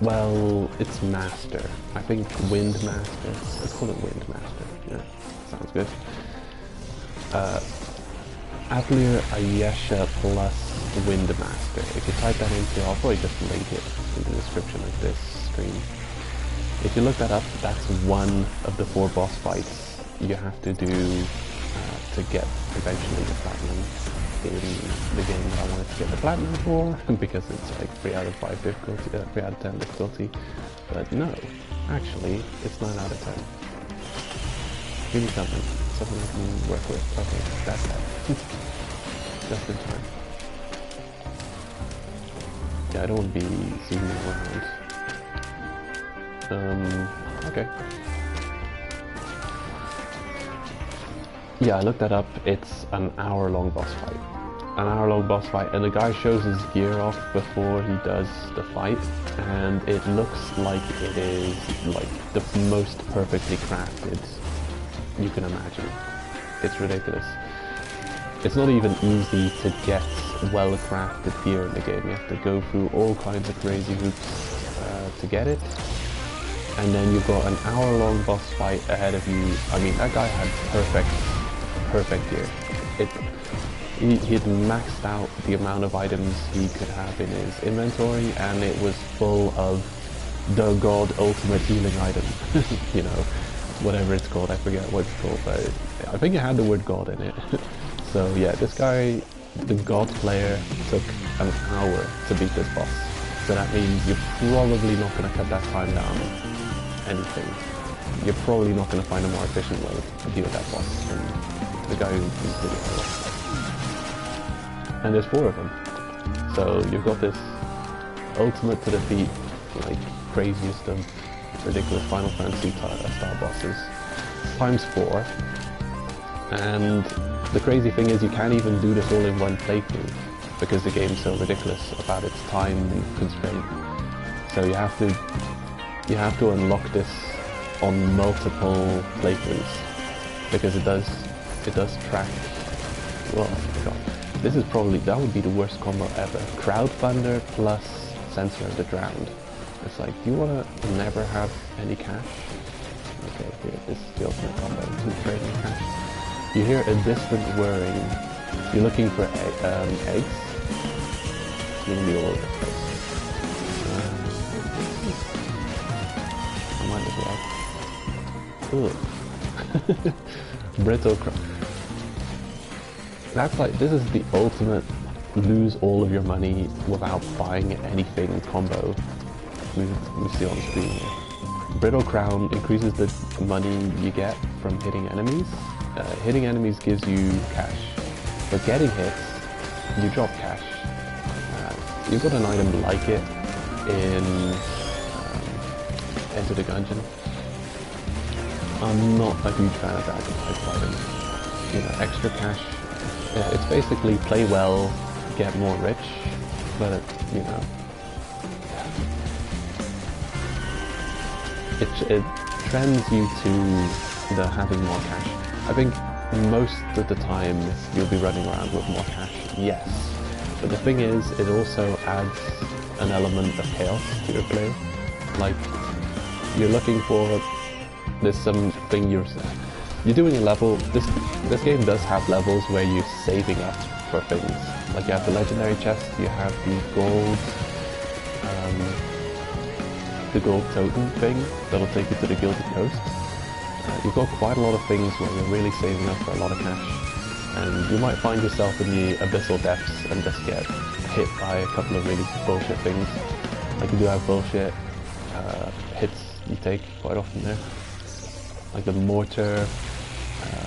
Well, it's Master. I think Wind Master. Let's call it Wind Master. Yeah, sounds good. Atelier Ayesha plus Wind Master. If you type that into, I'll probably just link it in the description of this stream. If you look that up, that's one of the 4 boss fights you have to do to get eventually the platinum in the game that I wanted to get the platinum for, because it's like 3 out of 5 difficulty, 3 out of 10 difficulty. But no, actually, it's 9 out of 10. Give me something I can work with. Okay, that's that. Just in time. Yeah, I don't want to be zooming around. Okay. Yeah, I looked that up. It's an hour-long boss fight. An hour-long boss fight, and the guy shows his gear off before he does the fight, and it looks like it is like the most perfectly crafted you can imagine. It's ridiculous. It's not even easy to get well-crafted gear in the game. You have to go through all kinds of crazy hoops to get it. And then you've got an hour-long boss fight ahead of you. I mean, that guy had perfect gear. He'd maxed out the amount of items he could have in his inventory, and it was full of the god ultimate healing item. You know, whatever it's called, I forget what it's called, but I think it had the word god in it. So yeah, this guy, the god player, took an hour to beat this boss. So that means you're probably not going to cut that time down anything. You're probably not going to find a more efficient way to deal with that boss than the guy who did it. And there's 4 of them. So you've got this ultimate to defeat, like, craziest of ridiculous Final Fantasy style bosses, times 4. And the crazy thing is you can't even do this all in one playthrough because the game's so ridiculous about its time constraint. So you have to unlock this on multiple playthroughs because it does track. Well, God, this is probably, that would be the worst combo ever. Crowdfunder plus Censor of the Drowned. It's like, do you want to never have any cash? Okay, here, this is the ultimate combo. Trading cash. You hear a distant whirring. You're looking for eggs. It's going to be all over the place. I might as well. Ugh. Brittle crop. That's like, this is the ultimate lose all of your money without buying anything combo we see on screen here. Brittle Crown increases the money you get from hitting enemies. Hitting enemies gives you cash, but getting hits, you drop cash. You've got an item like it in Enter the Gungeon. I'm not a huge fan of that type of item. You know, extra cash. Yeah, it's basically play well, get more rich, but you know, it trends you to the having more cash. I think most of the time you'll be running around with more cash, yes. But the thing is, it also adds an element of chaos to your play. Like, you're looking for, there's something you're doing a level. This game does have levels where you're saving up for things. Like you have the legendary chest, you have the gold totem thing that'll take you to the Gilded Coast. You've got quite a lot of things where you're really saving up for a lot of cash, and you might find yourself in the abyssal depths and just get hit by a couple of really bullshit things. Like you do have bullshit hits you take quite often there. Like the mortar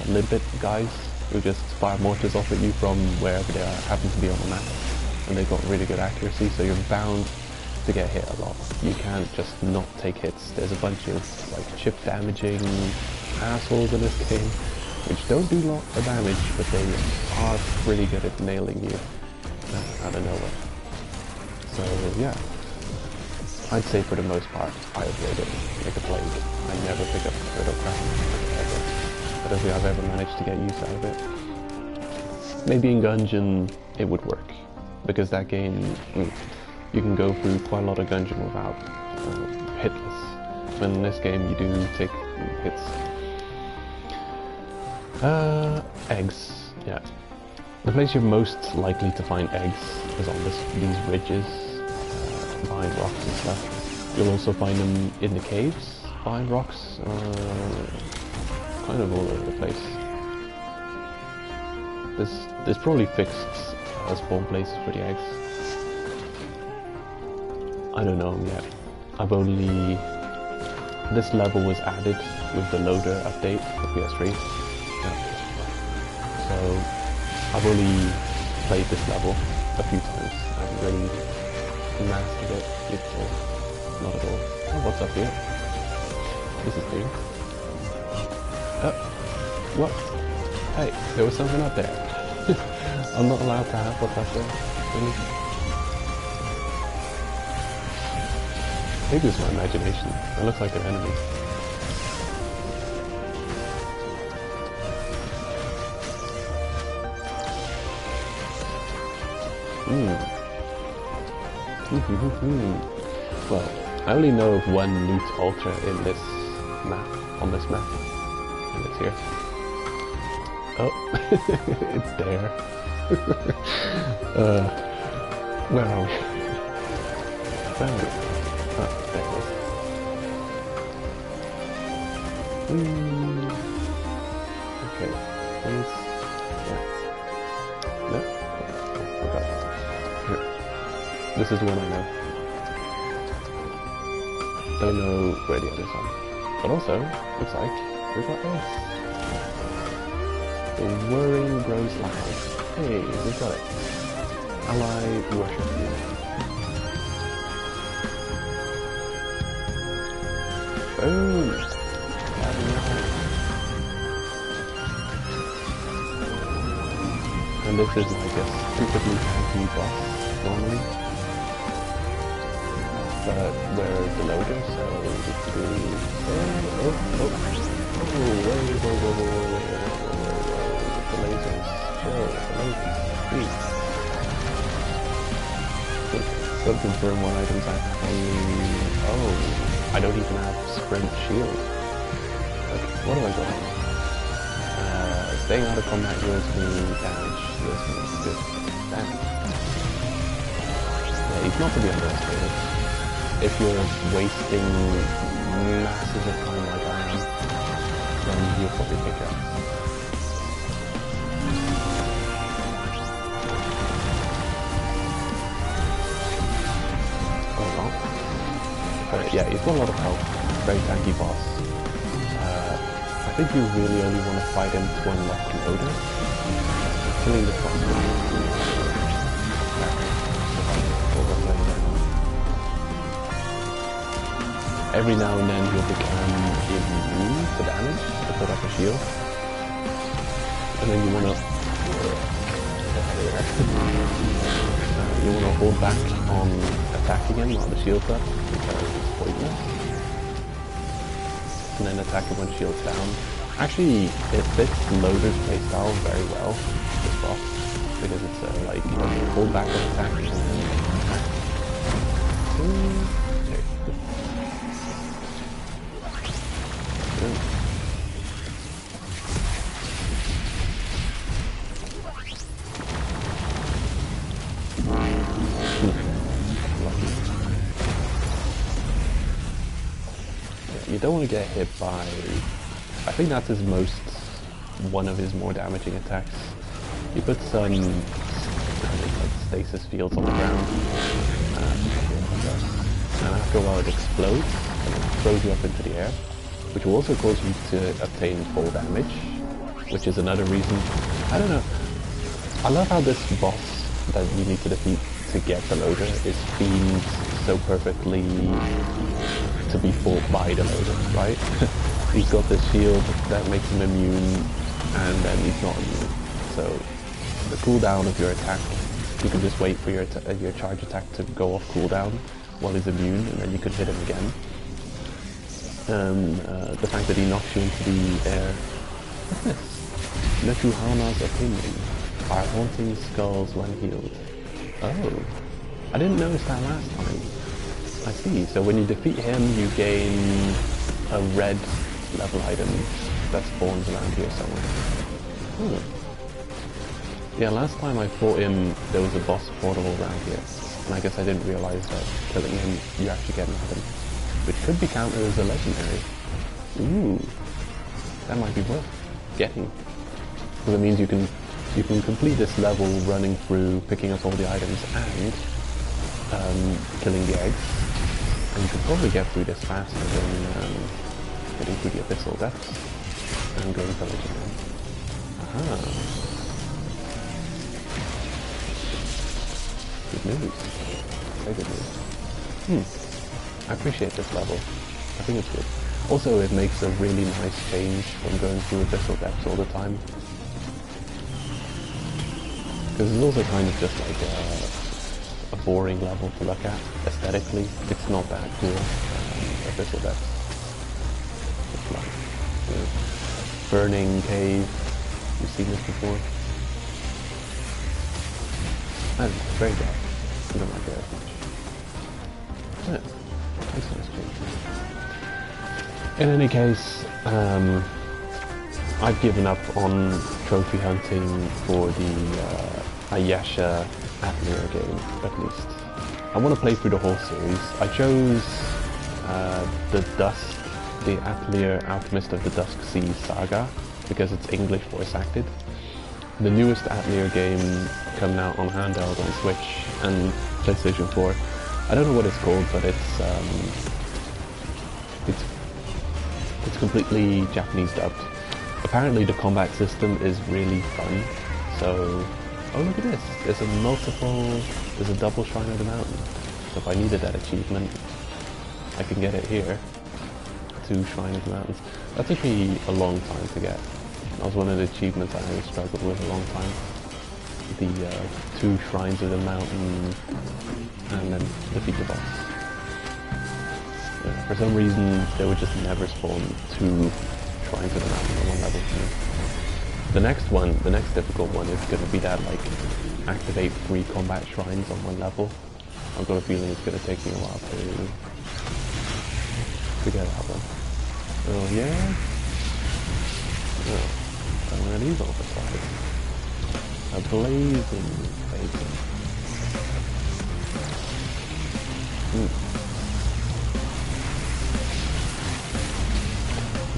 limpet guys who just fire mortars off at you from wherever they happen to be on the map, and they've got really good accuracy, so you're bound to get hit a lot. You can't just not take hits. There's a bunch of like chip damaging assholes in this game which don't do a lot of damage, but they are pretty good at nailing you out of nowhere. So yeah, I'd say for the most part I avoid it like a plague. I never pick up Brittle Crown ever. I don't think I've ever managed to get use out of it. Maybe in Gungeon it would work, because that game, you can go through quite a lot of Gungeon without hitless. When in this game you do take hits. Eggs, yeah. The place you're most likely to find eggs is on these ridges, behind rocks and stuff. You'll also find them in the caves, behind rocks, kind of all over the place. There's probably fixed spawn places for the eggs. I don't know yet. This level was added with the loader update for PS3. So I've only played this level a few times. I haven't really mastered it. Not at all. Oh, what's up here? This is new. Oh, what? Hey, there was something up there. I'm not allowed to have what's up there. Really? Maybe it's my imagination. It looks like they're enemies. Well, I only know of one loot altar in this map, on this map, and it's here. Oh, it's there. Where are we? Found it. Oh, there it is. Okay, please. Yeah. No? Okay. Here. This is the one I know. Don't know where the others are. But also, looks like we've got eggs. The whirring grows loud. Hey, we've got it. Ally worship you. Boom! And this is like a stupidly tanky boss normally. But we're the loader, so we do... whoa, the lasers. Chill, the lasers. Please. So confirm what items I have only... Oh, I don't even have sprint shield. Okay, what do I got? Staying out of combat heals me damage. This is good. Damn. Yeah, he's not to be underestimated. If you're wasting masses of time like I am, then you'll probably pick up. Oh well. But yeah, he's got a lot of health. Very tanky boss. I think you really only want to fight him to unlock loader. Killing the boss. Every now and then he'll become immune to damage to put up a shield. And then you wanna hold back on attacking him while the shield's up because it's pointless. And then attack him when shield's down. Actually, it fits loader's playstyle very well, this boss, because it's like hold back on attack and then attack. You don't want to get hit by... I think that's his one of his more damaging attacks. You put some like stasis fields on the ground, and after a while it explodes, and it throws you up into the air, which will also cause you to obtain full damage, which is another reason... I don't know. I love how this boss that you need to defeat to get the loader is themed so perfectly to be fought by the loader, right? He's got this shield that makes him immune, and then he's not immune. So the cooldown of your attack, you can just wait for your charge attack to go off cooldown while he's immune, and then you can hit him again. The fact that he knocks you into the air. What's this? Nekuhana's opinion. Are haunting skulls when healed. Oh, I didn't notice that last time. I see, so when you defeat him, you gain a red level item that spawns around here somewhere. Yeah, last time I fought him, there was a boss portal around here, and I guess I didn't realize that killing him, you actually get an item, which could be counted as a legendary. Ooh, that might be worth getting, because it means you can complete this level running through, picking up all the items, and killing the eggs. And you can probably get through this faster than getting through the abyssal depths and going pillaging them. Aha. Good news. Very good news. I appreciate this level. I think it's good. Also, it makes a really nice change from going through abyssal depths all the time. Because it's also kind of just like a boring level to look at aesthetically. It's not that cool. Abyssal depths. It's like, burning cave. You've seen this before. And it's very dark. I don't like it as much. Yeah, nice change. In any case, I've given up on trophy hunting for the Ayesha atelier game, at least. I want to play through the whole series. I chose the Atelier Alchemist of the Dusk Sea saga because it's English voice acted. The newest Atelier game coming out on handheld on Switch and PlayStation 4. I don't know what it's called, but it's completely Japanese dubbed. Apparently the combat system is really fun, so... Oh, look at this! There's a double Shrine of the Mountain. So if I needed that achievement, I can get it here. 2 Shrine of the Mountains. That took me a long time to get. That was one of the achievements I really struggled with a long time. the 2 shrines of the mountain and then defeat the boss. For some reason, they would just never spawn 2 shrines of the mountain on one level for me. The next one, the next difficult one is going to be that, like, activate 3 combat shrines on one level. I've got a feeling it's going to take me a while to get that one. Oh yeah? Oh, one of these on the side. A blazing bacon.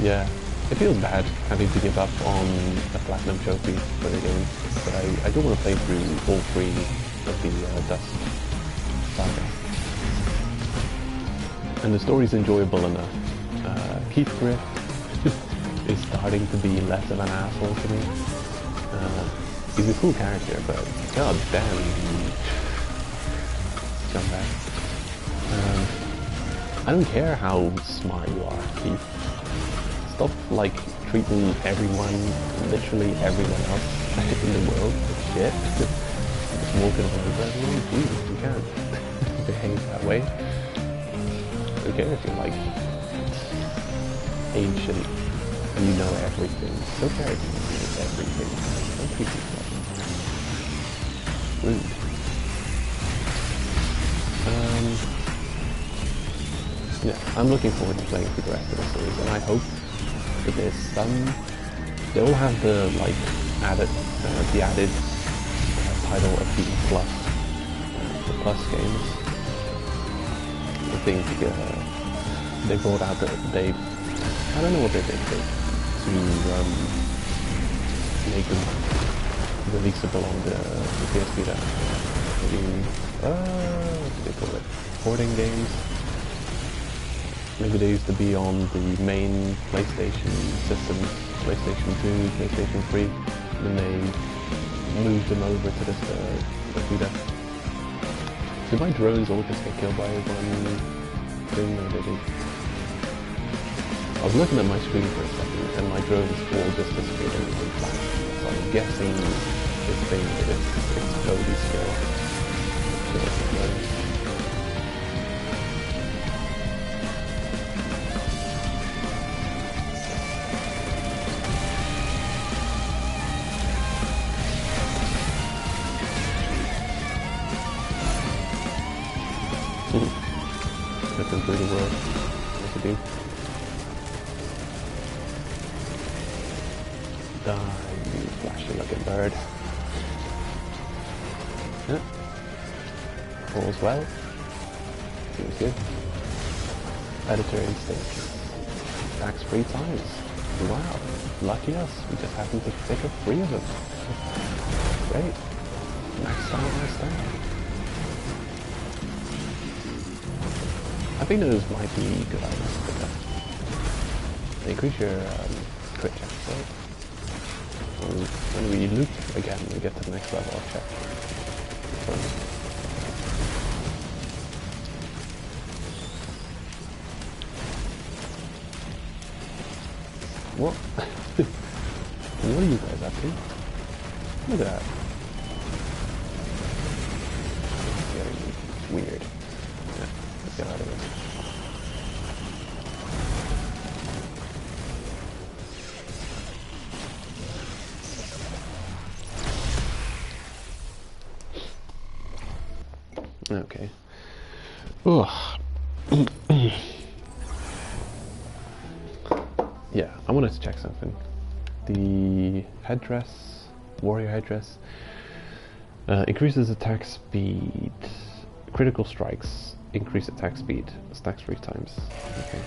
Yeah, it feels bad having to give up on a platinum trophy for the game, but I do want to play through all 3 of the Dust saga. And the story's enjoyable enough. Keith Griff is starting to be less of an asshole to me. He's a cool character, but god damn, scumbag. I don't care how smart you are, Keith. Stop, like, treating everyone, literally everyone else in the world like shit. Just walking all over everyone. Jesus, you can't behave that way. Okay, if you're like ancient and you know everything, it's okay if you know everything. Don't treat yourself rude. Yeah, I'm looking forward to playing through the rest of the series, and I hope that there's some. They all have the like added, the added title of being plus, the plus games. I think they brought out that they, I don't know what they did to make them releasable on the PS Vita. Maybe, what do they call it? Porting games. Maybe they used to be on the main PlayStation systems, PlayStation 2, PlayStation 3, and then they moved them over to this Vita. Did my drones all just get killed by one thing? No, they didn't. I was looking at my screen for a second, and my drones all just disappeared in one flash. So I'm guessing this thing with its Cody skill. Looking through the world. What to do? Die, you flashy looking bird. Yeah. All's well. Seems good. Editor instinct. Tax-free times. Wow. Lucky us. We just happened to pick up 3 of them. Great. Maxed out my stuff. I think those might be good items to pick up. They increase your crit chance, right? When we loop again, we get to the next level, I'll check. What? What are you guys up to? Look at that. It's getting weird. Yeah, let's get out of this. Okay. Yeah, I wanted to check something. The headdress, warrior headdress, increases attack speed. Critical strikes increase attack speed. Stacks 3 times. Okay.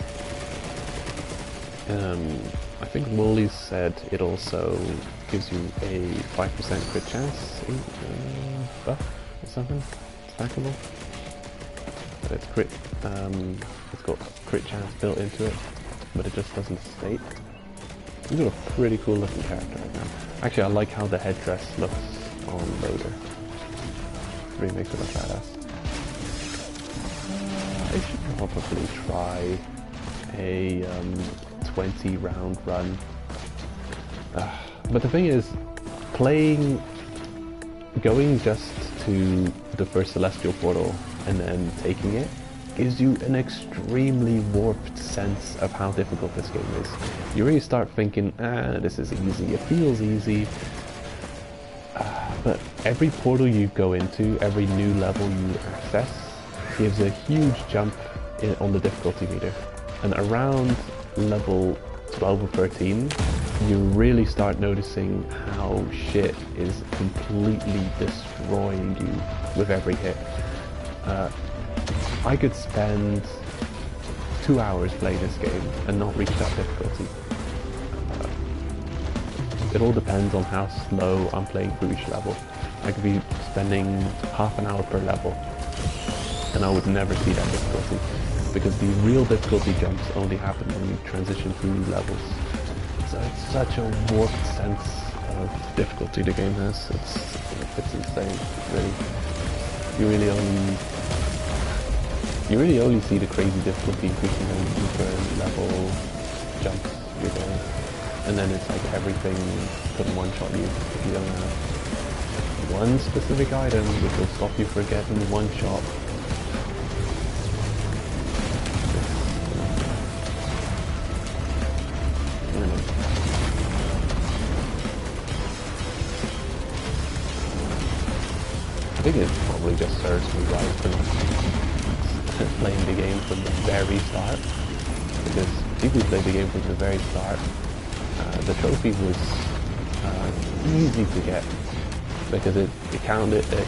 I think Wooly said it also gives you a 5% crit chance buff or something. Stackable. But it's crit. It's got crit chance built into it, but it just doesn't state. You've got a pretty cool looking character right now. Actually, I like how the headdress looks on Loader. It really makes it look badass. I should probably try a 20 round run. But the thing is, playing going just to the first celestial portal and then taking it gives you an extremely warped sense of how difficult this game is. You really start thinking, this is easy, it feels easy. But every portal you go into, every new level you access, gives a huge jump on the difficulty meter. And around level 12 or 13, you really start noticing how shit is completely destroying you with every hit. I could spend 2 hours playing this game and not reach that difficulty. It all depends on how slow I'm playing through each level. I could be spending half an hour per level and I would never see that difficulty, because the real difficulty jumps only happen when you transition through levels. So it's such a warped sense of difficulty the game has. It's insane, really. You really only see the crazy difficulty increasing on deeper level jumps you're going. And then it's like everything can one-shot you if you don't have one specific item which will stop you from getting one shot. I think it probably just serves me right for playing the game from the very start, because people who play the game from the very start, the trophy was easy to get, because it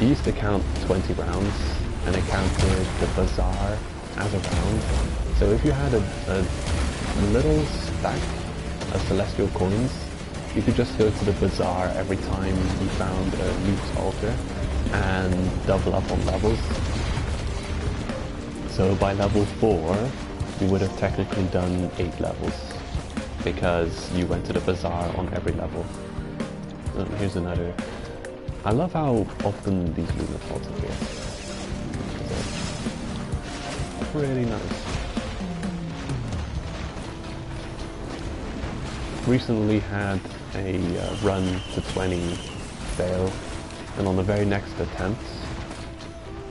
used to count 20 rounds and it counted the bazaar as a round. So if you had a little stack of celestial coins, you could just go to the bazaar every time you found a loot altar and double up on levels. So by level 4, you would have technically done 8 levels, because you went to the bazaar on every level. Here's another. I love how often these lunar pods appear. It's pretty nice. Recently had a run to 20 fail, and on the very next attempt,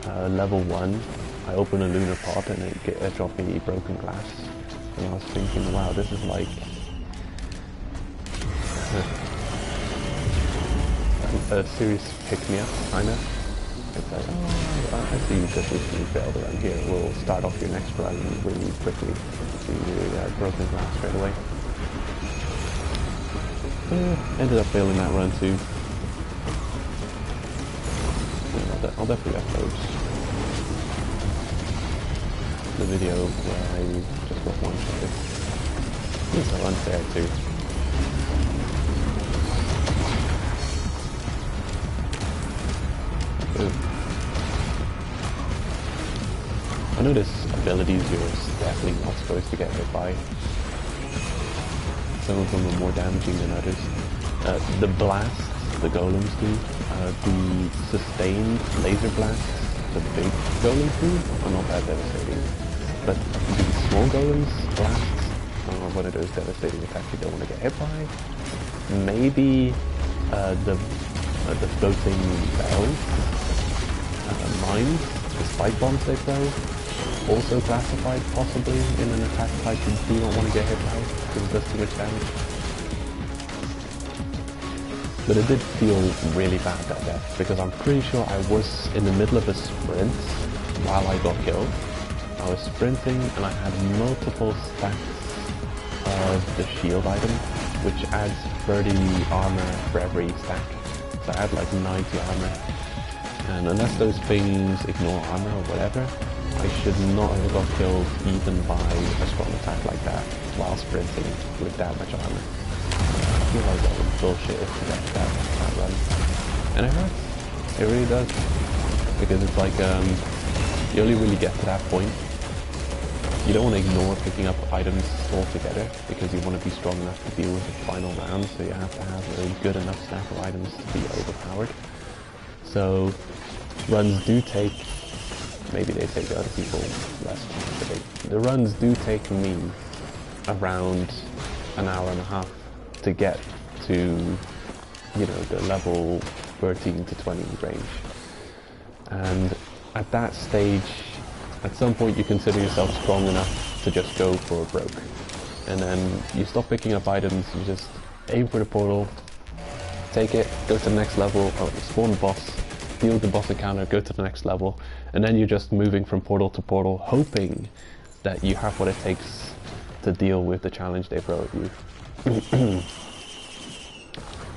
level 1, I opened a lunar pod and it dropped me broken glass. And I was thinking, wow, this is like a serious pick-me-up, kinda. It's like, oh, I see you just recently failed around here. We'll start off your next run really quickly. So you broken glass straight away. Ended up failing that run too. I'll definitely upload the video where I just got one shot. It's so unfair too. I know there's abilities you're definitely not supposed to get hit by. Some of them are more damaging than others. The blasts the golems do, the sustained laser blasts the big golems do are not that devastating. But the small golems blasts are one of those devastating attacks you don't want to get hit by. Maybe the floating bells, mines, the spike bombs they throw, also classified possibly in an attack type you do not want to get hit by because it does too much damage. But it did feel really bad that death, because I'm pretty sure I was in the middle of a sprint while I got killed. I was sprinting and I had multiple stacks of the shield item, which adds 30 armor for every stack. So I had like 90 armor. And unless those things ignore armor or whatever, I should not have got killed even by a strong attack like that while sprinting with that much armor. I feel like that was bullshit if to get that run. And it hurts. It really does. Because it's like, you only really get to that point. You don't want to ignore picking up items altogether, because you want to be strong enough to deal with the final round, so you have to have a good enough stack of items to be overpowered. So, runs do take, maybe they take other people less time, but the runs do take me around an hour and a half to get to, you know, the level 13 to 20 range. And at that stage, at some point you consider yourself strong enough to just go for a broke. And then you stop picking up items, you just aim for the portal, take it, go to the next level, spawn the boss, deal the boss encounter, go to the next level, and then you're just moving from portal to portal, hoping that you have what it takes to deal with the challenge they throw at you.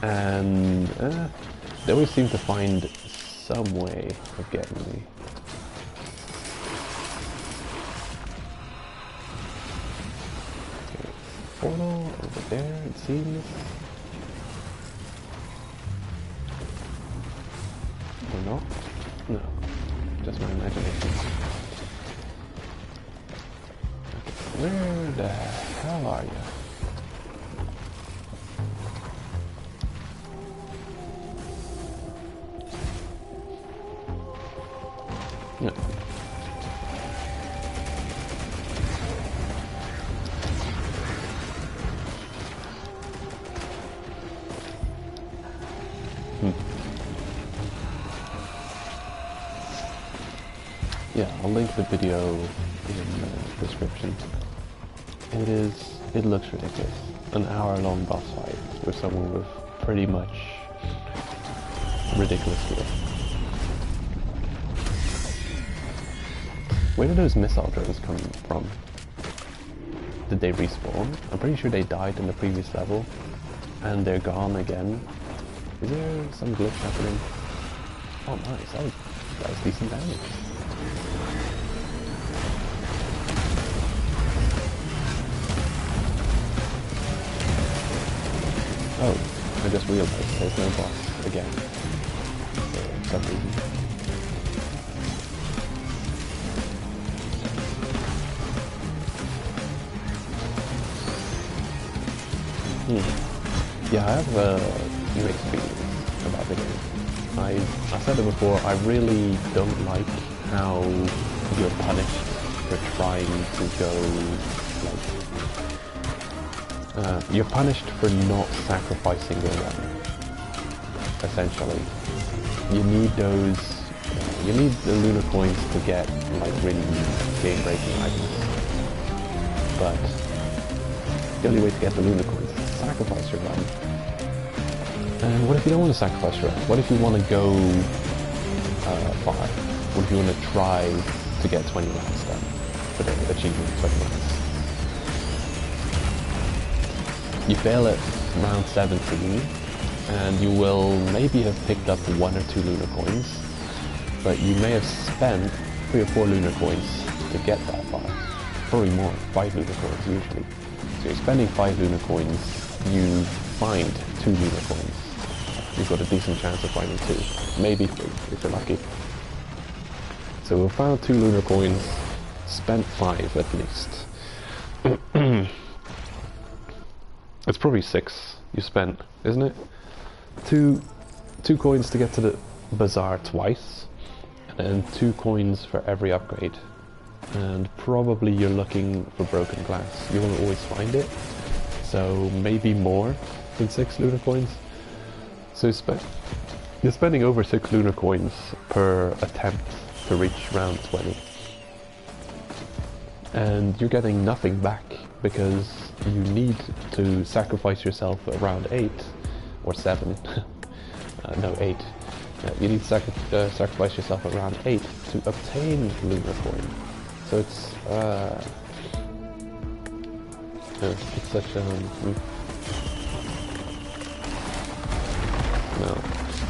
And they always seem to find some way of getting me. Okay, portal over there, it seems. Or not? No, just my imagination. Okay, where the hell are you? No. Yeah, I'll link the video in the description. It looks ridiculous. An hour-long boss fight with someone with pretty much ridiculous skill. Where did those missile drones come from? Did they respawn? I'm pretty sure they died in the previous level, and they're gone again. Is there some glitch happening? Oh nice, that was decent damage. Oh, I just realized there's no boss again. For some reason. Yeah, I have mixed feelings about the game. I said it before, I really don't like how you're punished for trying to go, like, you're punished for not sacrificing your weapon, essentially. You need those, you need the lunar coins to get, like, really game-breaking items. But the only way to get the lunar coins is to sacrifice your run. And what if you don't want to sacrifice your run? What if you want to go far? What if you want to try to get 20 rounds done for the achievement 20 rounds? You fail at round 17 and you will maybe have picked up 1 or 2 lunar coins, but you may have spent 3 or 4 lunar coins to get that far. Probably more, 5 lunar coins usually. So you're spending 5 lunar coins, you find 2 lunar coins. You've got a decent chance of finding 2, maybe 3 if you're lucky. So we found 2 lunar coins, spent 5 at least. It's probably 6 you spent, isn't it? 2 coins to get to the bazaar twice, and then 2 coins for every upgrade. And probably you're looking for broken glass. You won't always find it, so maybe more than 6 lunar coins. So you're spending over 6 lunar coins per attempt to reach round 20. And you're getting nothing back because you need to sacrifice yourself at round 8 or 7. No, 8. You need to sacrifice yourself at round 8 to obtain lunar coin. So it's such a... No.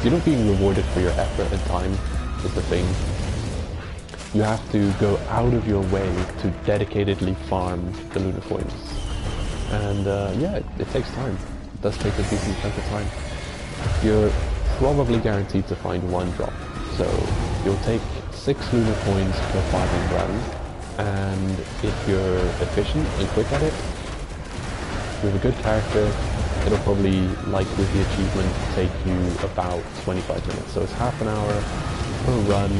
You're not being rewarded for your effort and time, is the thing. You have to go out of your way to dedicatedly farm the lunar coins. And yeah, it takes time. It does take a decent chunk of time. You're probably guaranteed to find 1 drop. So you'll take 6 lunar coins per farming run. And if you're efficient and quick at it, with a good character, it'll probably, like with the achievement, take you about 25 minutes. So it's half an hour per run,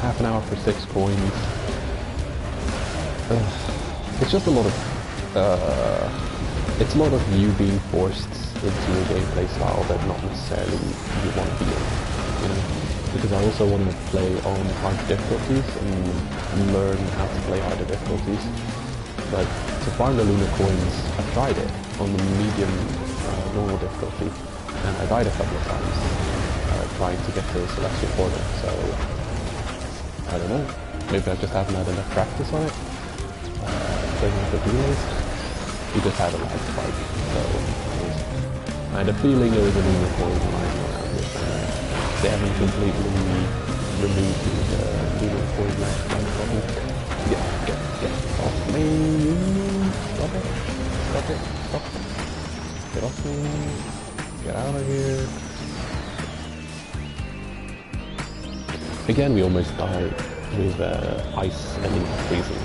half an hour for 6 coins. It's just a lot of it's a lot of you being forced into a gameplay style that not necessarily you want to be in, you know? Because I also want to play on hard difficulties and learn how to play harder difficulties. But to farm the lunar coins, I've tried it on the medium normal difficulty, and I died a couple of times trying to get to the celestial portal, so I don't know. Maybe I just haven't had enough practice on it. Playing with the relays. We just had a lag spike, so I had a feeling it was a lunar coin lying around here somewhere. They haven't completely removed the lunar coin lag spike problem. Get off me! Stop it! Stop it! Stop! Get off me! Get out of here! Again, we almost died with ice and freezing.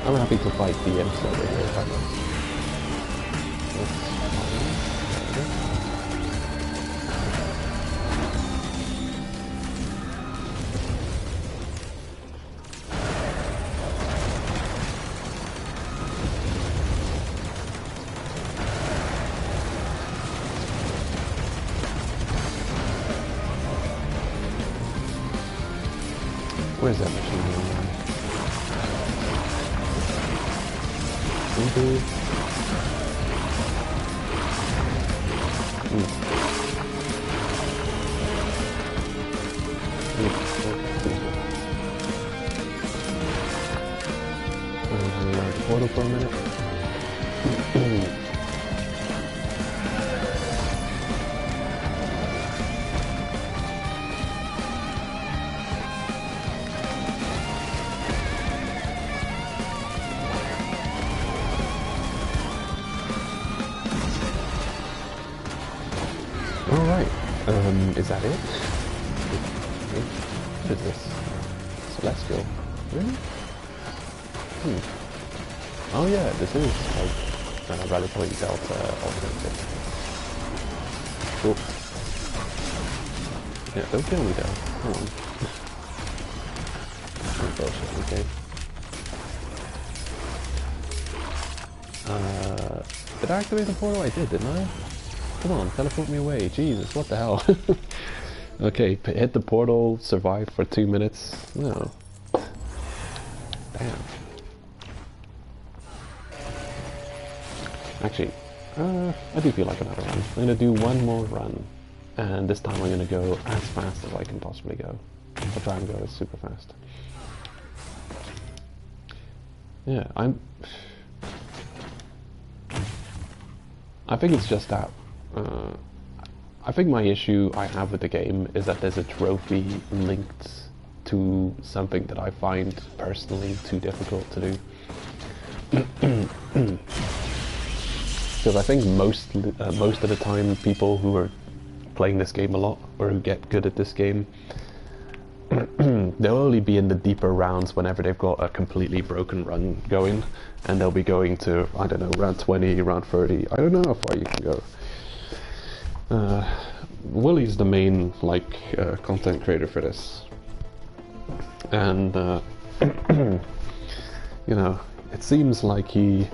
I'm happy to fight the imps over here if I must. Where's that machine gun? Portal for a minute. Alright, is that it? What is this? Celestial? Really? Oh yeah, this is like Radical Delta alternative. Cool. Yeah, don't kill me though. Come on. Bullshit, okay. Did I activate the portal? I did, didn't I? Come on, teleport me away. Jesus, what the hell? Okay, hit the portal, survive for 2 minutes. No. Damn. Actually, I do feel like another run. I'm gonna do one more run, and this time I'm gonna go as fast as I can possibly go. I'll try and go super fast. Yeah, I think it's just that. I think my issue I have with the game is that there's a trophy linked to something that I find personally too difficult to do. Because I think most of the time people who are playing this game a lot, or who get good at this game, they'll only be in the deeper rounds whenever they've got a completely broken run going, and they'll be going to, I don't know, round 20, round 30, I don't know how far you can go. Willie's the main, content creator for this, and, you know, it seems like he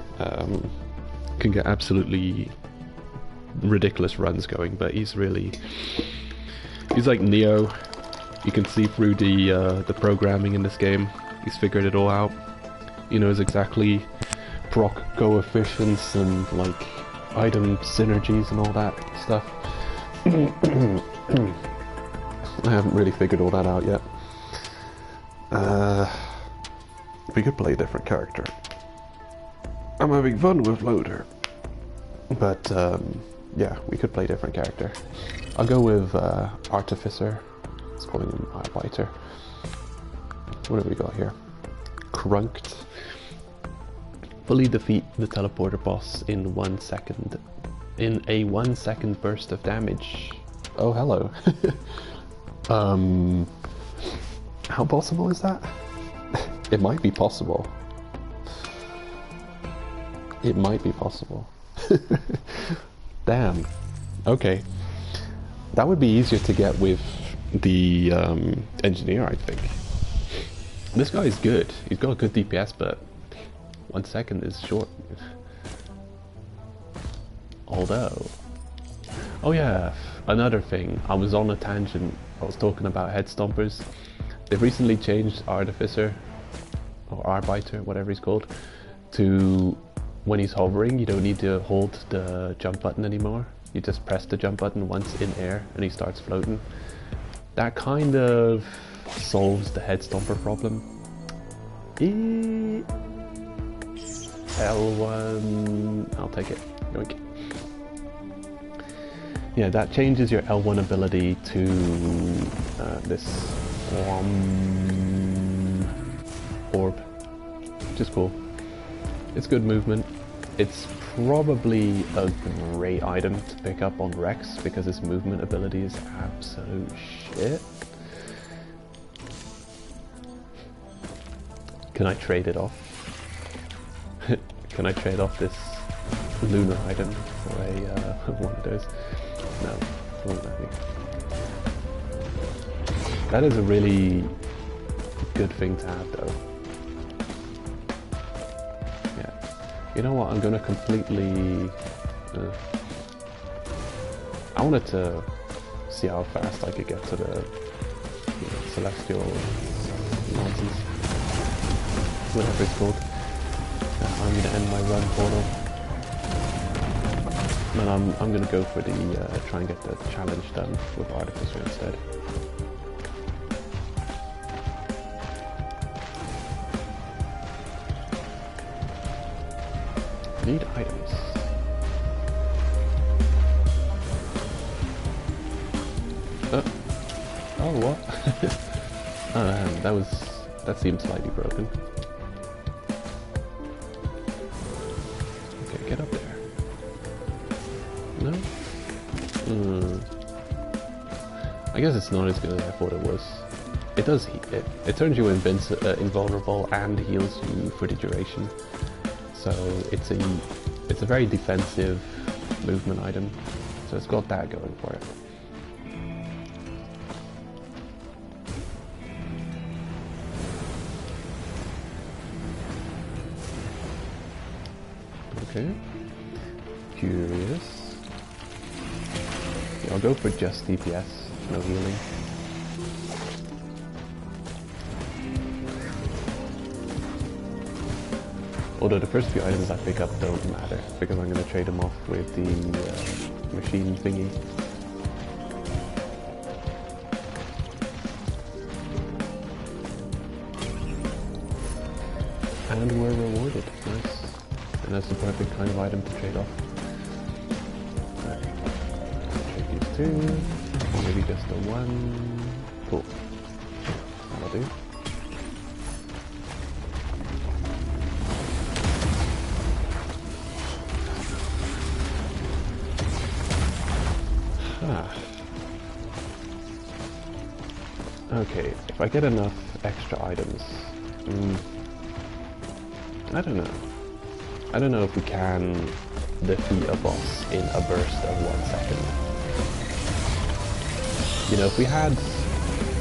can get absolutely ridiculous runs going, but he's like Neo. You can see through the programming in this game. He's figured it all out. He knows exactly proc coefficients and item synergies and all that stuff. I haven't really figured all that out yet. We could play a different character. I'm having fun with Loader. But, yeah, we could play a different character. I'll go with Artificer. Let's call him Biter. What have we got here? Crunked. Fully defeat the teleporter boss in 1 second. In a 1 second burst of damage. Oh, hello. How possible is that? It might be possible. It might be possible. Damn. Okay. That would be easier to get with the engineer, I think. This guy is good. He's got a good DPS, but 1 second is short. Although, oh yeah, another thing. I was on a tangent. I was talking about head stompers. They've recently changed Artificer, or Arbiter, whatever he's called, to when he's hovering, you don't need to hold the jump button anymore. You just press the jump button once in air and he starts floating. That kind of solves the head stomper problem. L1, I'll take it. Yoink. Yeah, that changes your L1 ability to this orb, which is cool. It's good movement. It's probably a great item to pick up on Rex because his movement ability is absolute shit. Can I trade it off? Can I trade off this lunar item for a one of those? No, it won't let me. That is a really good thing to have though. Yeah. You know what, I'm gonna completely... I wanted to see how fast I could get to the celestial nonsense. Whatever it's called. I'm gonna end my run portal. And I'm gonna go for the try and get the challenge done with Artificer instead. Need items. Oh what? That seems slightly broken. Okay, get up there. No? I guess it's not as good as I thought it was. It does it turns you invulnerable and heals you for the duration. So it's a very defensive movement item. So it's got that going for it. Okay. Curious. Yeah, I'll go for just DPS, no healing. Although the first few items I pick up don't matter, because I'm going to trade them off with the machine thingy. And we're rewarded, nice. And that's the perfect kind of item to trade off. Alright, trade these two, maybe just the one. Cool, that'll do. Okay, if I get enough extra items, I don't know. I don't know if we can defeat a boss in a burst of 1 second. You know, if we had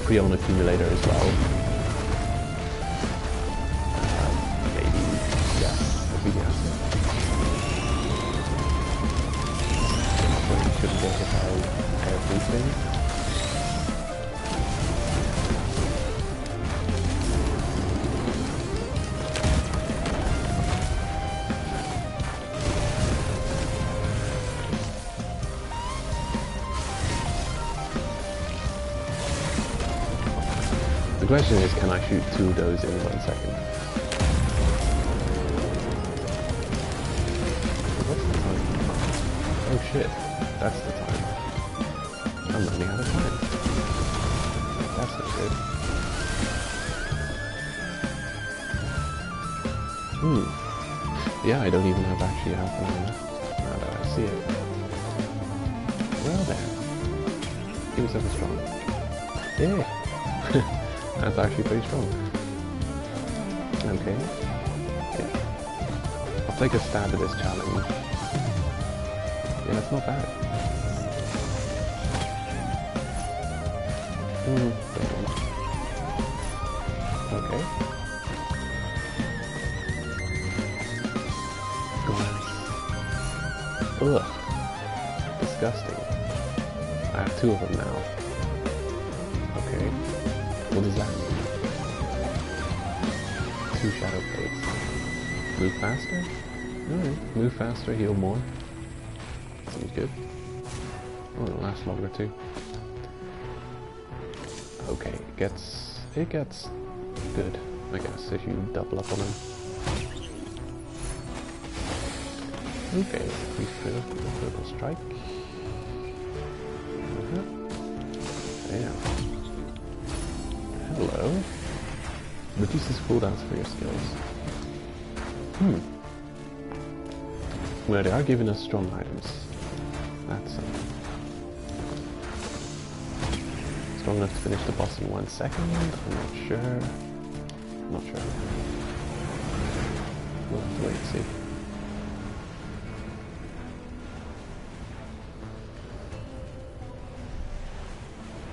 Prion Accumulator as well, maybe, yeah, if we have it. We shouldn't get hit by everything. The question is, can I shoot 2 of those in 1 second? What's the time? Oh shit, that's the time. I'm running out of time. That's not good. Yeah, I don't even have actually half an hour left. Now that I see it. Well then. Give yourself a strong. Yeah. That's actually pretty strong. Okay. Yeah. I'll take a stab at this challenge. Yeah, that's not bad. Okay. Glass. Ugh. Disgusting. I have 2 of them now. Okay. What does that mean? 2 shadow plates. Move faster? Alright. Move faster, heal more. Seems good. Oh, it'll last longer too. Okay, it gets good, I guess, if you double up on him. Okay, critical strike. Damn. Hello. Reduces cooldowns for your skills. Well, they are giving us strong items. That's strong enough to finish the boss in 1 second. I'm not sure. We'll have to wait and see.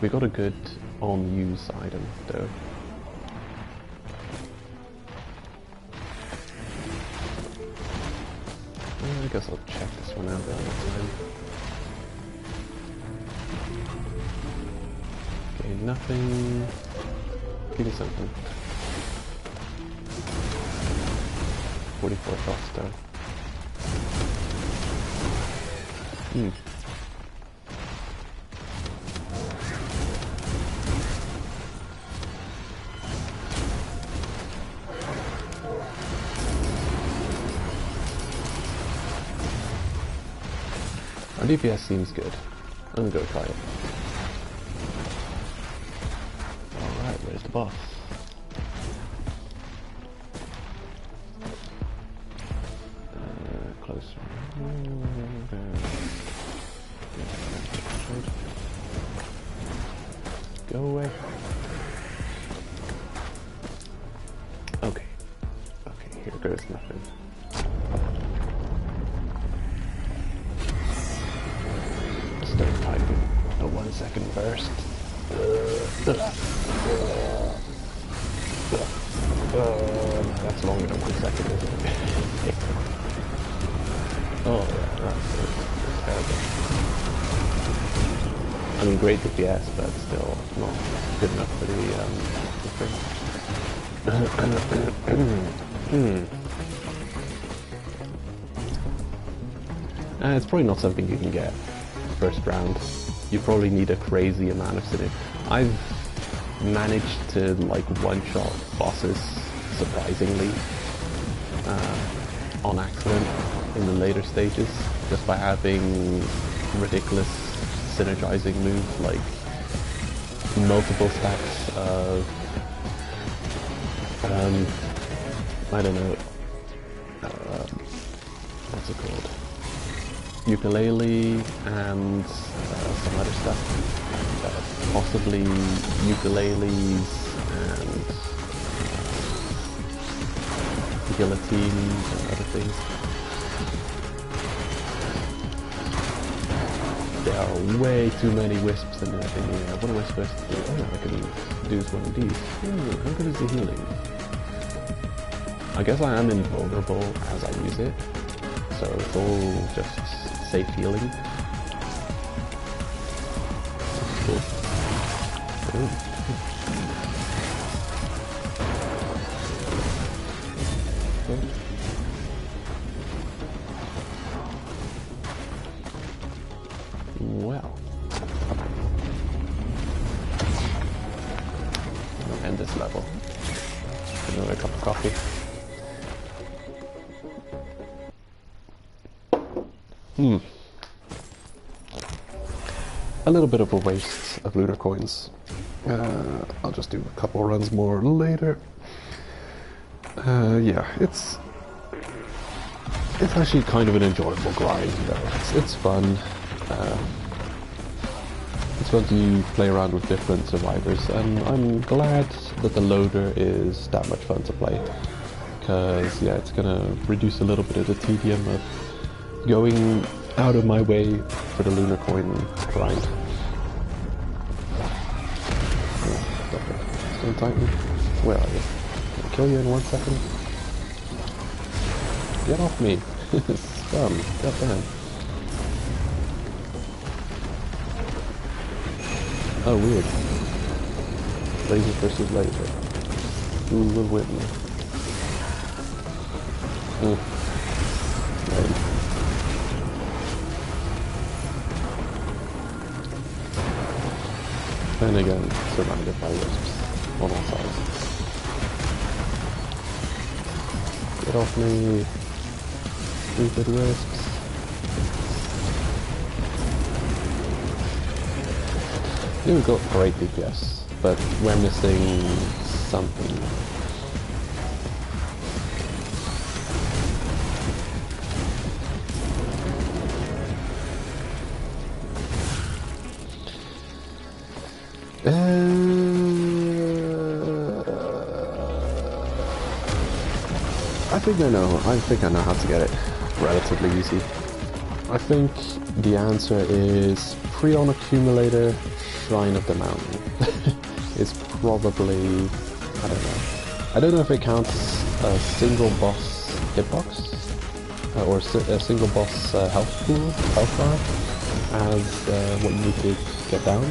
We got a good on-use item, though. I guess I'll check this one out another time. Okay, nothing. Give me something. 44 shots, though. Our DPS seems good. I'm gonna go try it. Alright, where's the boss? Closer. Go away. Okay. Okay, here goes nothing. A 1 second burst. That's longer than 1 second, isn't it? Oh yeah, that's terrible. I mean, great DPS, but still not good enough for the thing. It's probably not something you can get first round. You probably need a crazy amount of synergy. I've managed to like one-shot bosses surprisingly on accident in the later stages just by having ridiculous synergizing moves like multiple stacks of I don't know what's it called? Ukulele and some other stuff. Possibly ukuleles and guillotines and other things. There are way too many wisps in there thinking, what am I supposed to do? Oh, I can do one of these. How good is the healing? I guess I am invulnerable as I use it, so it's all just safe healing. Cool. Ooh. Well, I'll end this level. Another cup of coffee. A little bit of a waste of lunar coins. I'll just do a couple runs more later. Yeah, it's actually kind of an enjoyable grind, though. It's fun. It's fun to play around with different survivors, and I'm glad that the loader is that much fun to play. Because, yeah, it's gonna reduce a little bit of the tedium of going out of my way for the lunar coin grind. Stone Titan. Where are you? Can I kill you in 1 second? Get off me! Scum! Goddamn. Oh, weird. Laser versus laser. Who will win? Right. And again, surrounded by wisps on all sides. Get off me, stupid wisps. We've got great DPS, but we're missing something. I think I know how to get it relatively easy. I think the answer is Prion Accumulator, Shrine of the Mountain. It's probably, I don't know. I don't know if it counts a single boss hitbox or a single boss health bar as what you need to get down.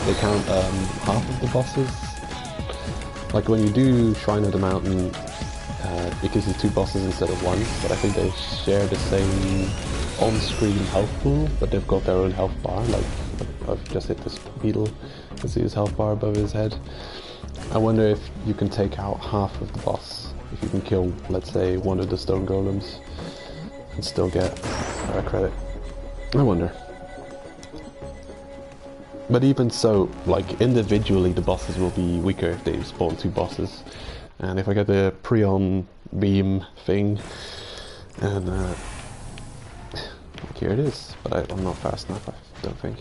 They count half of the bosses. Like when you do Shrine of the Mountain, it gives you 2 bosses instead of 1, but I think they share the same on-screen health pool, but they've got their own health bar. Like I've just hit this beetle, you see his health bar above his head. I wonder if you can take out half of the boss, if you can kill, let's say, one of the stone golems and still get credit. I wonder. But even so, like individually the bosses will be weaker if they spawn 2 bosses. And if I get the Prion beam thing, and here it is. But I'm not fast enough, I don't think.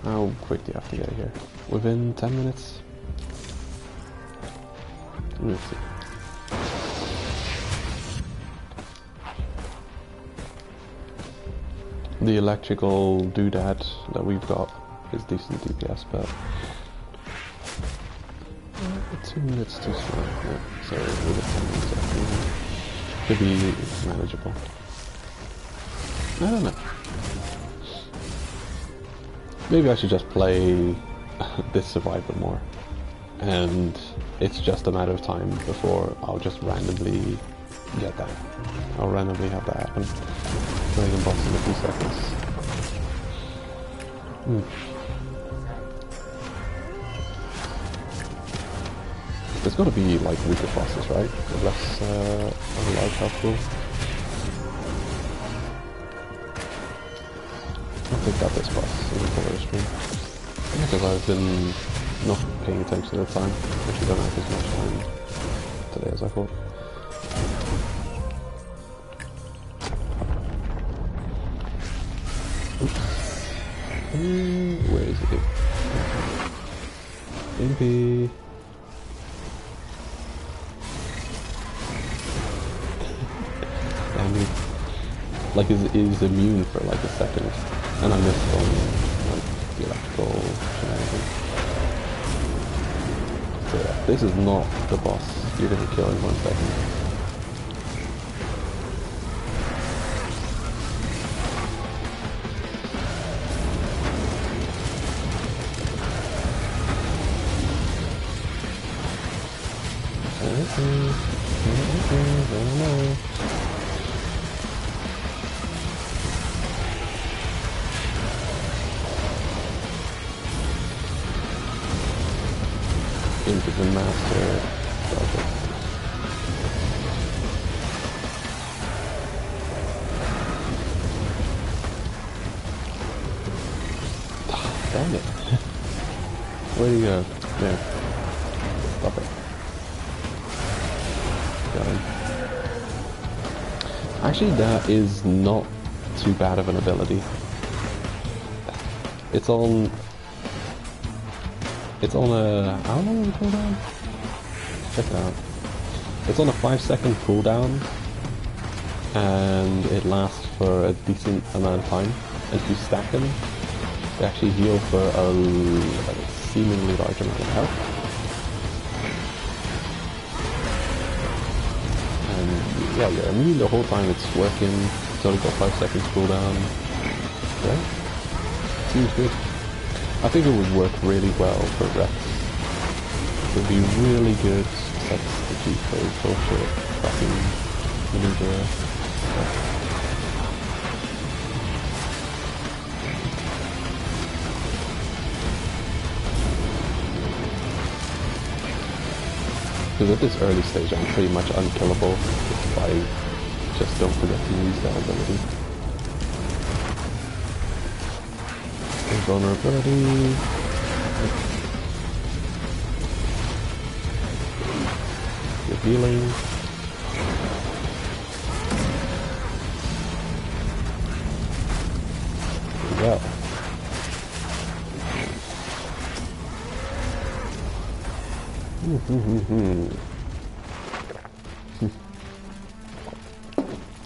How quick do you have to get here? Within 10 minutes? Let's see. The electrical doodad that we've got is decent DPS, but 2 minutes too slow. Yeah, so with a 10 minutes after, could be manageable. I don't know. Maybe I should just play this survivor more, and it's just a matter of time before I'll just randomly get that. I'll randomly have that happen. Playing a boss in a few seconds. There's got to be like weaker bosses, right? With less large health pool. I'll pick up this boss in the forward stream. Because I've been not paying attention at the time. Actually don't have as much time today as I thought. Oops. Where is it? Impy. Damn it. Like is immune for like a second. And I missed on like the electrical shenanigans. So yeah, this is not the boss you're gonna kill in 1 second. Into the master project. Damn it. Where do you go? There. Stop it. Got him. Actually, that is not too bad of an ability. It's on a, how long is the cooldown? Check it out. It's on a 5-second cooldown, and it lasts for a decent amount of time. And if you stack them, They actually heal for a seemingly large amount of health. And yeah, you're immune the whole time it's working. It's only got 5 seconds cooldown. Yeah, seems good. I think it would work really well for reps. It would be really good sets to cheat code bullshit fucking maneuver. Because at this early stage I'm pretty much unkillable if I just don't forget to use that ability. Invulnerability. Your healing. There we go.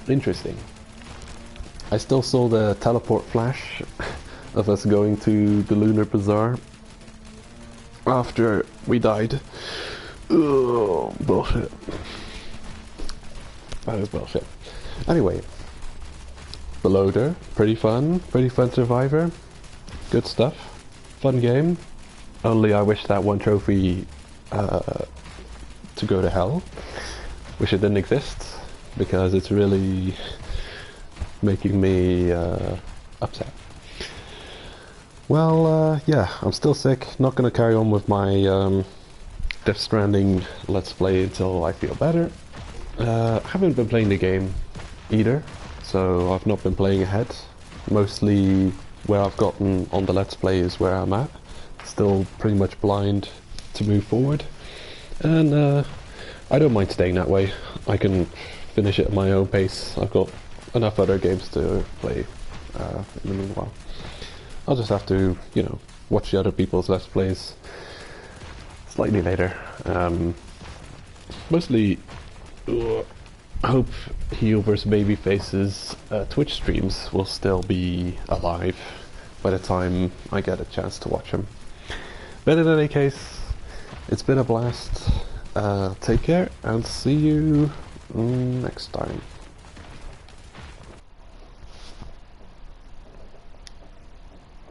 Interesting. I still saw the teleport flash of us going to the Lunar Bazaar after we died. Oh, bullshit. That is bullshit. Anyway, the loader, pretty fun survivor. Good stuff. Fun game. Only I wish that one trophy to go to hell. Wish it didn't exist, because it's really making me upset. Well, yeah, I'm still sick. Not gonna carry on with my Death Stranding Let's Play until I feel better. Haven't been playing the game either, so I've not been playing ahead. Mostly where I've gotten on the Let's Play is where I'm at. Still pretty much blind to move forward, and I don't mind staying that way. I can finish it at my own pace. I've got enough other games to play in the meanwhile. I'll just have to, you know, watch the other people's Let's Plays slightly later. Mostly I hope Heel vs Babyface's Twitch streams will still be alive by the time I get a chance to watch them. But in any case, it's been a blast. Take care and see you next time.